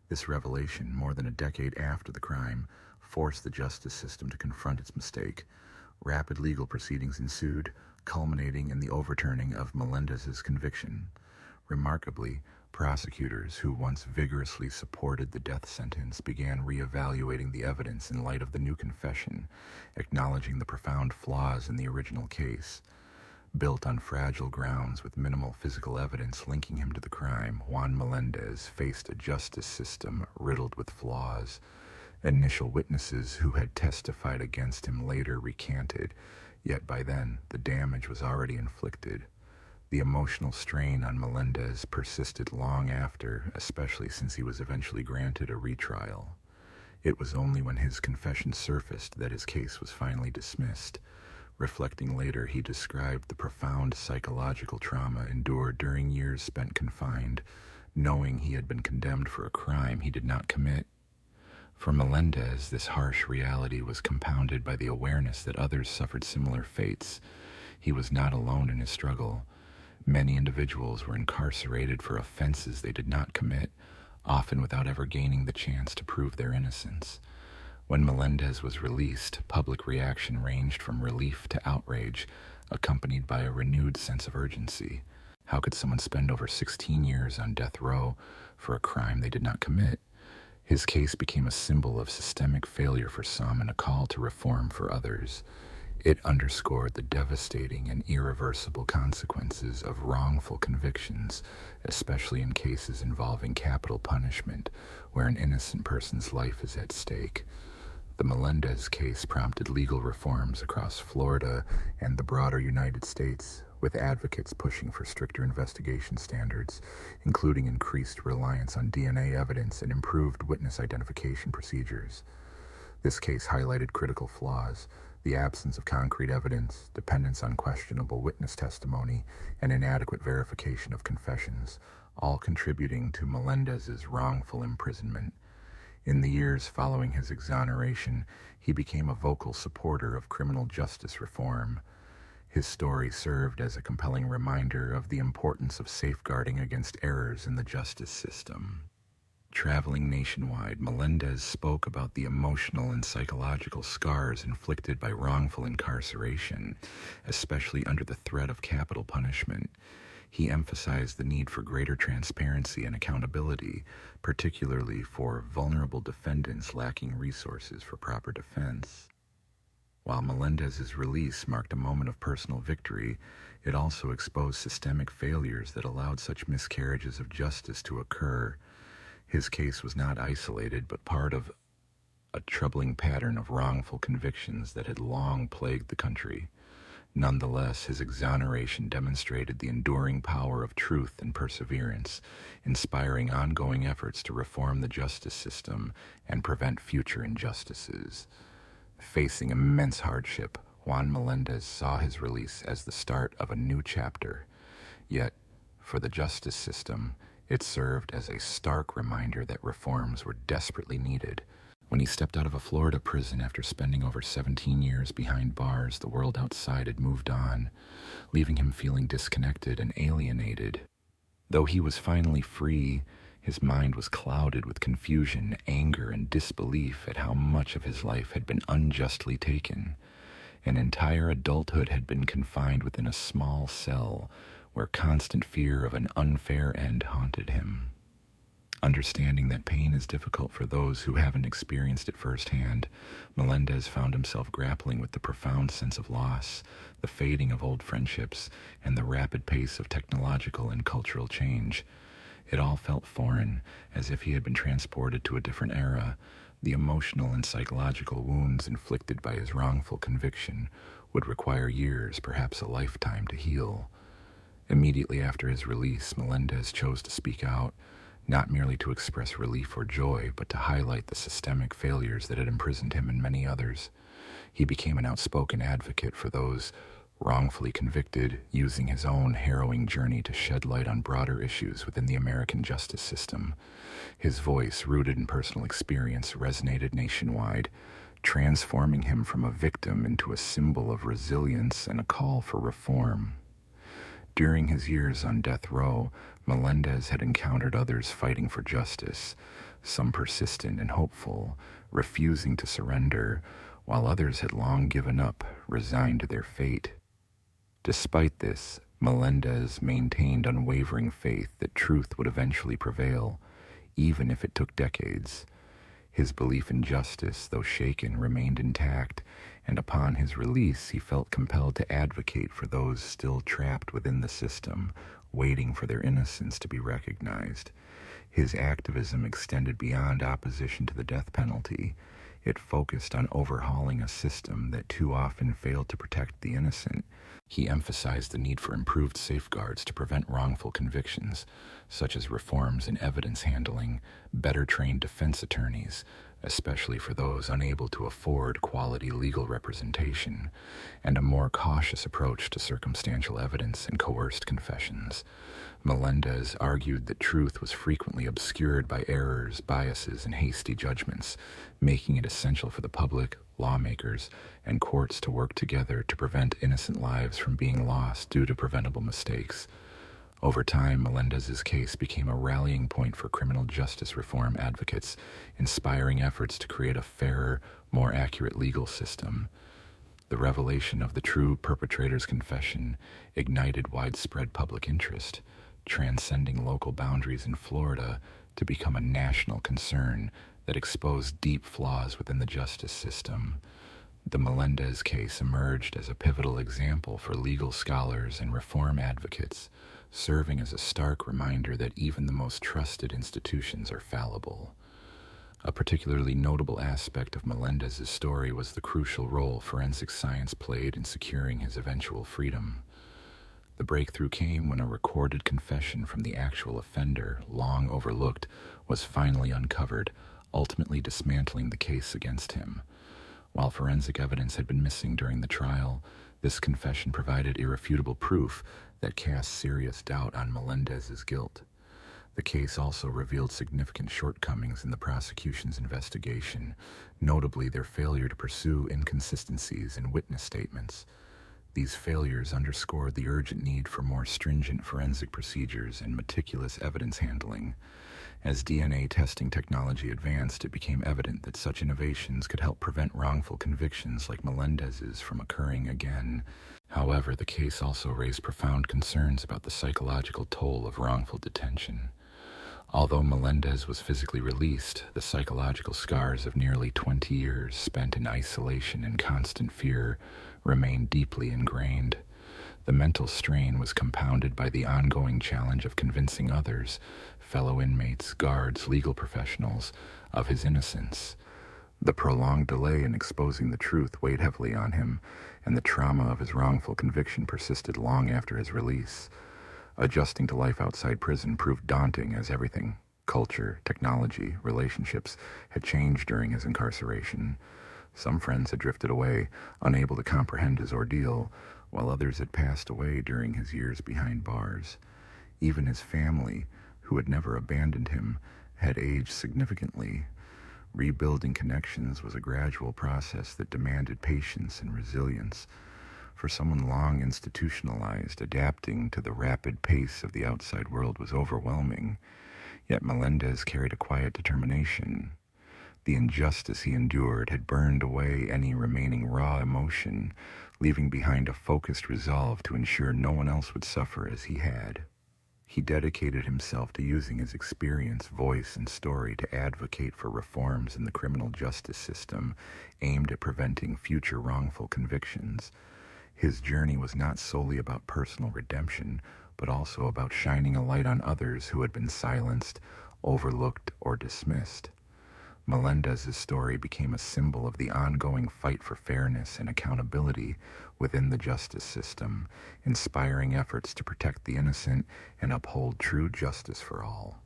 This revelation, more than a decade after the crime, forced the justice system to confront its mistake. Rapid legal proceedings ensued, culminating in the overturning of Melendez's conviction. Remarkably, prosecutors who once vigorously supported the death sentence began reevaluating the evidence in light of the new confession, acknowledging the profound flaws in the original case. Built on fragile grounds with minimal physical evidence linking him to the crime, Juan Melendez faced a justice system riddled with flaws. Initial witnesses who had testified against him later recanted, yet by then the damage was already inflicted. The emotional strain on Melendez persisted long after, especially since he was eventually granted a retrial. It was only when his confession surfaced that his case was finally dismissed. Reflecting later, he described the profound psychological trauma endured during years spent confined, knowing he had been condemned for a crime he did not commit. For Melendez, this harsh reality was compounded by the awareness that others suffered similar fates. He was not alone in his struggle. Many individuals were incarcerated for offenses they did not commit, often without ever gaining the chance to prove their innocence. When Melendez was released, public reaction ranged from relief to outrage, accompanied by a renewed sense of urgency. How could someone spend over 16 years on death row for a crime they did not commit? His case became a symbol of systemic failure for some and a call to reform for others. It underscored the devastating and irreversible consequences of wrongful convictions, especially in cases involving capital punishment, where an innocent person's life is at stake. The Melendez case prompted legal reforms across Florida and the broader United States, with advocates pushing for stricter investigation standards, including increased reliance on DNA evidence and improved witness identification procedures. This case highlighted critical flaws: the absence of concrete evidence, dependence on questionable witness testimony, and inadequate verification of confessions, all contributing to Melendez's wrongful imprisonment. In the years following his exoneration, he became a vocal supporter of criminal justice reform. His story served as a compelling reminder of the importance of safeguarding against errors in the justice system. Traveling nationwide, Melendez spoke about the emotional and psychological scars inflicted by wrongful incarceration, especially under the threat of capital punishment. He emphasized the need for greater transparency and accountability, particularly for vulnerable defendants lacking resources for proper defense. While Melendez's release marked a moment of personal victory, it also exposed systemic failures that allowed such miscarriages of justice to occur. His case was not isolated, but part of a troubling pattern of wrongful convictions that had long plagued the country. Nonetheless, his exoneration demonstrated the enduring power of truth and perseverance, inspiring ongoing efforts to reform the justice system and prevent future injustices. Facing immense hardship, Juan Melendez saw his release as the start of a new chapter. Yet, for the justice system, it served as a stark reminder that reforms were desperately needed. When he stepped out of a Florida prison after spending over 17 years behind bars, the world outside had moved on, leaving him feeling disconnected and alienated. Though he was finally free, his mind was clouded with confusion, anger, and disbelief at how much of his life had been unjustly taken. An entire adulthood had been confined within a small cell, where constant fear of an unfair end haunted him. Understanding that pain is difficult for those who haven't experienced it firsthand, Melendez found himself grappling with the profound sense of loss, the fading of old friendships, and the rapid pace of technological and cultural change. It all felt foreign, as if he had been transported to a different era. The emotional and psychological wounds inflicted by his wrongful conviction would require years, perhaps a lifetime, to heal. Immediately after his release, Melendez chose to speak out, not merely to express relief or joy, but to highlight the systemic failures that had imprisoned him and many others. He became an outspoken advocate for those wrongfully convicted, using his own harrowing journey to shed light on broader issues within the American justice system. His voice, rooted in personal experience, resonated nationwide, transforming him from a victim into a symbol of resilience and a call for reform. During his years on death row, Melendez had encountered others fighting for justice, some persistent and hopeful, refusing to surrender, while others had long given up, resigned to their fate. Despite this, Melendez maintained unwavering faith that truth would eventually prevail, even if it took decades. His belief in justice, though shaken, remained intact, and upon his release he felt compelled to advocate for those still trapped within the system, waiting for their innocence to be recognized. His activism extended beyond opposition to the death penalty. It focused on overhauling a system that too often failed to protect the innocent. He emphasized the need for improved safeguards to prevent wrongful convictions, such as reforms in evidence handling, better trained defense attorneys, especially for those unable to afford quality legal representation, and a more cautious approach to circumstantial evidence and coerced confessions. Melendez argued that truth was frequently obscured by errors, biases, and hasty judgments, making it essential for the public, lawmakers, and courts to work together to prevent innocent lives from being lost due to preventable mistakes. Over time, Melendez's case became a rallying point for criminal justice reform advocates, inspiring efforts to create a fairer, more accurate legal system. The revelation of the true perpetrator's confession ignited widespread public interest, transcending local boundaries in Florida to become a national concern that exposed deep flaws within the justice system. The Melendez case emerged as a pivotal example for legal scholars and reform advocates, serving as a stark reminder that even the most trusted institutions are fallible. A particularly notable aspect of Melendez's story was the crucial role forensic science played in securing his eventual freedom. The breakthrough came when a recorded confession from the actual offender, long overlooked, was finally uncovered, ultimately dismantling the case against him. While forensic evidence had been missing during the trial, this confession provided irrefutable proof that cast serious doubt on Melendez's guilt. The case also revealed significant shortcomings in the prosecution's investigation, notably their failure to pursue inconsistencies in witness statements. These failures underscored the urgent need for more stringent forensic procedures and meticulous evidence handling. As DNA testing technology advanced, it became evident that such innovations could help prevent wrongful convictions like Melendez's from occurring again. However, the case also raised profound concerns about the psychological toll of wrongful detention. Although Melendez was physically released, the psychological scars of nearly 20 years spent in isolation and constant fear remained deeply ingrained. The mental strain was compounded by the ongoing challenge of convincing others, fellow inmates, guards, legal professionals, of his innocence. The prolonged delay in exposing the truth weighed heavily on him, and the trauma of his wrongful conviction persisted long after his release. Adjusting to life outside prison proved daunting as everything, culture, technology, relationships, had changed during his incarceration. Some friends had drifted away, unable to comprehend his ordeal, while others had passed away during his years behind bars. Even his family, who had never abandoned him, had aged significantly. Rebuilding connections was a gradual process that demanded patience and resilience. For someone long institutionalized, adapting to the rapid pace of the outside world was overwhelming. Yet Melendez carried a quiet determination. The injustice he endured had burned away any remaining raw emotion, leaving behind a focused resolve to ensure no one else would suffer as he had. He dedicated himself to using his experience, voice, and story to advocate for reforms in the criminal justice system aimed at preventing future wrongful convictions. His journey was not solely about personal redemption, but also about shining a light on others who had been silenced, overlooked, or dismissed. Melendez's story became a symbol of the ongoing fight for fairness and accountability within the justice system, inspiring efforts to protect the innocent and uphold true justice for all.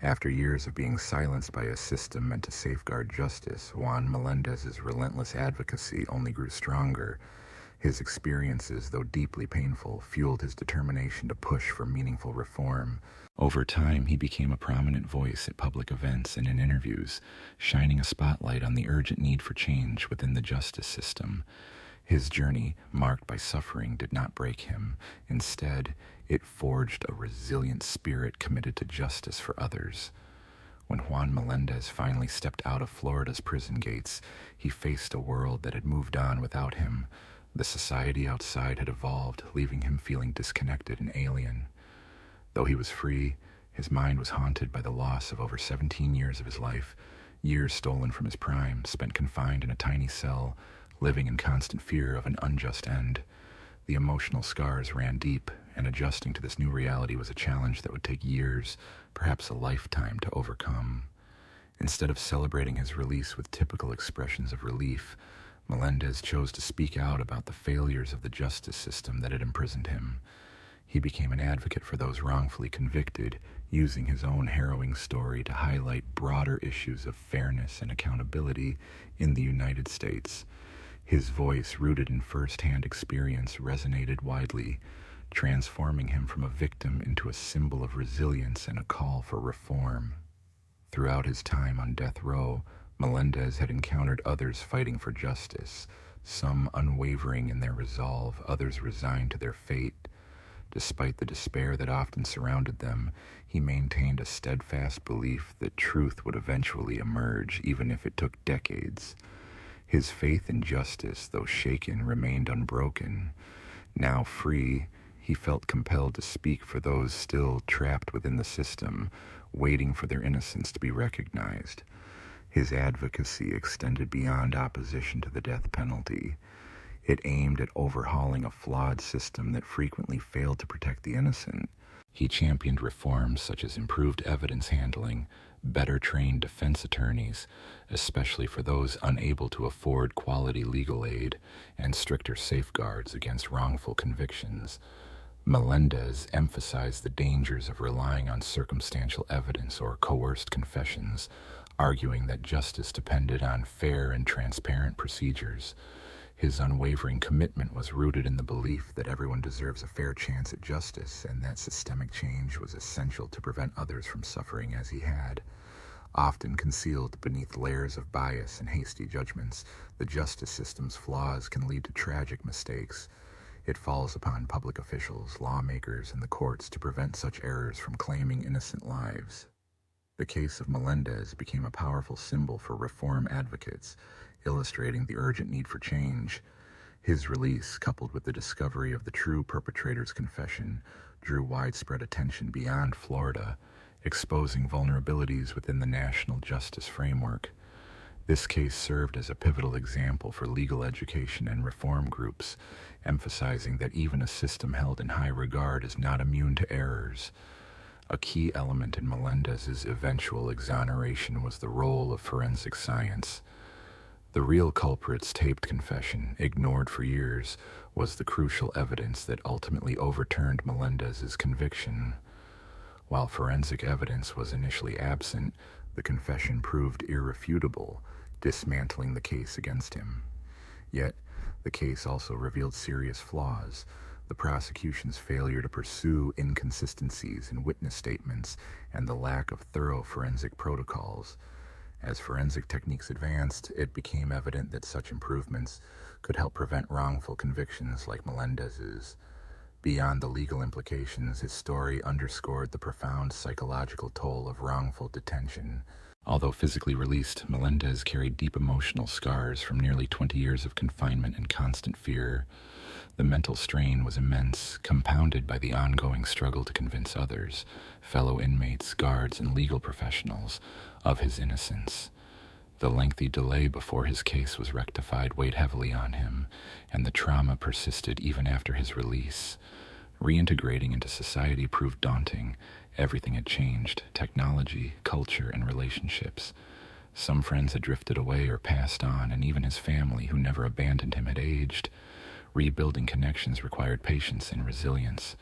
After years of being silenced by a system meant to safeguard justice, Juan Melendez's relentless advocacy only grew stronger. His experiences, though deeply painful, fueled his determination to push for meaningful reform. Over time, he became a prominent voice at public events and in interviews, shining a spotlight on the urgent need for change within the justice system. His journey, marked by suffering, did not break him. Instead, it forged a resilient spirit committed to justice for others. When Juan Melendez finally stepped out of Florida's prison gates, he faced a world that had moved on without him. The society outside had evolved, leaving him feeling disconnected and alien. Though he was free, his mind was haunted by the loss of over 17 years of his life, years stolen from his prime, spent confined in a tiny cell, living in constant fear of an unjust end. The emotional scars ran deep, and adjusting to this new reality was a challenge that would take years, perhaps a lifetime, to overcome. Instead of celebrating his release with typical expressions of relief, Melendez chose to speak out about the failures of the justice system that had imprisoned him. He became an advocate for those wrongfully convicted, using his own harrowing story to highlight broader issues of fairness and accountability in the United States. His voice, rooted in first-hand experience, resonated widely, transforming him from a victim into a symbol of resilience and a call for reform. Throughout his time on death row, Melendez had encountered others fighting for justice, some unwavering in their resolve, others resigned to their fate. Despite the despair that often surrounded them, he maintained a steadfast belief that truth would eventually emerge, even if it took decades. His faith in justice, though shaken, remained unbroken. Now free, he felt compelled to speak for those still trapped within the system, waiting for their innocence to be recognized. His advocacy extended beyond opposition to the death penalty. It aimed at overhauling a flawed system that frequently failed to protect the innocent. He championed reforms such as improved evidence handling, better trained defense attorneys, especially for those unable to afford quality legal aid, and stricter safeguards against wrongful convictions. Melendez emphasized the dangers of relying on circumstantial evidence or coerced confessions, arguing that justice depended on fair and transparent procedures. His unwavering commitment was rooted in the belief that everyone deserves a fair chance at justice and that systemic change was essential to prevent others from suffering as he had. Often concealed beneath layers of bias and hasty judgments, the justice system's flaws can lead to tragic mistakes. It falls upon public officials, lawmakers, and the courts to prevent such errors from claiming innocent lives. The case of Melendez became a powerful symbol for reform advocates, illustrating the urgent need for change. His release, coupled with the discovery of the true perpetrator's confession, drew widespread attention beyond Florida, exposing vulnerabilities within the national justice framework. This case served as a pivotal example for legal education and reform groups, emphasizing that even a system held in high regard is not immune to errors. A key element in Melendez's eventual exoneration was the role of forensic science. The real culprit's taped confession, ignored for years, was the crucial evidence that ultimately overturned Melendez's conviction. While forensic evidence was initially absent, the confession proved irrefutable, dismantling the case against him. Yet, the case also revealed serious flaws. The prosecution's failure to pursue inconsistencies in witness statements and the lack of thorough forensic protocols. As forensic techniques advanced, it became evident that such improvements could help prevent wrongful convictions like Melendez's. Beyond the legal implications, his story underscored the profound psychological toll of wrongful detention. Although physically released, Melendez carried deep emotional scars from nearly 20 years of confinement and constant fear. The mental strain was immense, compounded by the ongoing struggle to convince others, fellow inmates, guards, and legal professionals, of his innocence. The lengthy delay before his case was rectified weighed heavily on him, and the trauma persisted even after his release. Reintegrating into society proved daunting. Everything had changed: technology, culture, and relationships. Some friends had drifted away or passed on, and even his family, who never abandoned him, had aged. Rebuilding connections required patience and resilience.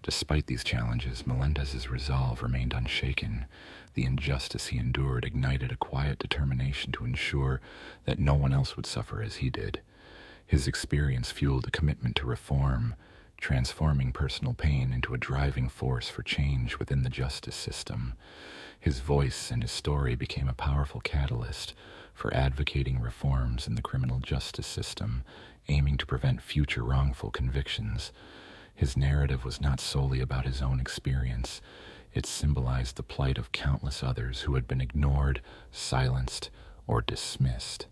Despite these challenges, Melendez's resolve remained unshaken. The injustice he endured ignited a quiet determination to ensure that no one else would suffer as he did. His experience fueled a commitment to reform, transforming personal pain into a driving force for change within the justice system. His voice and his story became a powerful catalyst for advocating reforms in the criminal justice system, aiming to prevent future wrongful convictions. His narrative was not solely about his own experience. It symbolized the plight of countless others who had been ignored, silenced, or dismissed.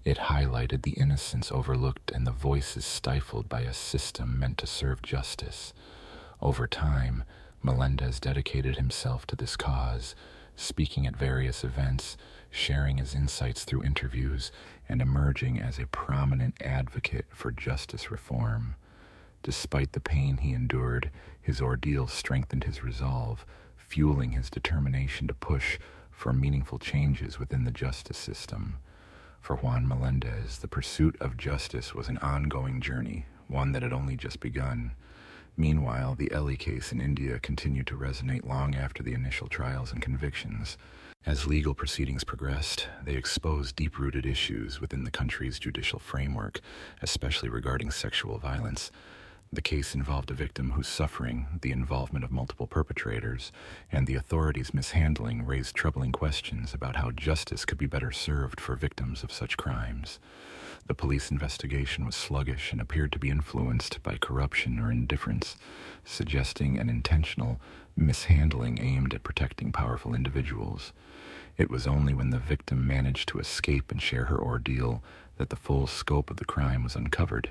It highlighted the innocence overlooked and the voices stifled by a system meant to serve justice. Over time, Melendez dedicated himself to this cause, speaking at various events, sharing his insights through interviews, and emerging as a prominent advocate for justice reform. Despite the pain he endured, his ordeal strengthened his resolve, fueling his determination to push for meaningful changes within the justice system. For Juan Melendez, the pursuit of justice was an ongoing journey, one that had only just begun. Meanwhile, the Ellie case in India continued to resonate long after the initial trials and convictions. As legal proceedings progressed, they exposed deep-rooted issues within the country's judicial framework, especially regarding sexual violence. The case involved a victim whose suffering, the involvement of multiple perpetrators, and the authorities' mishandling raised troubling questions about how justice could be better served for victims of such crimes. The police investigation was sluggish and appeared to be influenced by corruption or indifference, suggesting an intentional mishandling aimed at protecting powerful individuals. It was only when the victim managed to escape and share her ordeal that the full scope of the crime was uncovered.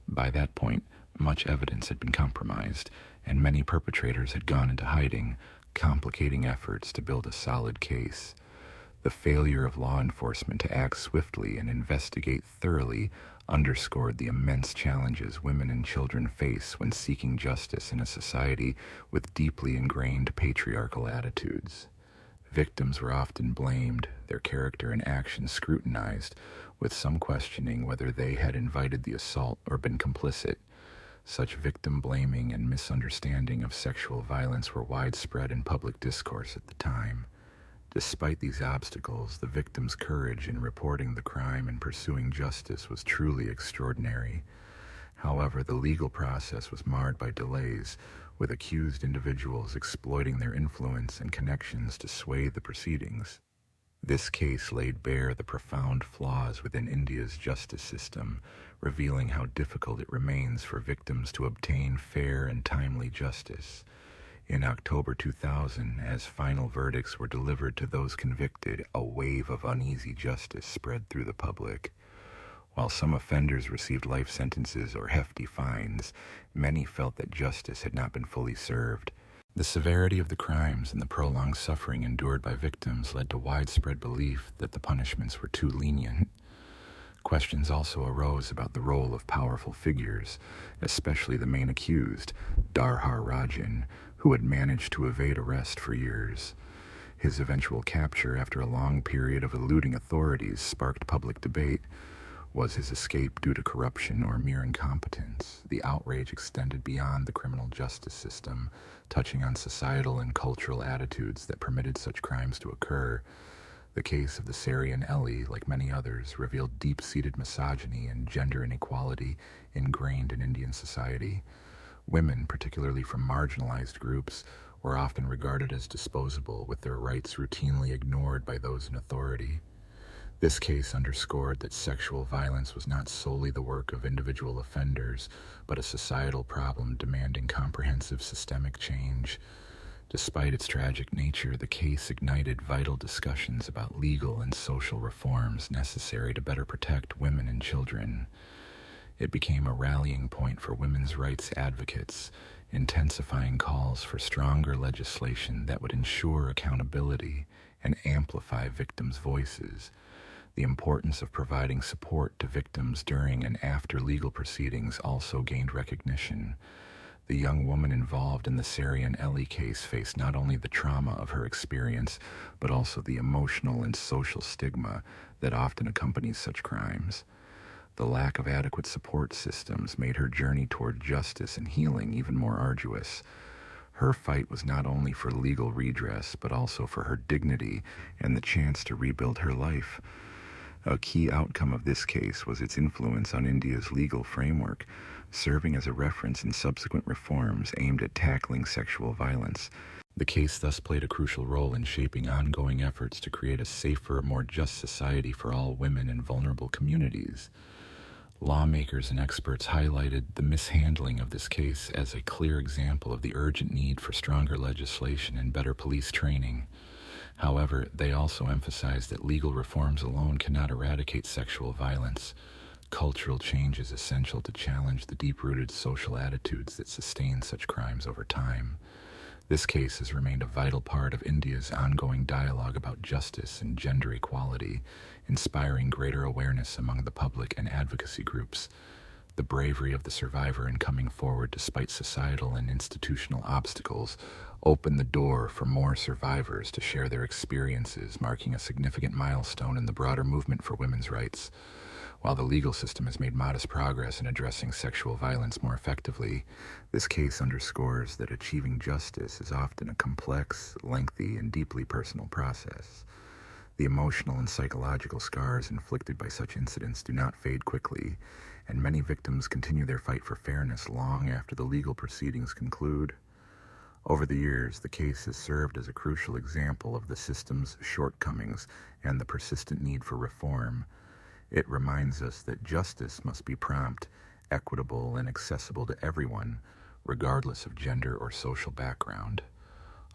By that point, much evidence had been compromised, and many perpetrators had gone into hiding, complicating efforts to build a solid case. The failure of law enforcement to act swiftly and investigate thoroughly underscored the immense challenges women and children face when seeking justice in a society with deeply ingrained patriarchal attitudes. Victims were often blamed, their character and actions scrutinized, with some questioning whether they had invited the assault or been complicit. Such victim blaming and misunderstanding of sexual violence were widespread in public discourse at the time. Despite these obstacles, the victim's courage in reporting the crime and pursuing justice was truly extraordinary. However, the legal process was marred by delays, with accused individuals exploiting their influence and connections to sway the proceedings. This case laid bare the profound flaws within India's justice system, revealing how difficult it remains for victims to obtain fair and timely justice. In October 2000, as final verdicts were delivered to those convicted, a wave of uneasy justice spread through the public. While some offenders received life sentences or hefty fines, many felt that justice had not been fully served. The severity of the crimes and the prolonged suffering endured by victims led to widespread belief that the punishments were too lenient. Questions also arose about the role of powerful figures, especially the main accused, Darhar Rajan, who had managed to evade arrest for years. His eventual capture after a long period of eluding authorities sparked public debate. Was his escape due to corruption or mere incompetence? The outrage extended beyond the criminal justice system, touching on societal and cultural attitudes that permitted such crimes to occur. The case of the Syrian Ellie, like many others, revealed deep-seated misogyny and gender inequality ingrained in Indian society. Women, particularly from marginalized groups, were often regarded as disposable, with their rights routinely ignored by those in authority. This case underscored that sexual violence was not solely the work of individual offenders, but a societal problem demanding comprehensive systemic change. Despite its tragic nature, the case ignited vital discussions about legal and social reforms necessary to better protect women and children. It became a rallying point for women's rights advocates, intensifying calls for stronger legislation that would ensure accountability and amplify victims' voices. The importance of providing support to victims during and after legal proceedings also gained recognition. The young woman involved in the Syrian Ellie case faced not only the trauma of her experience, but also the emotional and social stigma that often accompanies such crimes. The lack of adequate support systems made her journey toward justice and healing even more arduous. Her fight was not only for legal redress, but also for her dignity and the chance to rebuild her life. A key outcome of this case was its influence on India's legal framework, serving as a reference in subsequent reforms aimed at tackling sexual violence. The case thus played a crucial role in shaping ongoing efforts to create a safer, more just society for all women in vulnerable communities. Lawmakers and experts highlighted the mishandling of this case as a clear example of the urgent need for stronger legislation and better police training. However, they also emphasized that legal reforms alone cannot eradicate sexual violence. Cultural change is essential to challenge the deep-rooted social attitudes that sustain such crimes over time. This case has remained a vital part of India's ongoing dialogue about justice and gender equality, inspiring greater awareness among the public and advocacy groups. The bravery of the survivor in coming forward despite societal and institutional obstacles opened the door for more survivors to share their experiences, marking a significant milestone in the broader movement for women's rights. While the legal system has made modest progress in addressing sexual violence more effectively, this case underscores that achieving justice is often a complex, lengthy, and deeply personal process. The emotional and psychological scars inflicted by such incidents do not fade quickly, and many victims continue their fight for fairness long after the legal proceedings conclude. Over the years, the case has served as a crucial example of the system's shortcomings and the persistent need for reform. It reminds us that justice must be prompt, equitable, and accessible to everyone, regardless of gender or social background.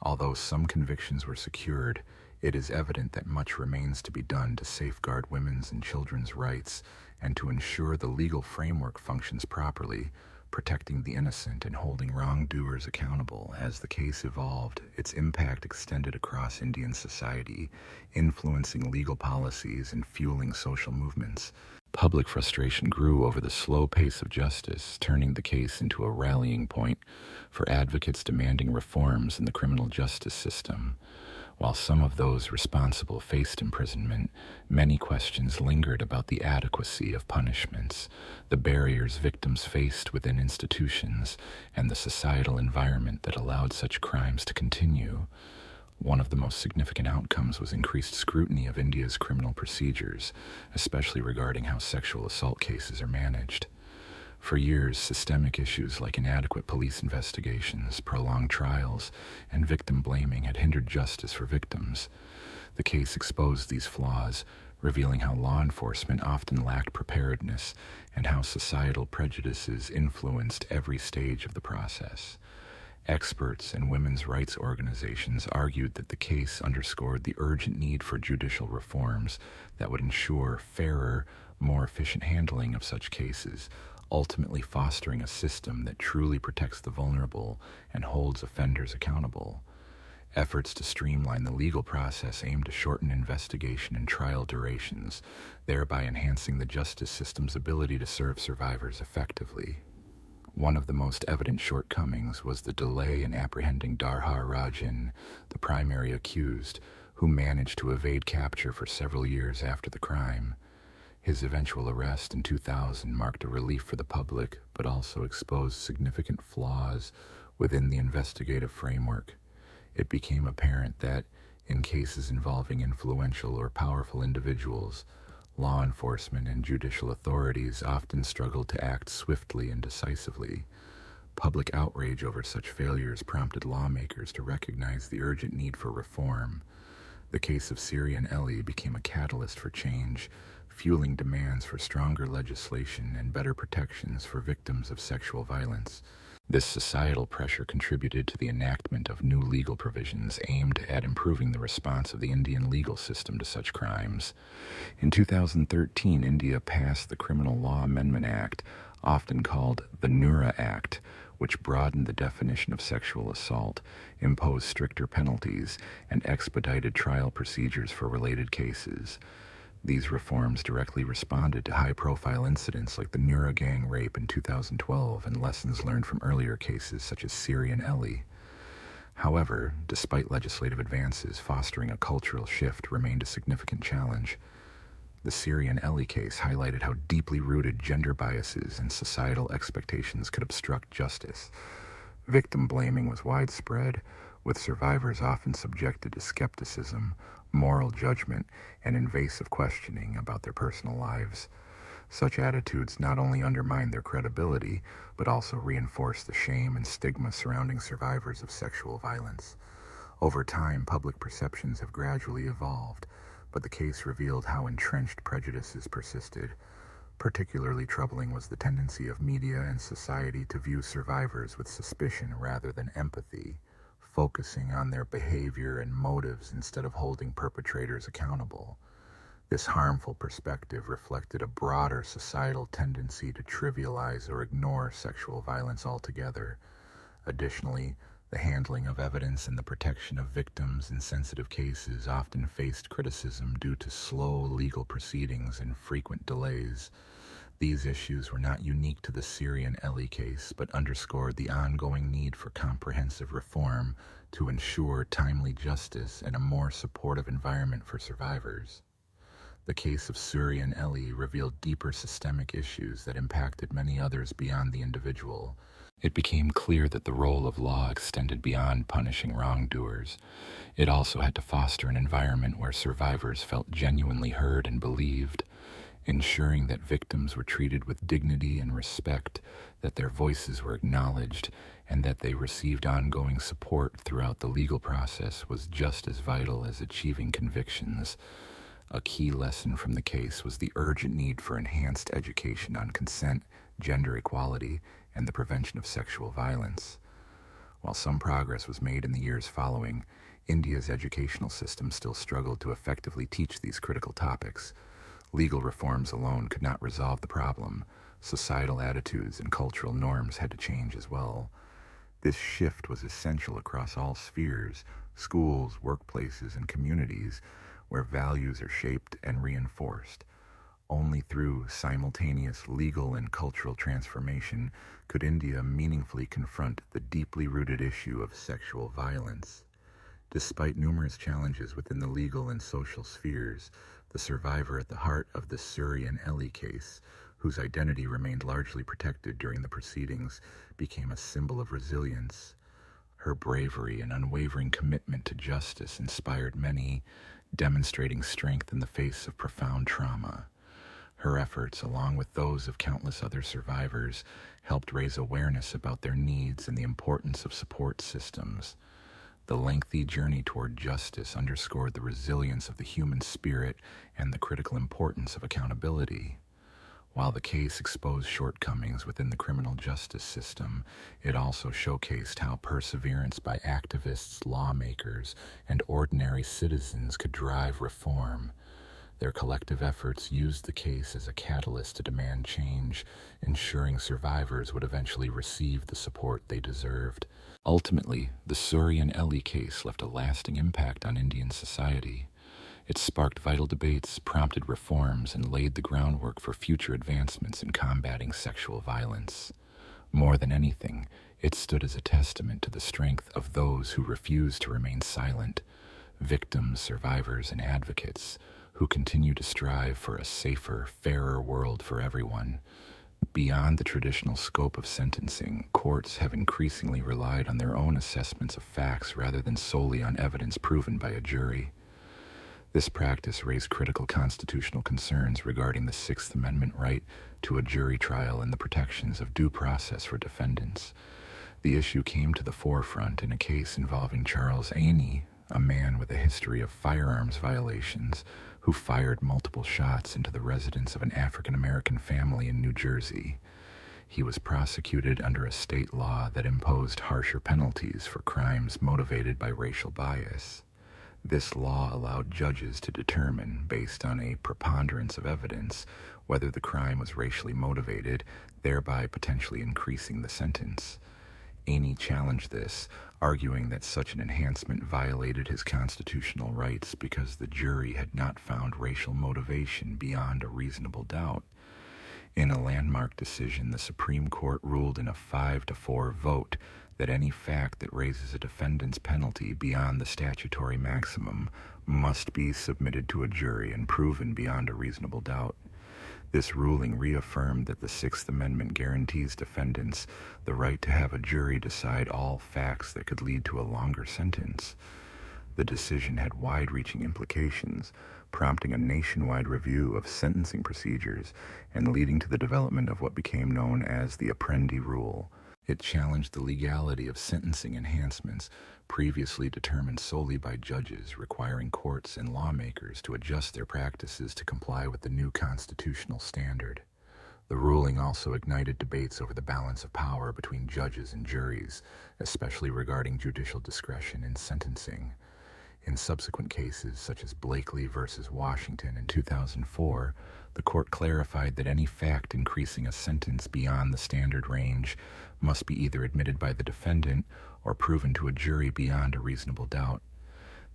Although some convictions were secured, it is evident that much remains to be done to safeguard women's and children's rights and to ensure the legal framework functions properly, protecting the innocent and holding wrongdoers accountable. As the case evolved, its impact extended across Indian society, influencing legal policies and fueling social movements. Public frustration grew over the slow pace of justice, turning the case into a rallying point for advocates demanding reforms in the criminal justice system. While some of those responsible faced imprisonment, many questions lingered about the adequacy of punishments, the barriers victims faced within institutions, and the societal environment that allowed such crimes to continue. One of the most significant outcomes was increased scrutiny of India's criminal procedures, especially regarding how sexual assault cases are managed. For years, systemic issues like inadequate police investigations, prolonged trials, and victim blaming had hindered justice for victims. The case exposed these flaws, revealing how law enforcement often lacked preparedness and how societal prejudices influenced every stage of the process. Experts and women's rights organizations argued that the case underscored the urgent need for judicial reforms that would ensure fairer, more efficient handling of such cases, ultimately fostering a system that truly protects the vulnerable and holds offenders accountable. Efforts to streamline the legal process aim to shorten investigation and trial durations, thereby enhancing the justice system's ability to serve survivors effectively. One of the most evident shortcomings was the delay in apprehending Darhar Rajan, the primary accused, who managed to evade capture for several years after the crime. His eventual arrest in 2000 marked a relief for the public, but also exposed significant flaws within the investigative framework. It became apparent that, in cases involving influential or powerful individuals, law enforcement and judicial authorities often struggled to act swiftly and decisively. Public outrage over such failures prompted lawmakers to recognize the urgent need for reform. The case of Siri and Ellie became a catalyst for change, fueling demands for stronger legislation and better protections for victims of sexual violence. This societal pressure contributed to the enactment of new legal provisions aimed at improving the response of the Indian legal system to such crimes. In 2013, India passed the Criminal Law Amendment Act, often called the Noura Act, which broadened the definition of sexual assault, imposed stricter penalties, and expedited trial procedures for related cases. These reforms directly responded to high-profile incidents like the Noura gang rape in 2012 and lessons learned from earlier cases such as Siri and Ellie. However, despite legislative advances, fostering a cultural shift remained a significant challenge. The Siri and Ellie case highlighted how deeply rooted gender biases and societal expectations could obstruct justice. Victim blaming was widespread, with survivors often subjected to skepticism, moral judgment, and invasive questioning about their personal lives. Such attitudes not only undermine their credibility, but also reinforce the shame and stigma surrounding survivors of sexual violence. Over time, public perceptions have gradually evolved, but the case revealed how entrenched prejudices persisted. Particularly troubling was the tendency of media and society to view survivors with suspicion rather than empathy, focusing on their behavior and motives instead of holding perpetrators accountable. This harmful perspective reflected a broader societal tendency to trivialize or ignore sexual violence altogether. Additionally, the handling of evidence and the protection of victims in sensitive cases often faced criticism due to slow legal proceedings and frequent delays. These issues were not unique to the Siri and Ellie case, but underscored the ongoing need for comprehensive reform to ensure timely justice and a more supportive environment for survivors. The case of Suri and Ellie revealed deeper systemic issues that impacted many others beyond the individual. It became clear that the role of law extended beyond punishing wrongdoers. It also had to foster an environment where survivors felt genuinely heard and believed, ensuring that victims were treated with dignity and respect, that their voices were acknowledged, and that they received ongoing support throughout the legal process was just as vital as achieving convictions. A key lesson from the case was the urgent need for enhanced education on consent, gender equality, and the prevention of sexual violence. While some progress was made in the years following, India's educational system still struggled to effectively teach these critical topics. Legal reforms alone could not resolve the problem. Societal attitudes and cultural norms had to change as well. This shift was essential across all spheres: schools, workplaces, and communities, where values are shaped and reinforced. Only through simultaneous legal and cultural transformation could India meaningfully confront the deeply rooted issue of sexual violence. Despite numerous challenges within the legal and social spheres, the survivor at the heart of the Suri and Ellie case, whose identity remained largely protected during the proceedings, became a symbol of resilience. Her bravery and unwavering commitment to justice inspired many, demonstrating strength in the face of profound trauma. Her efforts, along with those of countless other survivors, helped raise awareness about their needs and the importance of support systems. The lengthy journey toward justice underscored the resilience of the human spirit and the critical importance of accountability. While the case exposed shortcomings within the criminal justice system, it also showcased how perseverance by activists, lawmakers, and ordinary citizens could drive reform. Their collective efforts used the case as a catalyst to demand change, ensuring survivors would eventually receive the support they deserved. Ultimately, the Suri and Ellie case left a lasting impact on Indian society. It sparked vital debates, prompted reforms, and laid the groundwork for future advancements in combating sexual violence. More than anything, it stood as a testament to the strength of those who refused to remain silent: victims, survivors, and advocates who continue to strive for a safer, fairer world for everyone. Beyond the traditional scope of sentencing, courts have increasingly relied on their own assessments of facts rather than solely on evidence proven by a jury. This practice raised critical constitutional concerns regarding the Sixth Amendment right to a jury trial and the protections of due process for defendants. The issue came to the forefront in a case involving Charles Aney, a man with a history of firearms violations, who fired multiple shots into the residence of an African-American family in New Jersey. He was prosecuted under a state law that imposed harsher penalties for crimes motivated by racial bias. This law allowed judges to determine, based on a preponderance of evidence, whether the crime was racially motivated, thereby potentially increasing the sentence. Aney challenged this, arguing that such an enhancement violated his constitutional rights because the jury had not found racial motivation beyond a reasonable doubt. In a landmark decision, the Supreme Court ruled in a 5-4 vote that any fact that raises a defendant's penalty beyond the statutory maximum must be submitted to a jury and proven beyond a reasonable doubt. This ruling reaffirmed that the Sixth Amendment guarantees defendants the right to have a jury decide all facts that could lead to a longer sentence. The decision had wide-reaching implications, prompting a nationwide review of sentencing procedures and leading to the development of what became known as the Apprendi Rule. It challenged the legality of sentencing enhancements previously determined solely by judges, requiring courts and lawmakers to adjust their practices to comply with the new constitutional standard. The ruling also ignited debates over the balance of power between judges and juries, especially regarding judicial discretion in sentencing. In subsequent cases, such as Blakely versus Washington in 2004, the court clarified that any fact increasing a sentence beyond the standard range must be either admitted by the defendant or proven to a jury beyond a reasonable doubt.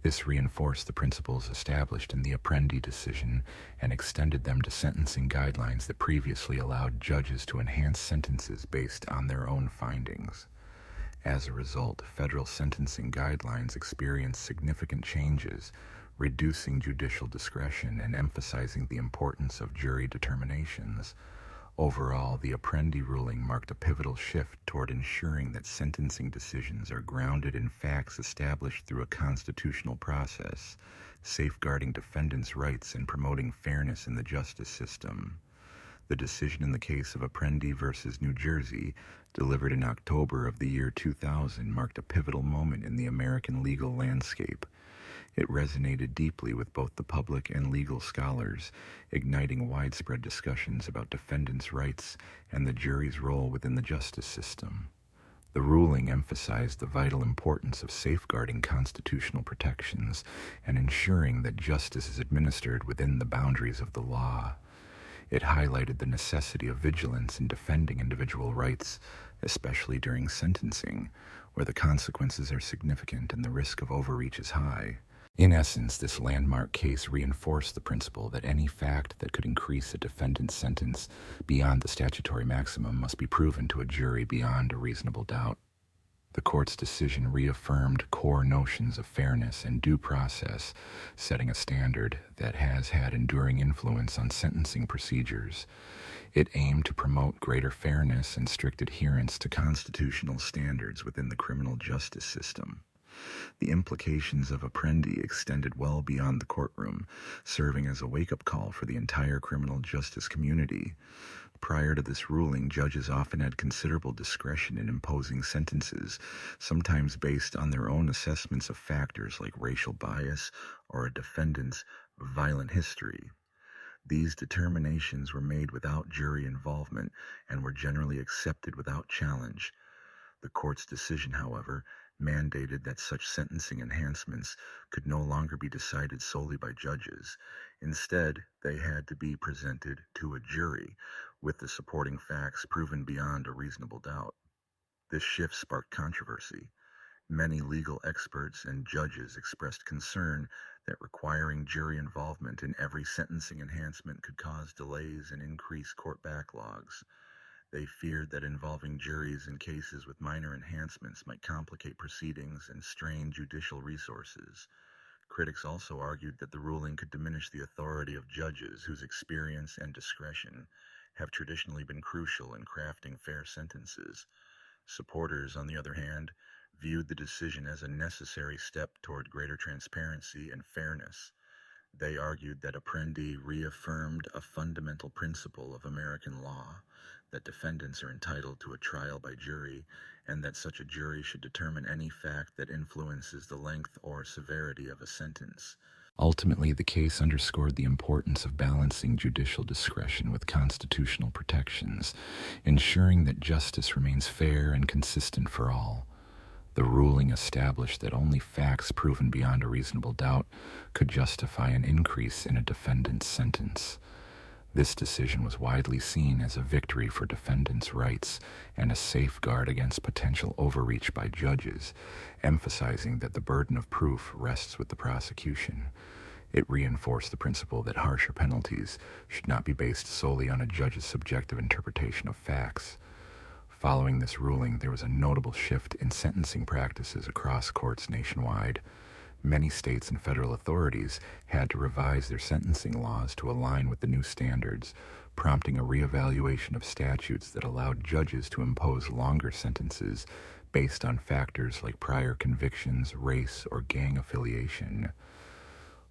This reinforced the principles established in the Apprendi decision and extended them to sentencing guidelines that previously allowed judges to enhance sentences based on their own findings. As a result, federal sentencing guidelines experienced significant changes, reducing judicial discretion and emphasizing the importance of jury determinations. Overall, the Apprendi ruling marked a pivotal shift toward ensuring that sentencing decisions are grounded in facts established through a constitutional process, safeguarding defendants' rights and promoting fairness in the justice system. The decision in the case of Apprendi versus New Jersey, delivered in October of the year 2000, marked a pivotal moment in the American legal landscape. It resonated deeply with both the public and legal scholars, igniting widespread discussions about defendants' rights and the jury's role within the justice system. The ruling emphasized the vital importance of safeguarding constitutional protections and ensuring that justice is administered within the boundaries of the law. It highlighted the necessity of vigilance in defending individual rights, especially during sentencing, where the consequences are significant and the risk of overreach is high. In essence, this landmark case reinforced the principle that any fact that could increase a defendant's sentence beyond the statutory maximum must be proven to a jury beyond a reasonable doubt. The court's decision reaffirmed core notions of fairness and due process, setting a standard that has had enduring influence on sentencing procedures. It aimed to promote greater fairness and strict adherence to constitutional standards within the criminal justice system. The implications of Apprendi extended well beyond the courtroom, serving as a wake-up call for the entire criminal justice community. Prior to this ruling, judges often had considerable discretion in imposing sentences, sometimes based on their own assessments of factors like racial bias or a defendant's violent history. These determinations were made without jury involvement and were generally accepted without challenge. The court's decision, however, mandated that such sentencing enhancements could no longer be decided solely by judges. Instead, they had to be presented to a jury, with the supporting facts proven beyond a reasonable doubt. This shift sparked controversy. Many legal experts and judges expressed concern that requiring jury involvement in every sentencing enhancement could cause delays and increase court backlogs. They feared that involving juries in cases with minor enhancements might complicate proceedings and strain judicial resources. Critics also argued that the ruling could diminish the authority of judges whose experience and discretion have traditionally been crucial in crafting fair sentences. Supporters, on the other hand, viewed the decision as a necessary step toward greater transparency and fairness. They argued that Apprendi reaffirmed a fundamental principle of American law, that defendants are entitled to a trial by jury, and that such a jury should determine any fact that influences the length or severity of a sentence. Ultimately, the case underscored the importance of balancing judicial discretion with constitutional protections, ensuring that justice remains fair and consistent for all. The ruling established that only facts proven beyond a reasonable doubt could justify an increase in a defendant's sentence. This decision was widely seen as a victory for defendants' rights and a safeguard against potential overreach by judges, emphasizing that the burden of proof rests with the prosecution. It reinforced the principle that harsher penalties should not be based solely on a judge's subjective interpretation of facts. Following this ruling, there was a notable shift in sentencing practices across courts nationwide. Many states and federal authorities had to revise their sentencing laws to align with the new standards, prompting a reevaluation of statutes that allowed judges to impose longer sentences based on factors like prior convictions, race, or gang affiliation.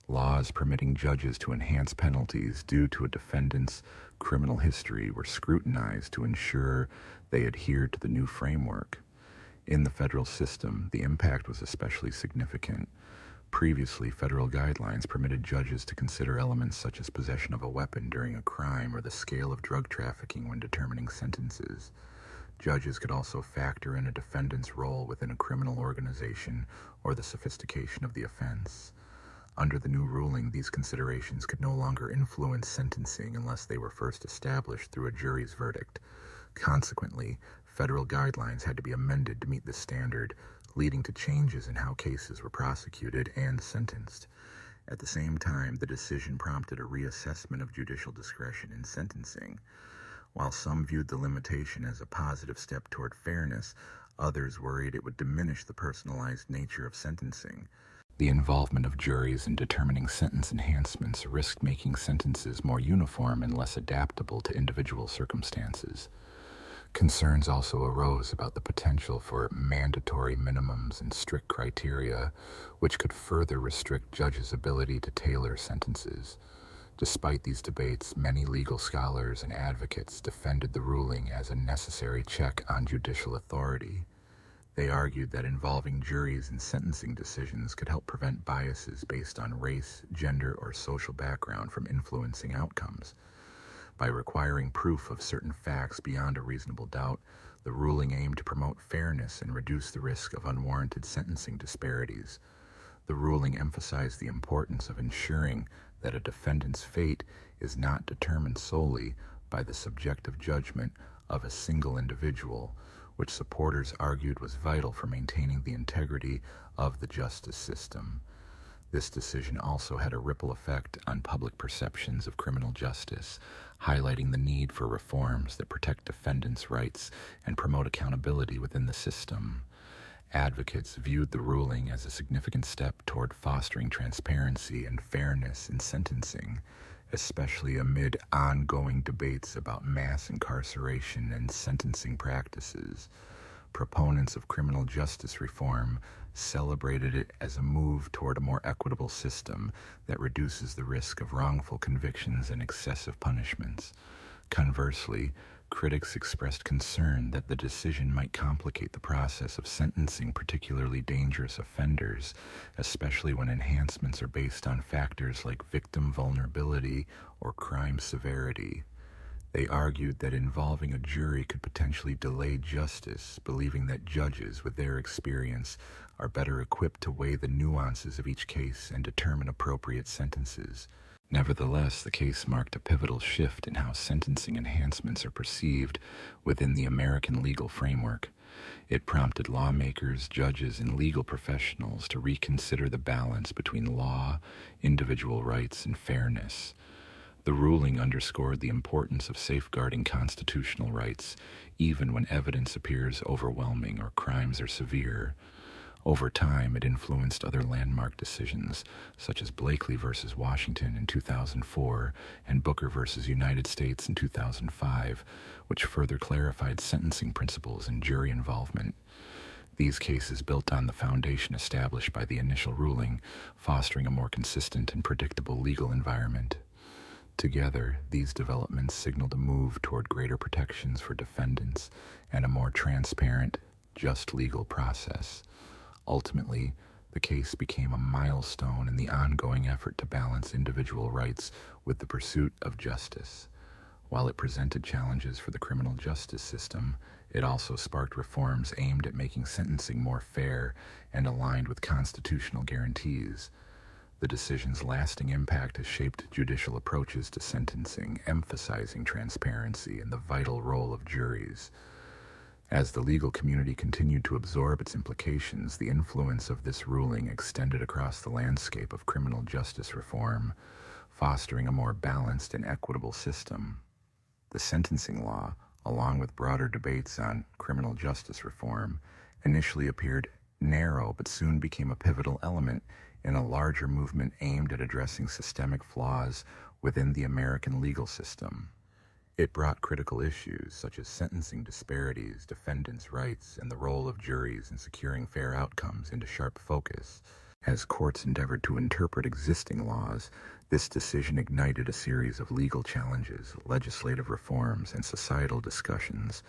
Laws permitting judges to enhance penalties due to a defendant's criminal history were scrutinized to ensure they adhered to the new framework. In the federal system, the impact was especially significant. Previously, federal guidelines permitted judges to consider elements such as possession of a weapon during a crime or the scale of drug trafficking when determining sentences. Judges could also factor in a defendant's role within a criminal organization or the sophistication of the offense. Under the new ruling, these considerations could no longer influence sentencing unless they were first established through a jury's verdict. Consequently, federal guidelines had to be amended to meet this standard, leading to changes in how cases were prosecuted and sentenced. At the same time, the decision prompted a reassessment of judicial discretion in sentencing. While some viewed the limitation as a positive step toward fairness, others worried it would diminish the personalized nature of sentencing. The involvement of juries in determining sentence enhancements risked making sentences more uniform and less adaptable to individual circumstances. Concerns also arose about the potential for mandatory minimums and strict criteria, which could further restrict judges' ability to tailor sentences. Despite these debates, many legal scholars and advocates defended the ruling as a necessary check on judicial authority. They argued that involving juries in sentencing decisions could help prevent biases based on race, gender, or social background from influencing outcomes. By requiring proof of certain facts beyond a reasonable doubt, the ruling aimed to promote fairness and reduce the risk of unwarranted sentencing disparities. The ruling emphasized the importance of ensuring that a defendant's fate is not determined solely by the subjective judgment of a single individual, which supporters argued was vital for maintaining the integrity of the justice system. This decision also had a ripple effect on public perceptions of criminal justice, highlighting the need for reforms that protect defendants' rights and promote accountability within the system. Advocates viewed the ruling as a significant step toward fostering transparency and fairness in sentencing, especially amid ongoing debates about mass incarceration and sentencing practices. Proponents of criminal justice reform celebrated it as a move toward a more equitable system that reduces the risk of wrongful convictions and excessive punishments. Conversely, critics expressed concern that the decision might complicate the process of sentencing particularly dangerous offenders, especially when enhancements are based on factors like victim vulnerability or crime severity. They argued that involving a jury could potentially delay justice, believing that judges, with their experience, are better equipped to weigh the nuances of each case and determine appropriate sentences. Nevertheless, the case marked a pivotal shift in how sentencing enhancements are perceived within the American legal framework. It prompted lawmakers, judges, and legal professionals to reconsider the balance between law, individual rights, and fairness. The ruling underscored the importance of safeguarding constitutional rights, even when evidence appears overwhelming or crimes are severe. Over time, it influenced other landmark decisions, such as Blakely v. Washington in 2004 and Booker v. United States in 2005, which further clarified sentencing principles and jury involvement. These cases built on the foundation established by the initial ruling, fostering a more consistent and predictable legal environment. Together, these developments signaled a move toward greater protections for defendants and a more transparent, just legal process. Ultimately, the case became a milestone in the ongoing effort to balance individual rights with the pursuit of justice. While it presented challenges for the criminal justice system, it also sparked reforms aimed at making sentencing more fair and aligned with constitutional guarantees. The decision's lasting impact has shaped judicial approaches to sentencing, emphasizing transparency and the vital role of juries. As the legal community continued to absorb its implications, the influence of this ruling extended across the landscape of criminal justice reform, fostering a more balanced and equitable system. The sentencing law, along with broader debates on criminal justice reform, initially appeared narrow but soon became a pivotal element in a larger movement aimed at addressing systemic flaws within the American legal system. It brought critical issues such as sentencing disparities, defendants' rights, and the role of juries in securing fair outcomes into sharp focus. As courts endeavored to interpret existing laws, this decision ignited a series of legal challenges, legislative reforms, and societal discussions.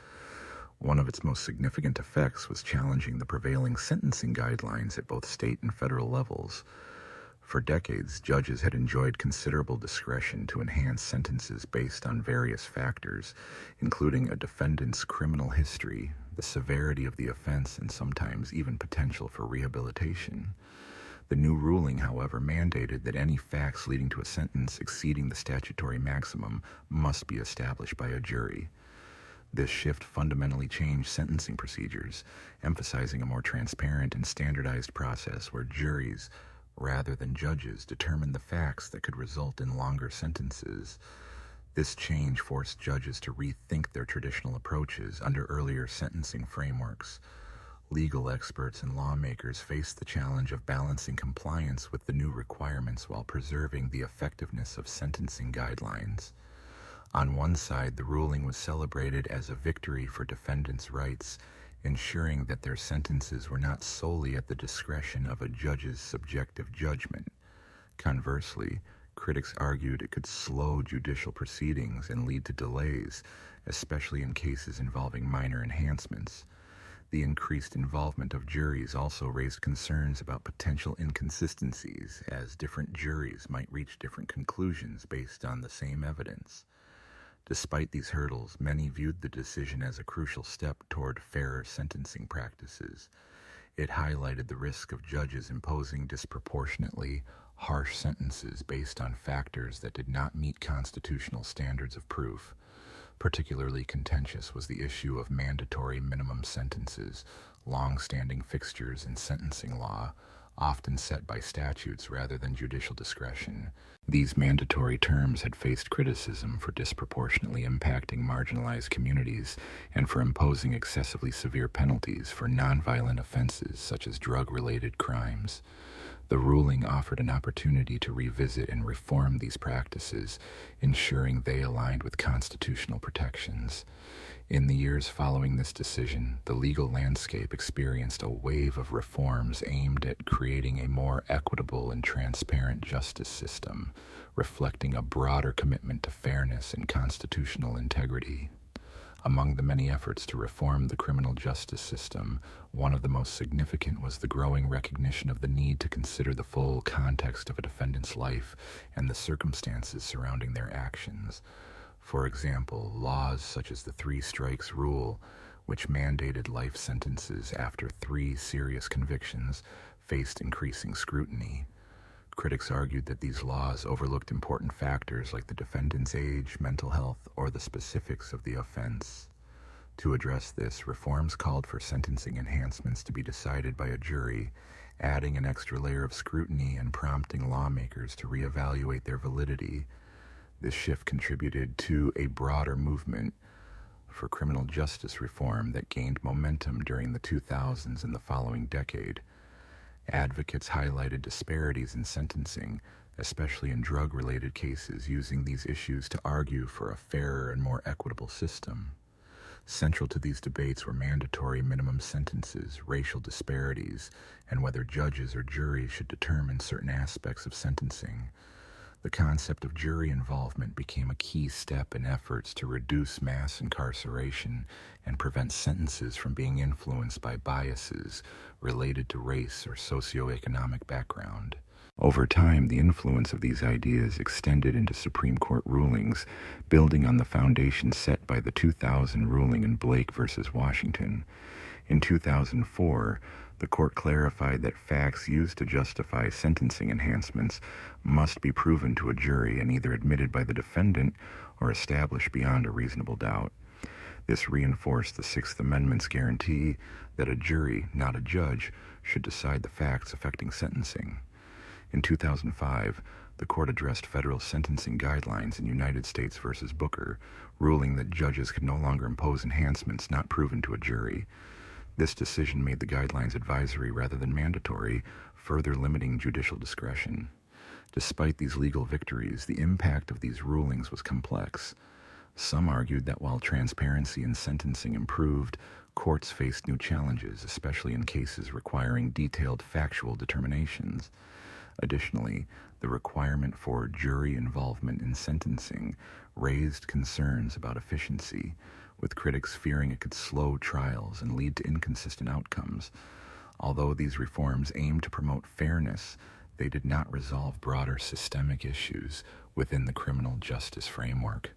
One of its most significant effects was challenging the prevailing sentencing guidelines at both state and federal levels. For decades, judges had enjoyed considerable discretion to enhance sentences based on various factors, including a defendant's criminal history, the severity of the offense, and sometimes even potential for rehabilitation. The new ruling, however, mandated that any facts leading to a sentence exceeding the statutory maximum must be established by a jury. This shift fundamentally changed sentencing procedures, emphasizing a more transparent and standardized process where juries, rather than judges, determined the facts that could result in longer sentences. This change forced judges to rethink their traditional approaches under earlier sentencing frameworks. Legal experts and lawmakers faced the challenge of balancing compliance with the new requirements while preserving the effectiveness of sentencing guidelines. On one side, the ruling was celebrated as a victory for defendants' rights, ensuring that their sentences were not solely at the discretion of a judge's subjective judgment. Conversely, critics argued it could slow judicial proceedings and lead to delays, especially in cases involving minor enhancements. The increased involvement of juries also raised concerns about potential inconsistencies, as different juries might reach different conclusions based on the same evidence. Despite these hurdles, many viewed the decision as a crucial step toward fairer sentencing practices. It highlighted the risk of judges imposing disproportionately harsh sentences based on factors that did not meet constitutional standards of proof. Particularly contentious was the issue of mandatory minimum sentences, long-standing fixtures in sentencing law, often set by statutes rather than judicial discretion. These mandatory terms had faced criticism for disproportionately impacting marginalized communities and for imposing excessively severe penalties for nonviolent offenses such as drug-related crimes. The ruling offered an opportunity to revisit and reform these practices, ensuring they aligned with constitutional protections. In the years following this decision, the legal landscape experienced a wave of reforms aimed at creating a more equitable and transparent justice system, reflecting a broader commitment to fairness and constitutional integrity. Among the many efforts to reform the criminal justice system, one of the most significant was the growing recognition of the need to consider the full context of a defendant's life and the circumstances surrounding their actions. For example, laws such as the 3 strikes rule, which mandated life sentences after 3 serious convictions, faced increasing scrutiny. Critics argued that these laws overlooked important factors like the defendant's age, mental health, or the specifics of the offense. To address this, reforms called for sentencing enhancements to be decided by a jury, adding an extra layer of scrutiny and prompting lawmakers to reevaluate their validity. This shift contributed to a broader movement for criminal justice reform that gained momentum during the 2000s and the following decade. Advocates highlighted disparities in sentencing, especially in drug-related cases, using these issues to argue for a fairer and more equitable system. Central to these debates were mandatory minimum sentences, racial disparities, and whether judges or juries should determine certain aspects of sentencing. The concept of jury involvement became a key step in efforts to reduce mass incarceration and prevent sentences from being influenced by biases related to race or socioeconomic background. Over time, the influence of these ideas extended into Supreme Court rulings, building on the foundation set by the 2000 ruling in Blake v. Washington. In 2004, the court clarified that facts used to justify sentencing enhancements must be proven to a jury and either admitted by the defendant or established beyond a reasonable doubt. This reinforced the Sixth Amendment's guarantee that a jury, not a judge, should decide the facts affecting sentencing. In 2005, the court addressed federal sentencing guidelines in United States v. Booker, ruling that judges could no longer impose enhancements not proven to a jury. This decision made the guidelines advisory rather than mandatory, further limiting judicial discretion. Despite these legal victories, the impact of these rulings was complex. Some argued that while transparency in sentencing improved, courts faced new challenges, especially in cases requiring detailed factual determinations. Additionally, the requirement for jury involvement in sentencing raised concerns about efficiency, with critics fearing it could slow trials and lead to inconsistent outcomes. Although these reforms aimed to promote fairness, they did not resolve broader systemic issues within the criminal justice framework.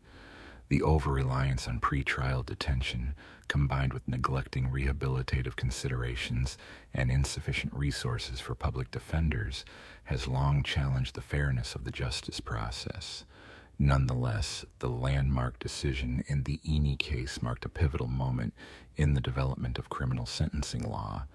The over-reliance on pretrial detention, combined with neglecting rehabilitative considerations and insufficient resources for public defenders, has long challenged the fairness of the justice process. Nonetheless, the landmark decision in the Eni case marked a pivotal moment in the development of criminal sentencing law.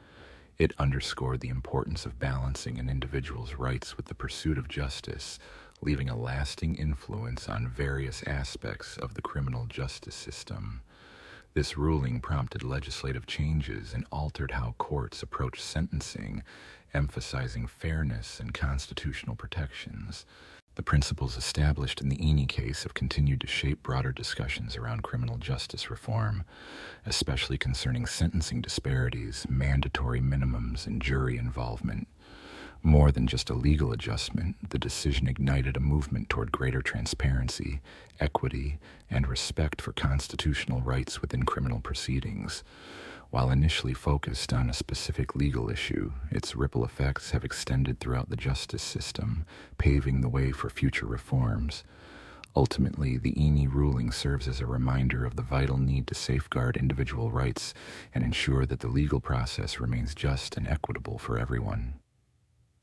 It underscored the importance of balancing an individual's rights with the pursuit of justice, leaving a lasting influence on various aspects of the criminal justice system. This ruling prompted legislative changes and altered how courts approach sentencing, emphasizing fairness and constitutional protections. The principles established in the Eni case have continued to shape broader discussions around criminal justice reform, especially concerning sentencing disparities, mandatory minimums, and jury involvement. More than just a legal adjustment, the decision ignited a movement toward greater transparency, equity, and respect for constitutional rights within criminal proceedings. While initially focused on a specific legal issue, its ripple effects have extended throughout the justice system, paving the way for future reforms. Ultimately, the Eni ruling serves as a reminder of the vital need to safeguard individual rights and ensure that the legal process remains just and equitable for everyone.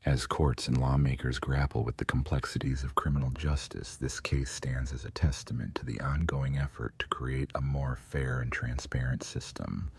As courts and lawmakers grapple with the complexities of criminal justice, this case stands as a testament to the ongoing effort to create a more fair and transparent system.